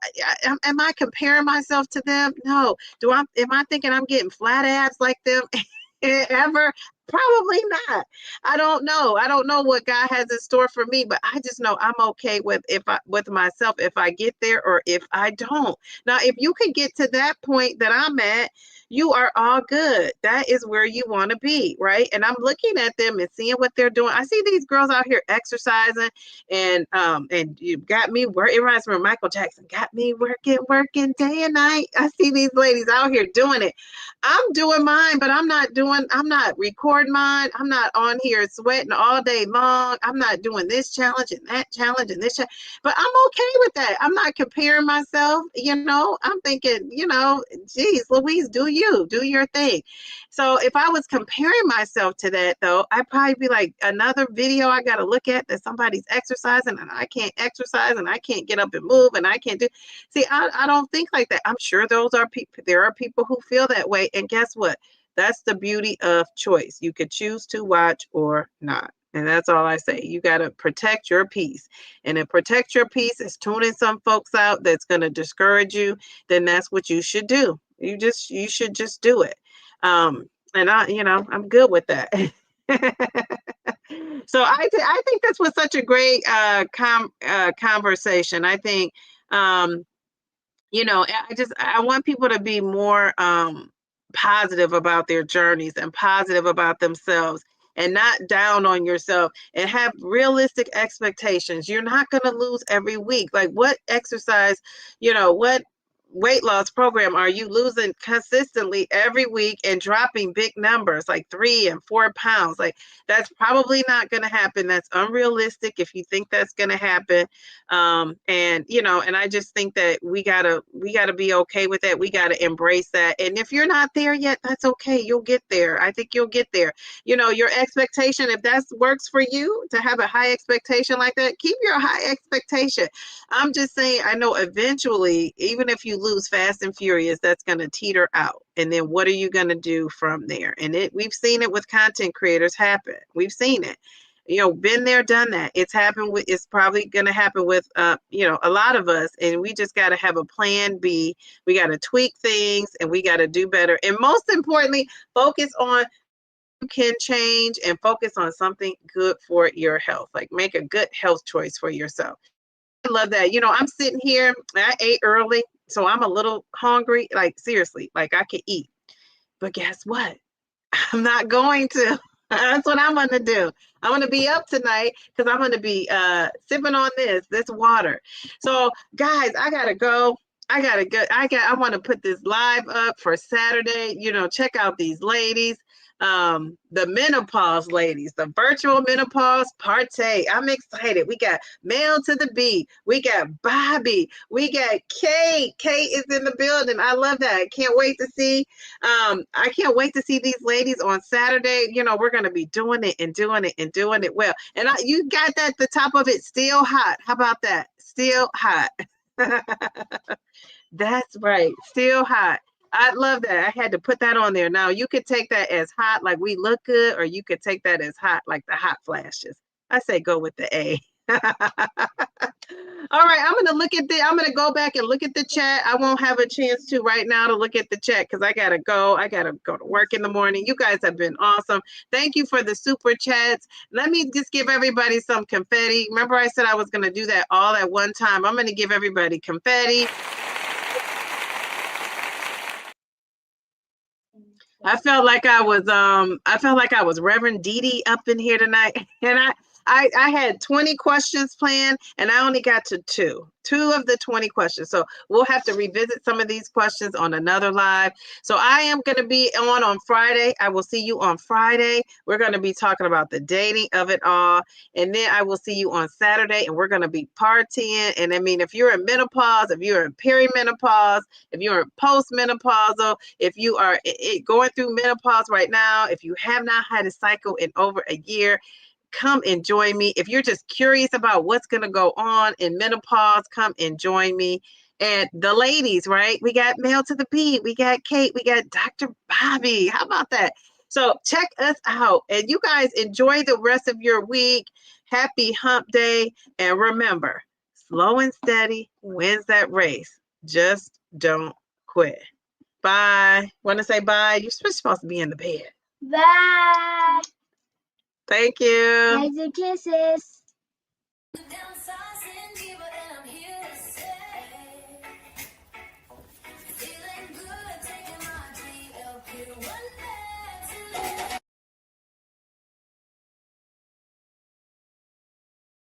am I comparing myself to them? No. Am I thinking I'm getting flat abs like them ever? Probably not. I don't know. I don't know what God has in store for me, but I just know I'm okay with myself if I get there or if I don't. Now, if you can get to that point that I'm at, you are all good. That is where you want to be, right? And I'm looking at them and seeing what they're doing. I see these girls out here exercising, and you got me where it reminds me of Michael Jackson. Got me working day and night. I see these ladies out here doing it. I'm doing mine, but I'm not recording mine. I'm not on here sweating all day long. I'm not doing this challenge and that challenge and this challenge. But I'm okay with that. I'm not comparing myself. I'm thinking, geez, Louise, do your thing. So if I was comparing myself to that, though, I'd probably be like, another video I got to look at that somebody's exercising and I can't exercise and I can't get up and move and I can't do. See, I don't think like that. I'm sure there are people who feel that way. And guess what? That's the beauty of choice. You could choose to watch or not. And that's all I say. You got to protect your peace. And if protect your peace is tuning some folks out that's going to discourage you, then that's what you should do. You should just do it. And I'm good with that. So I think this was such a great conversation. I think, I want people to be more positive about their journeys and positive about themselves and not down on yourself and have realistic expectations. You're not going to lose every week. Like, what exercise, what weight loss program are you losing consistently every week and dropping big numbers like 3 and 4 pounds? Like, that's probably not going to happen. That's unrealistic if you think that's going to happen. And I just think that we gotta be okay with that. We gotta embrace that. And if you're not there yet, that's okay. You'll get there. I think you'll get there. Your expectation, if that works for you to have a high expectation like that, keep your high expectation. I'm just saying, I know eventually, even if you lose fast and furious, that's going to teeter out. And then what are you going to do from there? And we've seen it with content creators happen. We've seen it. Been there, done that. It's probably going to happen with, a lot of us. And we just got to have a plan B. We got to tweak things and we got to do better. And most importantly, focus on you can change and focus on something good for your health. Like, make a good health choice for yourself. I love that. I'm sitting here, I ate early, so I'm a little hungry. Like, seriously, like, I could eat. But guess what? I'm not going to. That's what I'm gonna do. I'm gonna be up tonight because I'm gonna be sipping on this water. So guys, I gotta go. I gotta go. I want to put this live up for Saturday. You know, check out these ladies. The menopause ladies, the virtual menopause partay. I'm excited. We got Mail to the B. We got Bobby. We got Kate. Kate is in the building. I love that. Can't wait to see. I can't wait to see these ladies on Saturday. You know, we're gonna be doing it and doing it and doing it well. And you got that the top of it still hot. How about that? Still hot. That's right. Still hot. I love that. I had to put that on there. Now you could take that as hot, like we look good, or you could take that as hot, like the hot flashes. I say go with the A. All right, I'm gonna go back and look at the chat. I won't have a chance to right now to look at the chat because I gotta go. I gotta go to work in the morning. You guys have been awesome. Thank you for the super chats. Let me just give everybody some confetti. Remember, I said I was gonna do that all at one time. I'm gonna give everybody confetti. I felt like I was Reverend Dee Dee up in here tonight. And I had 20 questions planned and I only got to two of the 20 questions. So we'll have to revisit some of these questions on another live. So I am going to be on Friday. I will see you on Friday. We're going to be talking about the dating of it all. And then I will see you on Saturday and we're going to be partying. And I mean, if you're in menopause, if you're in perimenopause, if you're in postmenopausal, if you are going through menopause right now, if you have not had a cycle in over a year, come and join me. If you're just curious about what's going to go on in menopause, come and join me. And the ladies, right? We got Mail to the B, we got Kate, we got Dr. Bobby. How about that? So check us out. And you guys enjoy the rest of your week. Happy hump day. And remember, slow and steady wins that race. Just don't quit. Bye. Want to say bye? You're supposed to be in the bed. Bye. Thank you. Hugs and kisses. Downsizing, Diva.